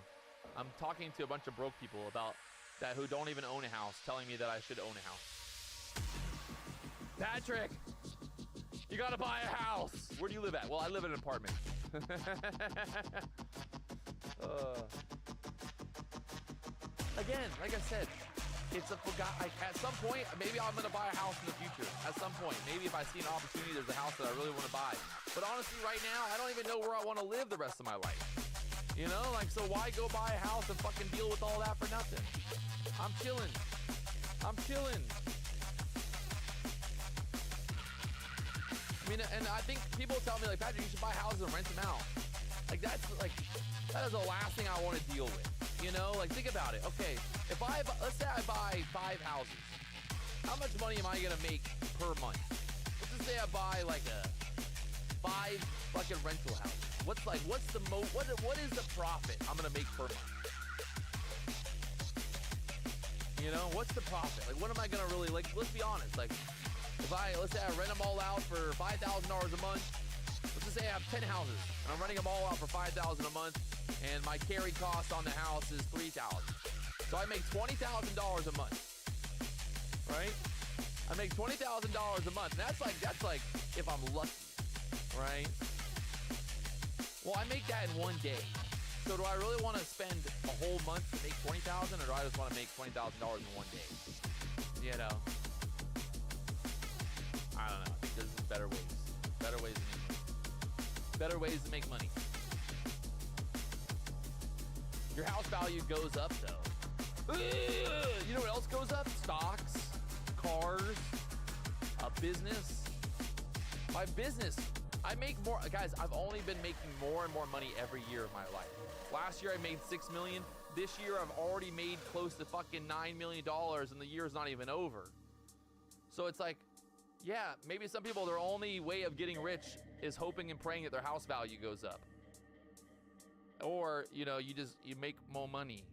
I'm talking to a bunch of broke people about that who don't even own a house, telling me that I should own a house. Patrick, you gotta buy a house. Where do you live at? Well, I live in an apartment. Again, like I said, it's at some point, maybe I'm gonna buy a house in the future. At some point, maybe if I see an opportunity, there's a house that I really want to buy. But honestly, right now, I don't even know where I want to live the rest of my life. You know, like, so why go buy a house and fucking deal with all that for nothing? I'm chilling. I mean, and I think people tell me, like, Patrick, you should buy houses and rent them out. Like, that is the last thing I want to deal with. You know, like, think about it. Okay, let's say I buy 5 houses. How much money am I gonna make per month? Let's just say I buy like a 5 fucking rental houses. What is the profit I'm gonna make per month? You know, what's the profit? Like, what am I gonna really, like, let's be honest. Like, let's say I rent them all out for $5,000 a month. Let's just say I have 10 houses and I'm renting them all out for $5,000 a month, and my carry cost on the house is $3,000. So I make $20,000 a month, right? I make $20,000 a month. And that's like if I'm lucky, right? Well, I make that in one day. So do I really want to spend a whole month to make $20,000, or do I just want to make $20,000 in one day? You know, I don't know. I think there's better ways. Better ways to make money. Better ways to make money. Your house value goes up, though. You know what else goes up? Stocks, cars, a business. My business. I make more, guys. I've only been making more and more money every year of my life. Last year I made $6 million. This year I've already made close to fucking $9 million, and the year's not even over. So it's like, yeah, maybe some people, their only way of getting rich is hoping and praying that their house value goes up. Or, you know, you make more money.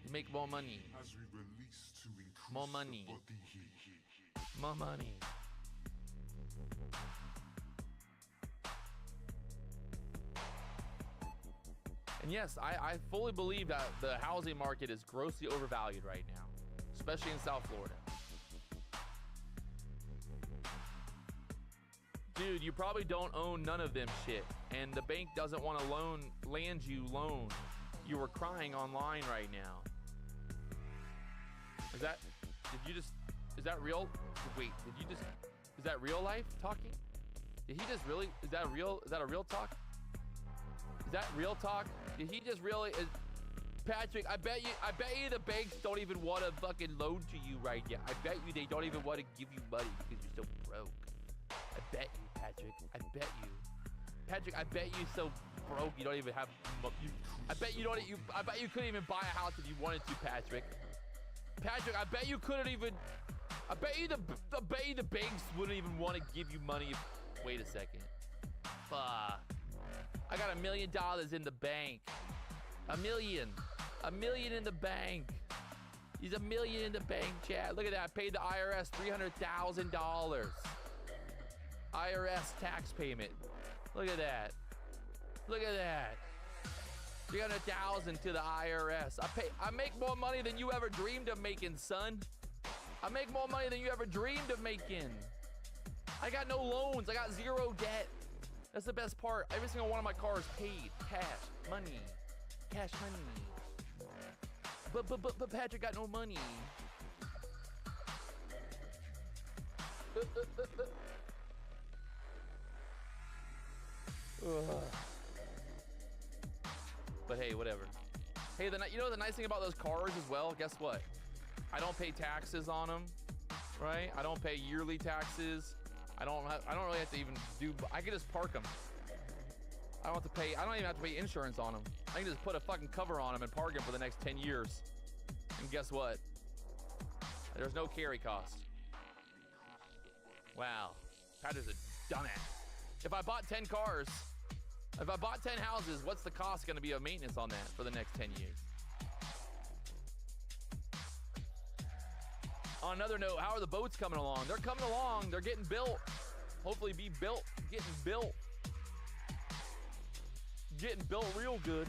You make more money. As we release to increase More money. the body heat. More money. And yes, I fully believe that the housing market is grossly overvalued right now, especially in South Florida. Dude, you probably don't own none of them shit, and the bank doesn't want to land you loan. You were crying online right now. Is that real? Wait, is that real life talking? Did he just really, is that a real talk? Is that real talk? Did he just really, Patrick, I bet you the banks don't even want to fucking loan to you right now. I bet you they don't even want to give you money because you're so broke. I bet you, Patrick. I bet you. Patrick, I bet you so broke you don't even have, I bet you couldn't even buy a house if you wanted to, Patrick. Patrick, I bet you couldn't even, I bet you the banks wouldn't even want to give you money if, wait a second. Fuck. I got $1 million in the bank. $1 million in the bank. He's $1 million in the bank, chat. Look at that. I paid the IRS $300,000. IRS tax payment. Look at that. Look at that. $300,000 to the IRS. I make more money than you ever dreamed of making, son. I make more money than you ever dreamed of making. I got no loans. I got zero debt. That's the best part. Every single one of my cars paid. Cash money. Cash money. But Patrick got no money. But hey, whatever. Hey, you know the nice thing about those cars as well? Guess what? I don't pay taxes on them, right? I don't pay yearly taxes. I don't really have to even do. I can just park them. I don't even have to pay insurance on them. I can just put a fucking cover on them and park them for the next 10 years. And guess what? There's no carry cost. Wow, Patrick's a dumbass. If I bought 10 cars, if I bought 10 houses, what's the cost going to be of maintenance on that for the next 10 years? On another note, how are the boats coming along? They're coming along. They're getting built. Hopefully be built. Getting built. Getting built real good.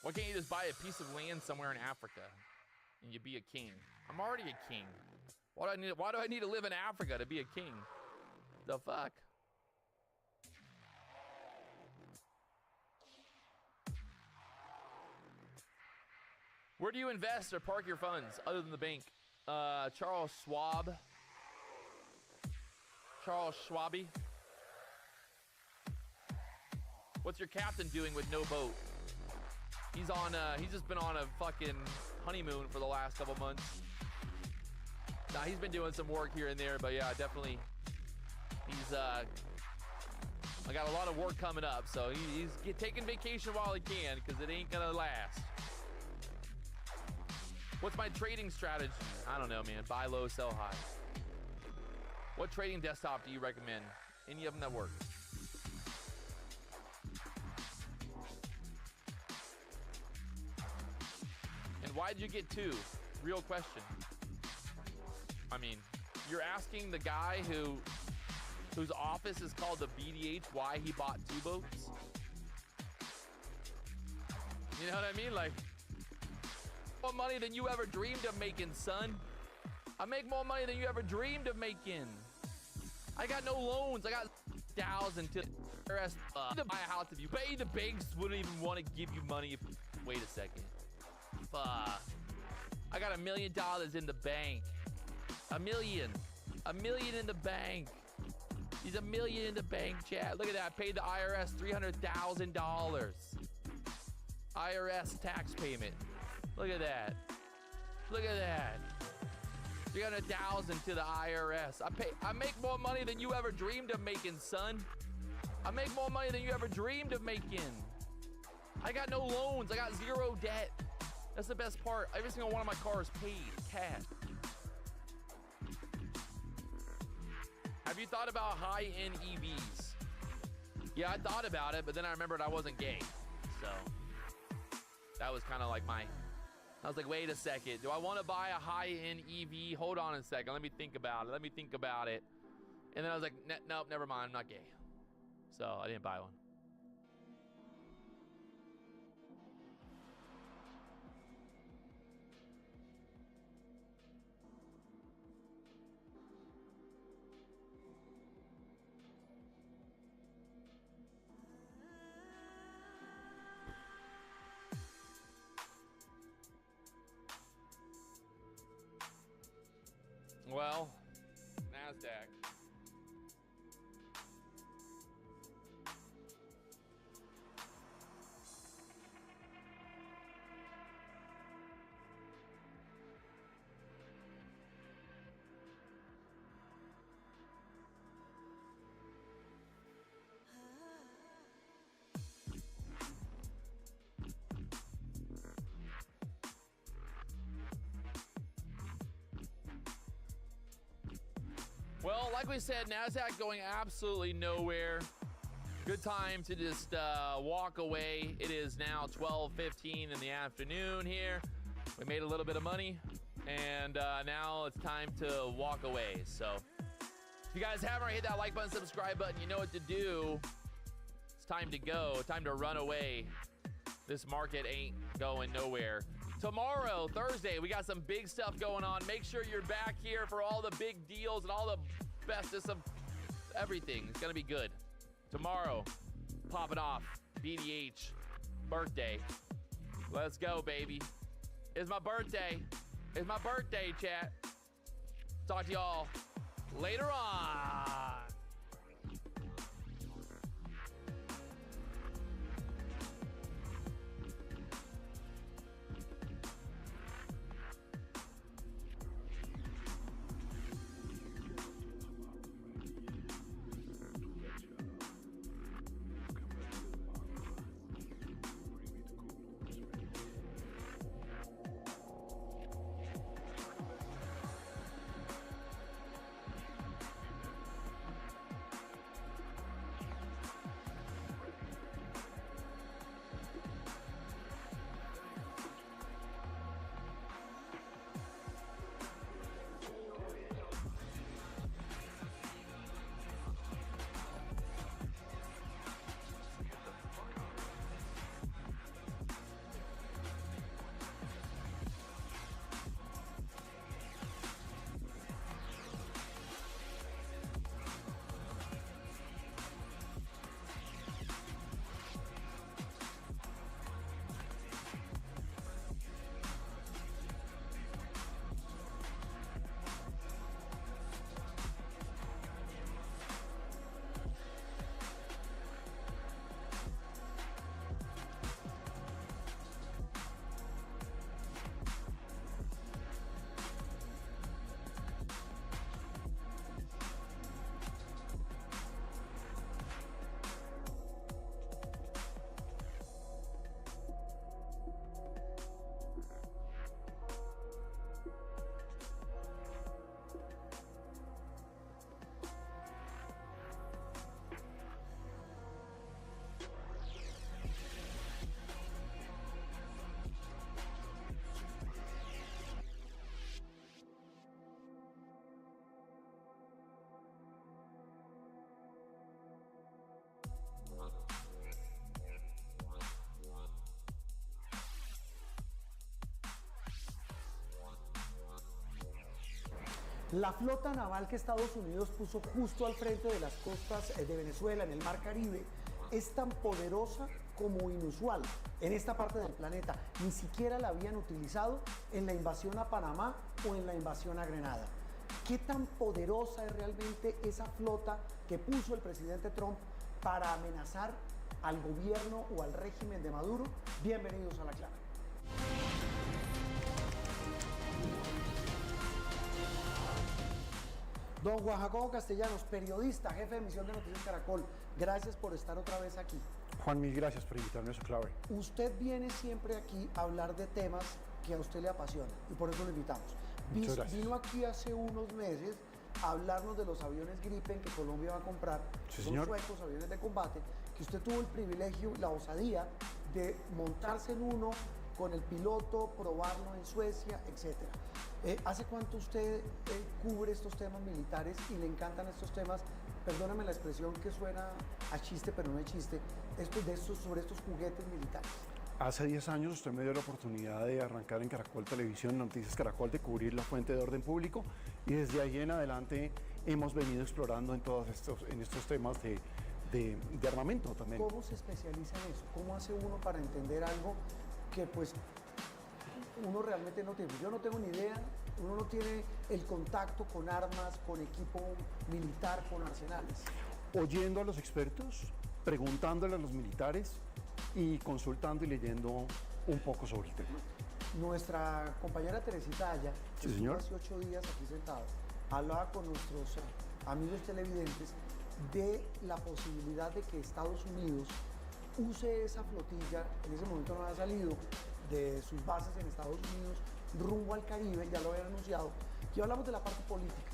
Why can't you just buy a piece of land somewhere in Africa and you be a king? I'm already a king. Why do I need to live in Africa to be a king? The fuck? Where do you invest or park your funds other than the bank? Charles Schwab. Charles Schwaby. What's your captain doing with no boat? He's just been on a fucking honeymoon for the last couple months. Nah, he's been doing some work here and there, but yeah, definitely. I got a lot of work coming up, so he's taking vacation while he can, because it ain't gonna last. What's my trading strategy? I don't know, man. Buy low, sell high. What trading desktop do you recommend? Any of them that work? why'd you get 2? Real question. I mean, you're asking the guy whose office is called the BDH why he bought 2 boats? You know what I mean? Like, more money than you ever dreamed of making, son. I make more money than you ever dreamed of making. I got no loans. I got 1,000 to IRS to buy a house if you pay. The banks wouldn't even want to give you money if. Wait a second. Fuck. I got $1 million in the bank. $1 million. $1 million in the bank. He's $1 million in the bank, chat. Look at that. Paid the IRS $300,000. IRS tax payment. Look at that. Look at that. $300,000 to the IRS. I make more money than you ever dreamed of making, son. I make more money than you ever dreamed of making. I got no loans. I got 0 debt. That's the best part. Every single one of my cars paid cash. Have you thought about high-end EVs? Yeah, I thought about it, but then I remembered I wasn't gay. So that was kind of like I was like, wait a second. Do I want to buy a high-end EV? Hold on a second. Let me think about it. And then I was like, nope, never mind. I'm not gay. So I didn't buy one. Well, Nasdaq. Well, like we said, Nasdaq going absolutely nowhere. Good time to just walk away. It is now 12:15 in the afternoon here. We made a little bit of money, and now it's time to walk away. So if you guys haven't already, hit that like button, subscribe button. You know what to do. It's time to go. Time to run away. This market ain't going nowhere. Tomorrow, Thursday, we got some big stuff going on. Make sure you're back here for all the big deals and all the bestest of everything. It's going to be good. Tomorrow, popping off. BDH birthday. Let's go, baby. It's my birthday. It's my birthday, chat. Talk to y'all later on. La flota naval que Estados Unidos puso justo al frente de las costas de Venezuela, en el Mar Caribe, es tan poderosa como inusual en esta parte del planeta. Ni siquiera la habían utilizado en la invasión a Panamá o en la invasión a Grenada. ¿Qué tan poderosa es realmente esa flota que puso el presidente Trump para amenazar al gobierno o al régimen de Maduro? Bienvenidos a La Clara. Don Juan Jacobo Castellanos, periodista, jefe de emisión de Noticias Caracol, gracias por estar otra vez aquí. Juan, mil gracias por invitarme a su clave. Usted viene siempre aquí a hablar de temas que a usted le apasionan y por eso lo invitamos. Muchas gracias. Vino aquí hace unos meses a hablarnos de los aviones Gripen que Colombia va a comprar. Sí, son señor. suecos, aviones de combate, que usted tuvo el privilegio, la osadía de montarse en uno con el piloto, probarlo en Suecia, etc. ¿Hace cuánto usted cubre estos temas militares y le encantan estos temas? Perdóname la expresión que suena a chiste, pero no es chiste, sobre estos juguetes militares. Hace 10 años usted me dio la oportunidad de arrancar en Caracol Televisión, Noticias Caracol, de cubrir la fuente de orden público, y desde ahí en adelante hemos venido explorando en estos temas de armamento también. ¿Cómo se especializa en eso? ¿Cómo hace uno para entender algo que pues uno realmente no tiene? Yo no tengo ni idea, uno no tiene el contacto con armas, con equipo militar, con arsenales. Oyendo a los expertos, preguntándole a los militares y consultando y leyendo un poco sobre el tema. Nuestra compañera Teresita Aya, que Sí, señor. estuvo hace 8 días aquí sentado, hablaba con nuestros amigos televidentes de la posibilidad de que Estados Unidos use esa flotilla, en ese momento no había salido de sus bases en Estados Unidos, rumbo al Caribe, ya lo habían anunciado. Y hablamos de la parte política.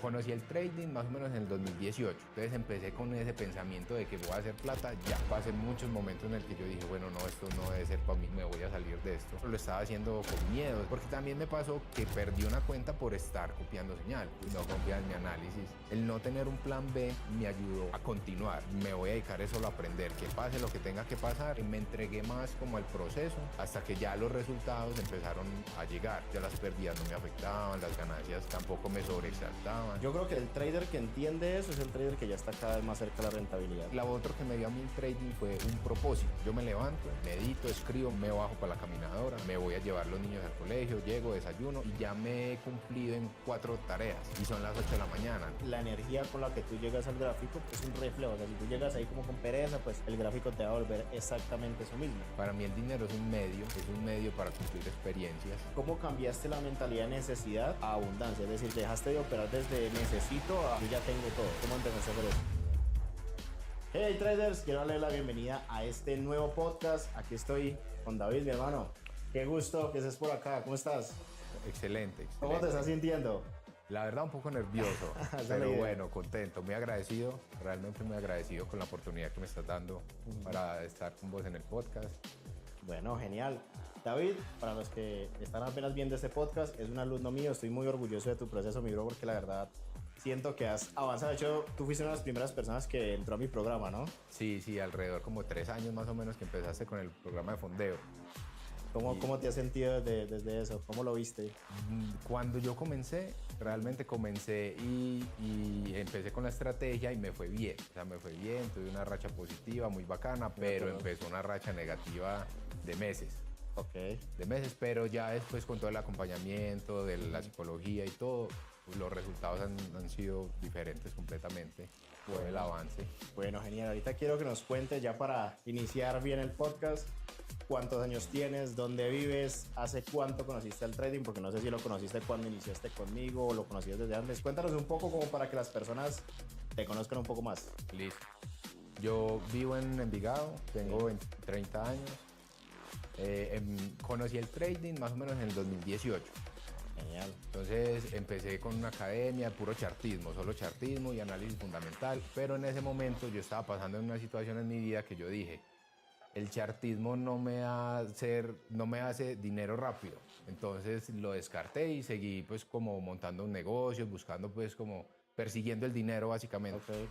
Conocí el trading más o menos en el 2018, entonces empecé con ese pensamiento de que voy a hacer plata. Ya pasé muchos momentos en el que yo dije, bueno, no, esto no debe ser para mí, me voy a salir de esto. Lo estaba haciendo con miedo, porque también me pasó que perdí una cuenta por estar copiando señal y no confiar en mi análisis. El no tener un plan B me ayudó a continuar. Me voy a dedicar es solo a aprender, que pase lo que tenga que pasar, y me entregué más como al proceso hasta que ya los resultados empezaron a llegar. Ya las pérdidas no me afectaban, las ganancias tampoco me sobreexaltaban. Yo creo que el trader que entiende eso es el trader que ya está cada vez más cerca de la rentabilidad. Lo otro que me dio a mí el trading fue un propósito. Yo me levanto, medito, escribo, me bajo para la caminadora, me voy a llevar los niños al colegio, llego, desayuno y ya me he cumplido en 4 tareas y son las 8 de la mañana. La energía con la que tú llegas al gráfico es un reflejo. O sea, si tú llegas ahí como con pereza, pues el gráfico te va a volver exactamente eso mismo. Para mí el dinero es un medio para cumplir experiencias. ¿Cómo cambiaste la mentalidad de necesidad a abundancia? Es decir, dejaste de operar desde necesito a yo ya tengo todo. ¿Cómo empezaste a hacer eso? Hey traders, quiero darle la bienvenida a este nuevo podcast. Aquí estoy con David, mi hermano. Qué gusto que estés por acá. ¿Cómo estás? Excelente. ¿Cómo te estás sintiendo? La verdad un poco nervioso, Esa es la pero idea. bueno, contento, muy agradecido, realmente muy agradecido con la oportunidad que me estás dando para estar con vos en el podcast. Bueno, genial. David, para los que están apenas viendo este podcast, es un alumno mío. Estoy muy orgulloso de tu proceso, mi bro, porque la verdad siento que has avanzado. De hecho, tú fuiste una de las primeras personas que entró a mi programa, ¿no? Sí, alrededor como 3 años más o menos que empezaste con el programa de fondeo. ¿Cómo te has sentido desde eso? ¿Cómo lo viste? Cuando yo comencé, realmente comencé y empecé con la estrategia y me fue bien. O sea, me fue bien, tuve una racha positiva muy bacana, pero empezó una racha negativa de meses. Ok. Pero ya después con todo el acompañamiento de la psicología y todo, los resultados han sido diferentes completamente por el avance. Bueno, genial. Ahorita quiero que nos cuentes, ya para iniciar bien el podcast, cuántos años tienes, dónde vives, hace cuánto conociste el trading, porque no sé si lo conociste cuando iniciaste conmigo o lo conocías desde antes. Cuéntanos un poco como para que las personas te conozcan un poco más. Listo. Yo vivo en Envigado, tengo 30 años. Conocí el trading más o menos en el 2018. Genial. Entonces empecé con una academia de puro chartismo, solo chartismo y análisis fundamental, pero en ese momento yo estaba pasando en una situación en mi vida que yo dije, el chartismo no me hace dinero rápido. Entonces lo descarté y seguí pues como montando un negocio, buscando pues como persiguiendo el dinero básicamente. Okay.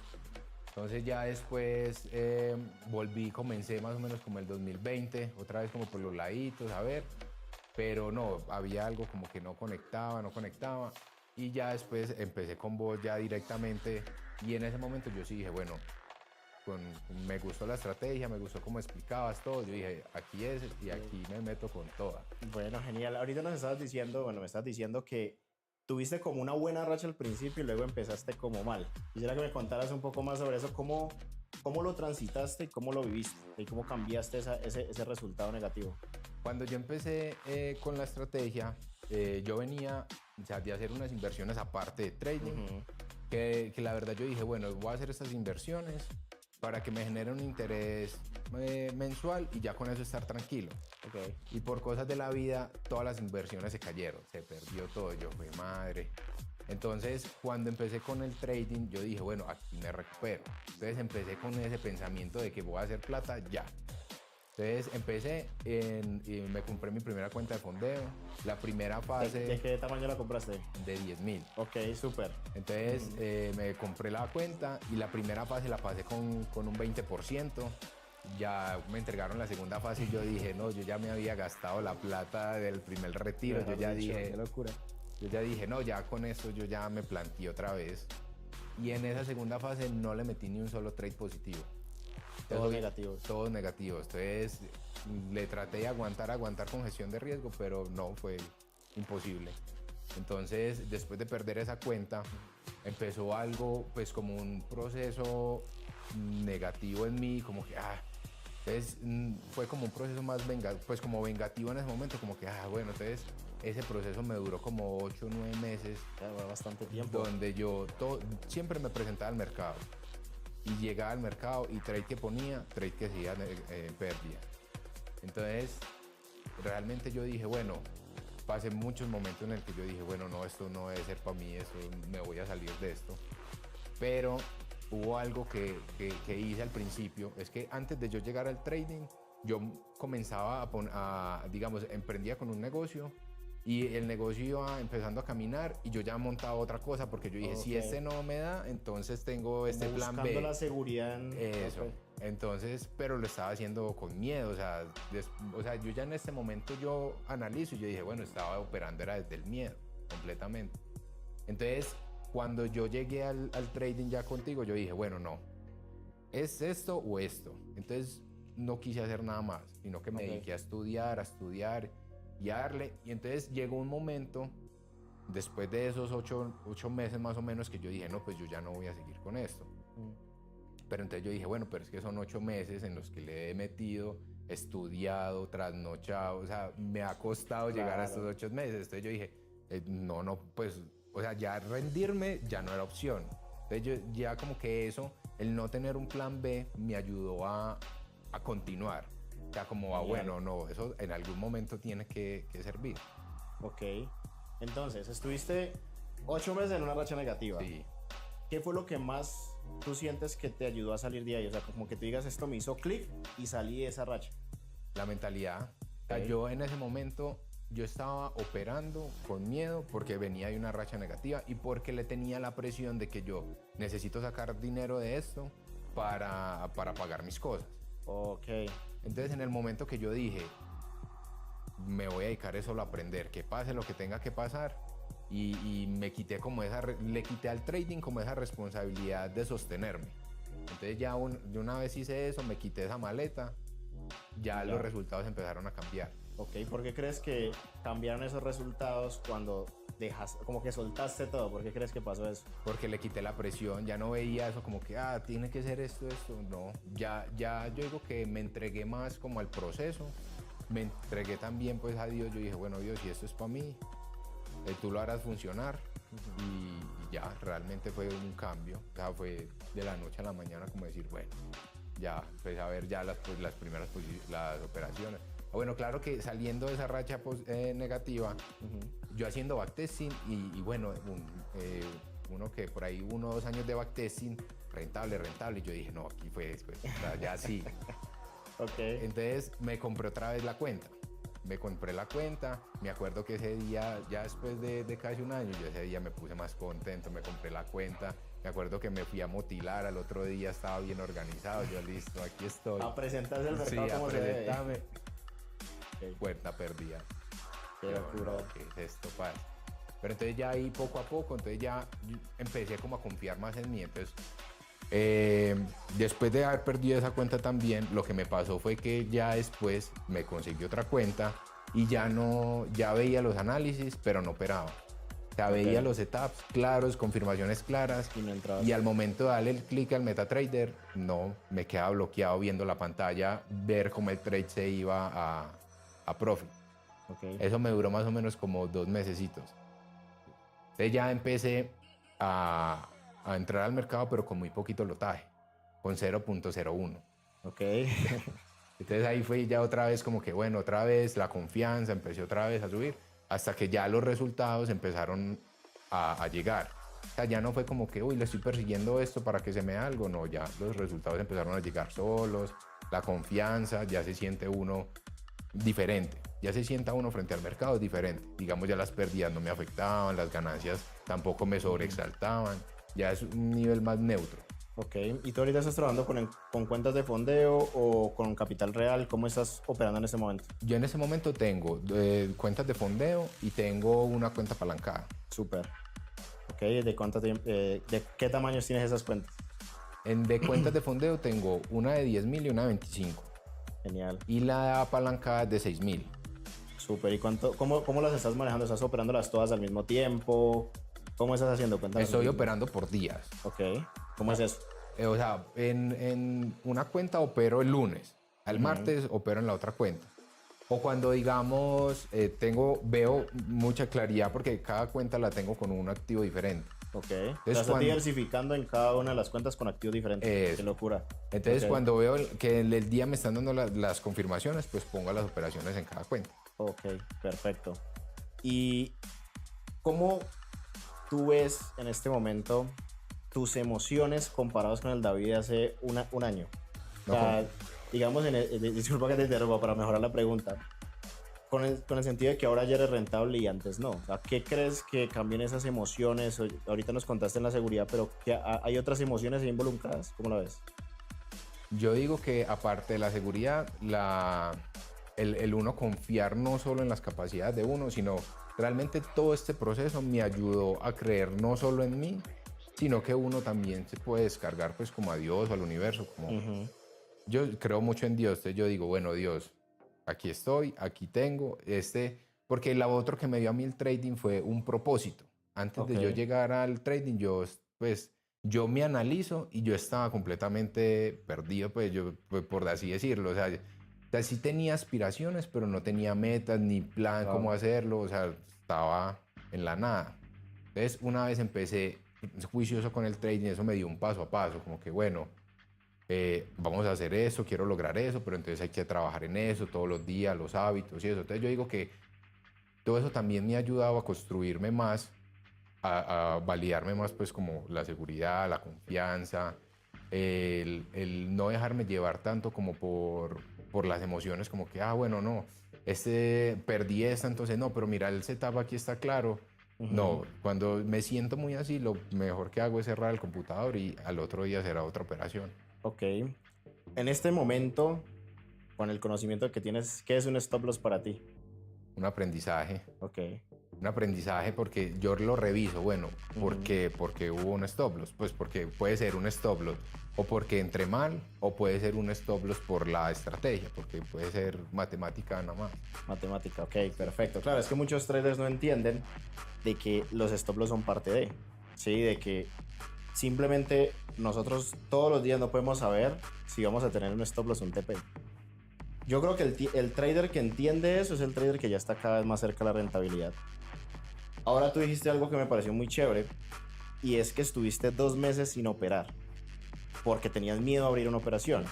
Entonces ya después comencé más o menos como el 2020, otra vez como por los laditos, a ver, pero no, había algo como que no conectaba, y ya después empecé con vos ya directamente, y en ese momento yo sí dije, bueno, me gustó la estrategia, me gustó cómo explicabas todo, yo dije, aquí es, y aquí me meto con toda. Bueno, genial. Ahorita me estás diciendo que tuviste como una buena racha al principio y luego empezaste como mal. Quisiera que me contaras un poco más sobre eso, cómo lo transitaste y cómo lo viviste y cómo cambiaste ese resultado negativo. Cuando yo empecé con la estrategia, yo venía de hacer unas inversiones aparte de trading, que la verdad yo dije, bueno, voy a hacer estas inversiones para que me genere un interés mensual y ya con eso estar tranquilo. Okay. Y por cosas de la vida, todas las inversiones se cayeron, se perdió todo, yo fui madre. Entonces, cuando empecé con el trading, yo dije, bueno, aquí me recupero. Entonces empecé con ese pensamiento de que voy a hacer plata ya. Entonces empecé y me compré mi primera cuenta de fondeo. La primera fase... ¿De qué tamaño la compraste? De 10.000. Ok, súper. Entonces me compré la cuenta y la primera fase la pasé con un 20%. Ya me entregaron la segunda fase y yo dije, no, yo ya me había gastado la plata del primer retiro. Yo ya dije, qué locura. Yo ya dije, no, ya con esto yo ya me planteé otra vez. Y en esa segunda fase no le metí ni un solo trade positivo. Todos negativos. Todos negativos. Entonces le traté de aguantar con gestión de riesgo, pero no, fue imposible. Entonces, después de perder esa cuenta, empezó algo, pues como un proceso negativo en mí, como que, entonces fue como un proceso más vengativo en ese momento, como que, bueno, entonces ese proceso me duró como 8 o 9 meses. Claro, bastante tiempo. Donde yo siempre me presentaba al mercado. Y llegaba al mercado y trade que ponía, trade que seguía pérdida. Entonces, realmente yo dije, bueno, pasé muchos momentos en el que yo dije, bueno, no, esto no debe ser para mí, esto, me voy a salir de esto. Pero hubo algo que hice al principio, es que antes de yo llegar al trading, yo comenzaba digamos, emprendía con un negocio y el negocio iba empezando a caminar y yo ya montaba otra cosa porque yo dije, si este no me da, entonces tengo este plan B. Buscando la seguridad en... Eso. Okay. Entonces, pero lo estaba haciendo con miedo, o sea, yo ya en este momento yo analizo y yo dije, bueno, estaba operando era desde el miedo, completamente. Entonces, cuando yo llegué al trading ya contigo, yo dije, bueno, no, ¿es esto o esto? Entonces, no quise hacer nada más, sino que me dediqué a estudiar y a darle. Y entonces llegó un momento, después de esos 8 meses más o menos, que yo dije, no, pues yo ya no voy a seguir con esto. Pero entonces yo dije, bueno, pero es que son 8 meses en los que le he metido, estudiado, trasnochado, o sea, me ha costado llegar a estos 8 meses. Entonces yo dije, no, pues, o sea, ya rendirme ya no era opción. Entonces yo ya como que eso, el no tener un plan B, me ayudó a continuar. O sea, como, bueno, no, eso en algún momento tiene que servir. Ok. Entonces, estuviste 8 meses en una racha negativa. Sí. ¿Qué fue lo que más tú sientes que te ayudó a salir de ahí? O sea, como que tú digas, esto me hizo clic y salí de esa racha. La mentalidad. O sea, yo en ese momento, yo estaba operando con miedo porque venía de una racha negativa y porque le tenía la presión de que yo necesito sacar dinero de esto para pagar mis cosas. Ok. Entonces, en el momento que yo dije, me voy a dedicar solo a aprender, que pase lo que tenga que pasar, y me quité le quité al trading como esa responsabilidad de sostenerme. Entonces ya de una vez hice eso, me quité esa maleta, ya los resultados empezaron a cambiar. Ok, ¿por qué crees que cambiaron esos resultados cuando como que soltaste todo? ¿Por qué crees que pasó eso? Porque le quité la presión, ya no veía eso como que, tiene que ser esto, no. Ya yo digo que me entregué más como al proceso, me entregué también pues a Dios, yo dije, bueno Dios, si esto es para mí, tú lo harás funcionar. Y ya, realmente fue un cambio, o sea, fue de la noche a la mañana como decir, bueno, ya, pues a ver ya las primeras las operaciones. Bueno, claro que saliendo de esa racha negativa, yo haciendo backtesting y bueno, uno que por ahí 1 o 2 años de backtesting, rentable, y yo dije, no, aquí fue después, o sea, ya sí. Okay. Entonces me compré otra vez la cuenta. Me compré la cuenta, me acuerdo que ese día, ya después de casi un año, yo ese día me puse más contento, me compré la cuenta, me acuerdo que me fui a motilar, al otro día estaba bien organizado, yo listo, aquí estoy. A presentarse el mercado como se debe. Okay. Cuenta perdida. Qué locura. ¿Qué es esto, pasa? Pero entonces ya ahí poco a poco, entonces ya empecé como a confiar más en mí, entonces después de haber perdido esa cuenta también, lo que me pasó fue que ya después me conseguí otra cuenta y ya veía los análisis, pero no operaba. O sea, veía los setups claros, confirmaciones claras y al momento de darle el clic al MetaTrader, no, me quedaba bloqueado viendo la pantalla, ver cómo el trade se iba a profit. Eso me duró más o menos como 2 mesecitos. Entonces ya empecé a entrar al mercado, pero con muy poquito lotaje, con 0.01. Entonces ahí fue ya otra vez como que, bueno, otra vez la confianza, empecé otra vez a subir, hasta que ya los resultados empezaron a llegar. O sea, ya no fue como que, uy, le estoy persiguiendo esto para que se me dé algo, no, ya los resultados empezaron a llegar solos, la confianza, ya se siente uno diferente, ya se sienta uno frente al mercado diferente. Digamos, ya las pérdidas no me afectaban, las ganancias tampoco me sobreexaltaban. Ya es un nivel más neutro. ¿Y tú ahorita estás trabajando con cuentas de fondeo o con capital real? ¿Cómo estás operando en ese momento? Yo en ese momento tengo cuentas de fondeo y tengo una cuenta apalancada. Súper. ¿De qué tamaños tienes esas cuentas? De cuentas de fondeo tengo una de 10.000 y una de 25. Genial. Y la apalancada de 6.000. Súper. ¿Y cómo las estás manejando? ¿Estás operándolas todas al mismo tiempo? ¿Cómo estás haciendo? Cuéntame. Estoy operando por días. ¿Cómo es eso? O sea, en una cuenta opero el lunes. Al martes opero en la otra cuenta. O cuando, digamos, veo mucha claridad porque cada cuenta la tengo con un activo diferente. Estás diversificando en cada una de las cuentas con activos diferentes. Qué locura. Entonces, cuando veo que el día me están dando las confirmaciones, pues pongo las operaciones en cada cuenta. Perfecto. ¿Y cómo tú ves en este momento tus emociones comparadas con el David hace un año? O sea, digamos, disculpa que te interrumpa para mejorar la pregunta, con el sentido de que ahora ya eres rentable y antes no. O sea, ¿qué crees que cambian esas emociones? Ahorita nos contaste en la seguridad, pero ¿hay otras emociones ahí involucradas? ¿Cómo la ves? Yo digo que aparte de la seguridad, el uno confiar no solo en las capacidades de uno, sino realmente todo este proceso me ayudó a creer no solo en mí, sino que uno también se puede descargar pues como a Dios o al universo. Yo creo mucho en Dios, entonces yo digo, bueno, Dios, aquí estoy, aquí tengo porque lo otro que me dio a mí el trading fue un propósito. Antes de yo llegar al trading, yo me analizo y yo estaba completamente perdido, pues por así decirlo. O sea, sí tenía aspiraciones, pero no tenía metas ni plan cómo hacerlo, o sea, estaba en la nada. Entonces, una vez empecé juicioso con el trading, eso me dio un paso a paso, como que bueno, vamos a hacer eso, quiero lograr eso, pero entonces hay que trabajar en eso todos los días, los hábitos y eso. Entonces yo digo que todo eso también me ha ayudado a construirme más, a validarme más, pues como la seguridad, la confianza, el no dejarme llevar tanto como por las emociones, como que, bueno, no, perdí esta, entonces no, pero mira, el setup aquí está claro. No, cuando me siento muy así, lo mejor que hago es cerrar el computador y al otro día será otra operación. En este momento, con el conocimiento que tienes, ¿qué es un stop loss para ti? Un aprendizaje. Un aprendizaje porque yo lo reviso, bueno, porque hubo un stop loss, pues porque puede ser un stop loss o porque entré mal o puede ser un stop loss por la estrategia, porque puede ser matemática nada más. Matemática, ok, perfecto. Claro, es que muchos traders no entienden de que los stop loss son parte de, ¿sí? De que simplemente nosotros todos los días no podemos saber si vamos a tener un stop loss o un TP. Yo creo que el trader que entiende eso es el trader que ya está cada vez más cerca de la rentabilidad. Ahora tú dijiste algo que me pareció muy chévere y es que estuviste 2 meses sin operar porque tenías miedo a abrir una operación.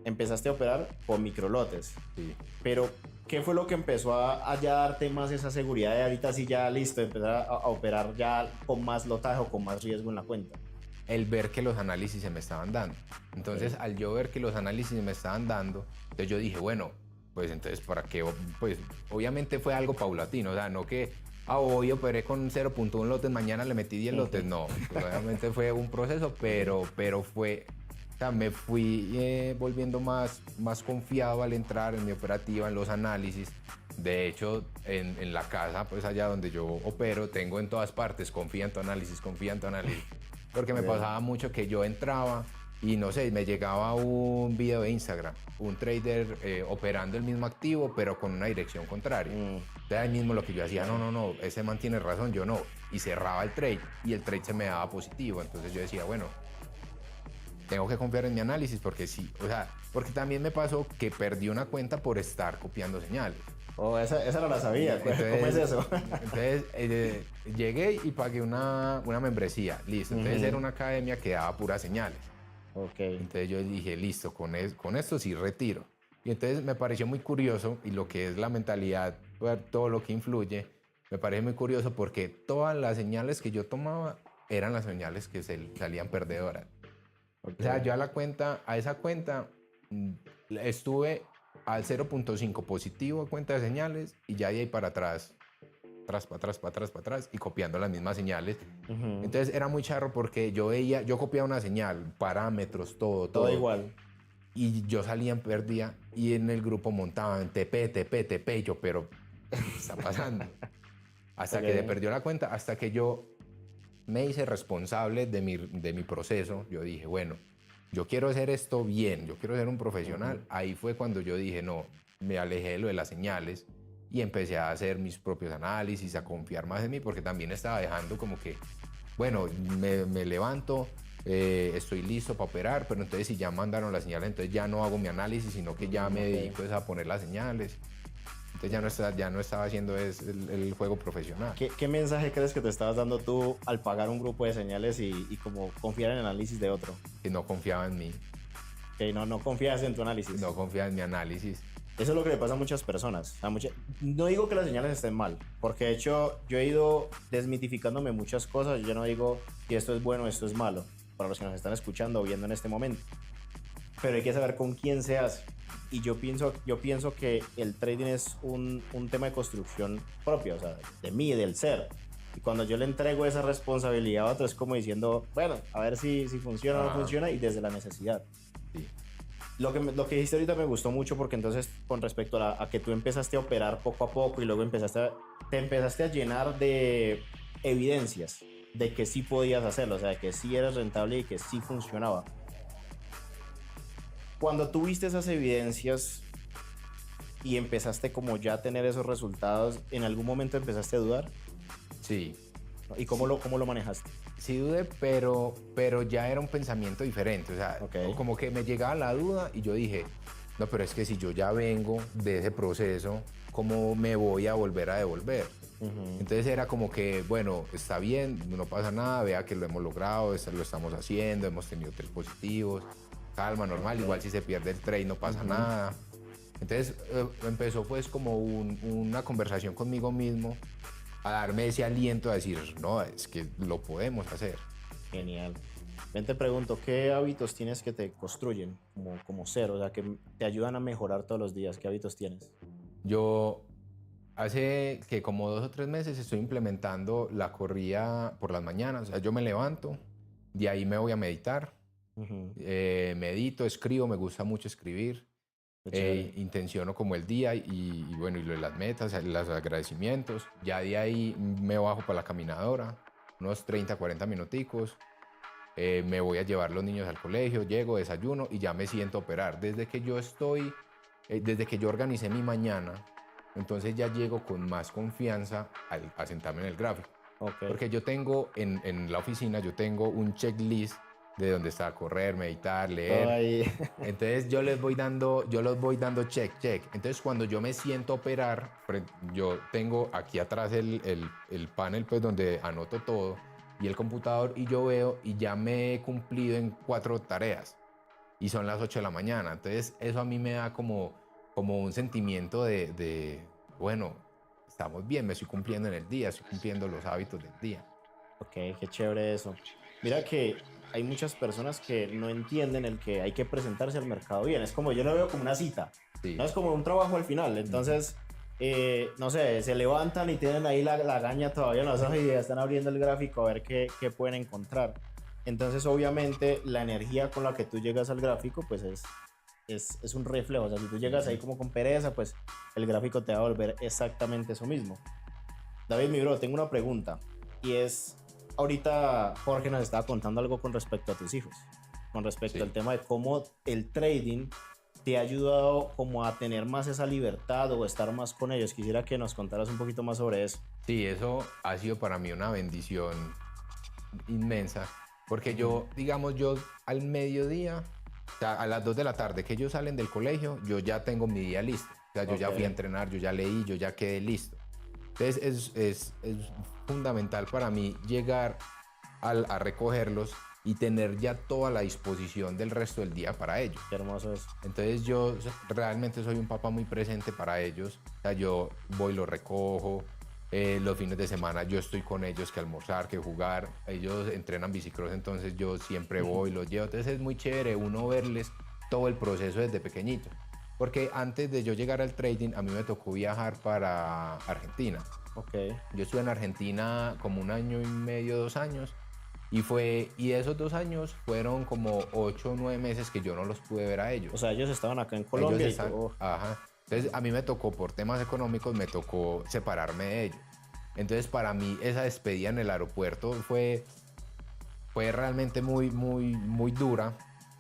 Empezaste a operar con microlotes. Sí. Pero, ¿qué fue lo que empezó a ya darte más esa seguridad de ahorita sí ya listo, empezar a operar ya con más lotaje o con más riesgo en la cuenta? El ver que los análisis se me estaban dando. Entonces, al yo ver que los análisis me estaban dando, entonces yo dije, bueno, pues entonces, ¿para qué? Pues obviamente fue algo paulatino, o sea, no que hoy operé con 0.1 lotes, mañana le metí 10 lotes, no, pues, obviamente fue un proceso, pero fue, o sea, me fui volviendo más confiado al entrar en mi operativa, en los análisis. De hecho, en la casa, pues allá donde yo opero, tengo en todas partes, confía en tu análisis, porque me pasaba mucho que yo entraba y no sé, me llegaba un video de Instagram, un trader operando el mismo activo, pero con una dirección contraria. Entonces ahí mismo lo que yo hacía, no, ese man tiene razón, yo no. Y cerraba el trade y el trade se me daba positivo. Entonces yo decía, bueno, tengo que confiar en mi análisis porque sí, o sea, porque también me pasó que perdí una cuenta por estar copiando señales. Oh, esa no la sabía. Entonces, ¿cómo es eso? Entonces llegué y pagué una membresía, listo. Entonces era una academia que daba puras señales. Okay. Entonces yo dije, listo, con esto sí retiro. Y entonces me pareció muy curioso, y lo que es la mentalidad, todo lo que influye, me parece muy curioso porque todas las señales que yo tomaba eran las señales que salían perdedoras. Okay. O sea, yo a esa cuenta estuve al 0.5 positivo a cuenta de señales y ya de ahí para atrás, para atrás y copiando las mismas señales. Entonces era muy charro porque yo copiaba una señal, parámetros, todo igual. Y yo salía en pérdida y en el grupo montaban TP, y yo, pero ¿qué está pasando? Hasta que se perdió la cuenta, hasta que yo me hice responsable de mi proceso. Yo dije, bueno, yo quiero hacer esto bien, yo quiero ser un profesional. Ahí fue cuando yo dije, no, me alejé de lo de las señales y empecé a hacer mis propios análisis, a confiar más en mí, porque también estaba dejando como que, bueno, me levanto, estoy listo para operar, pero entonces si ya mandaron las señales, entonces ya no hago mi análisis, sino que ya me dedico a poner las señales. Entonces ya no estaba haciendo el juego profesional. ¿Qué mensaje crees que te estabas dando tú al pagar un grupo de señales y como confiar en el análisis de otro? Que no confiaba en mí. Que no confías en tu análisis. No confiaba en mi análisis. Eso es lo que le pasa a muchas personas. No digo que las señales estén mal, porque de hecho yo he ido desmitificándome muchas cosas. Yo no digo que esto es bueno, esto es malo, para los que nos están escuchando o viendo en este momento. Pero hay que saber con quién se hace. Y yo pienso que el trading es un tema de construcción propia, o sea, de mí, del ser. Y cuando yo le entrego esa responsabilidad a otro, es como diciendo, bueno, a ver si funciona o no funciona, y desde la necesidad. Sí. Lo que dijiste ahorita me gustó mucho, porque entonces con respecto a que tú empezaste a operar poco a poco y luego te empezaste a llenar de evidencias de que sí podías hacerlo, o sea, de que sí eras rentable y que sí funcionaba. Cuando tuviste esas evidencias y empezaste como ya a tener esos resultados, ¿en algún momento empezaste a dudar? Sí. ¿Y cómo lo manejaste? Sí dudé, pero ya era un pensamiento diferente. O sea, como que me llegaba la duda y yo dije, no, pero es que si yo ya vengo de ese proceso, ¿cómo me voy a volver a devolver? Entonces era como que, bueno, está bien, no pasa nada, vea que lo hemos logrado, lo estamos haciendo, hemos tenido 3 positivos, calma, normal, igual si se pierde el trade no pasa nada. Entonces empezó pues como una conversación conmigo mismo, a darme ese aliento a decir, no, es que lo podemos hacer. Genial. Ven, te pregunto, ¿qué hábitos tienes que te construyen como ser? O sea, que te ayudan a mejorar todos los días. ¿Qué hábitos tienes? Yo hace que como 2 o 3 meses estoy implementando la corrida por las mañanas. O sea, yo me levanto, de ahí me voy a meditar. Medito, escribo, me gusta mucho escribir. intenciono como el día y bueno, y lo de las metas, los agradecimientos. Ya de ahí me bajo para la caminadora, unos 30, 40 minuticos. Me voy a llevar los niños al colegio, llego, desayuno y ya me siento a operar. Desde que yo organicé mi mañana, entonces ya llego con más confianza a sentarme en el gráfico. Okay. Porque yo tengo en la oficina, yo tengo un checklist de dónde está correr, meditar, leer. Ay. Entonces yo los voy dando check. Entonces cuando yo me siento a operar, yo tengo aquí atrás el panel pues donde anoto todo y el computador y yo veo y ya me he cumplido en 4 tareas y son las 8 de la mañana. Entonces eso a mí me da como un sentimiento de bueno, estamos bien, me estoy cumpliendo en el día, estoy cumpliendo los hábitos del día. Ok, qué chévere eso. Mira que hay muchas personas que no entienden el que hay que presentarse al mercado bien. Es como, yo lo veo como una cita, Sí. no es como un trabajo al final. Entonces, no sé, se levantan y tienen ahí la gaña todavía en los ojos y ya están abriendo el gráfico a ver qué pueden encontrar. Entonces, obviamente, la energía con la que tú llegas al gráfico, pues es un reflejo. O sea, si tú llegas ahí como con pereza, pues el gráfico te va a volver exactamente eso mismo. David, mi bro, tengo una pregunta y es... Ahorita Jorge nos estaba contando algo con respecto a tus hijos, con respecto al tema de cómo el trading te ha ayudado como a tener más esa libertad o estar más con ellos. Quisiera que nos contaras un poquito más sobre eso. Sí, eso ha sido para mí una bendición inmensa, porque yo al mediodía, o sea, a las 2 de la tarde que ellos salen del colegio, yo ya tengo mi día listo. O sea, yo ya fui a entrenar, yo ya leí, yo ya quedé listo. Entonces es fundamental para mí llegar a recogerlos y tener ya toda la disposición del resto del día para ellos. Qué hermoso es. Entonces yo realmente soy un papá muy presente para ellos. O sea, yo voy, los recojo, los fines de semana yo estoy con ellos, que almorzar, que jugar. Ellos entrenan bicicross, entonces yo siempre voy, los llevo. Entonces es muy chévere uno verles todo el proceso desde pequeñito. Porque antes de yo llegar al trading, a mí me tocó viajar para Argentina. Okay. Yo estuve en Argentina como 1 año y medio, 2 años. Y esos 2 años fueron como 8 o 9 meses que yo no los pude ver a ellos. O sea, ellos estaban acá en Colombia. Ajá. Entonces a mí me tocó, por temas económicos, me tocó separarme de ellos. Entonces para mí esa despedida en el aeropuerto fue realmente muy, muy, muy dura.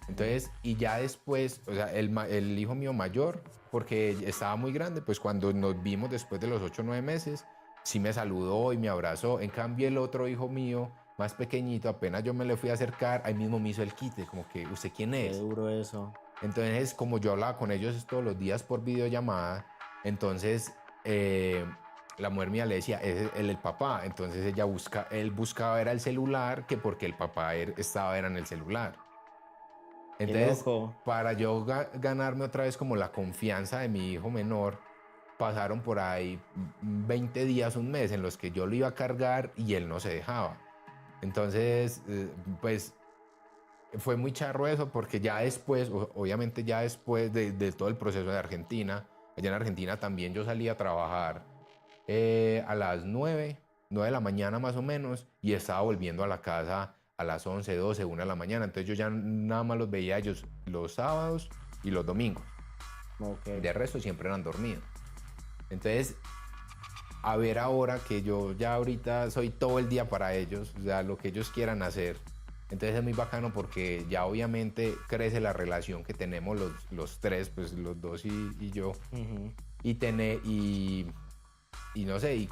Entonces, y ya después, o sea, el hijo mío mayor, porque estaba muy grande, pues cuando nos vimos después de los 8 o 9 meses, sí me saludó y me abrazó. En cambio, el otro hijo mío, más pequeñito, apenas yo me le fui a acercar, ahí mismo me hizo el quite, como que, ¿usted quién es? Qué duro eso. Entonces, como yo hablaba con ellos todos los días por videollamada, entonces la mujer mía le decía, es el papá. Entonces él buscaba era el celular, que porque el papá estaba en el celular. Entonces, para yo ganarme otra vez como la confianza de mi hijo menor, pasaron por ahí 20 días, 1 mes, en los que yo lo iba a cargar y él no se dejaba. Entonces, pues fue muy charro eso, porque ya después, obviamente ya después de todo el proceso de Argentina, allá en Argentina también yo salí a trabajar a las 9 de la mañana más o menos, y estaba volviendo a la casa a las 11, 12, 1 de la mañana. Entonces yo ya nada más los veía a ellos los sábados y los domingos. Okay. De resto siempre eran dormidos. Entonces, a ver ahora que yo ya ahorita soy todo el día para ellos, o sea, lo que ellos quieran hacer. Entonces es muy bacano porque ya obviamente crece la relación que tenemos los tres, pues los dos y yo. Y no sé, y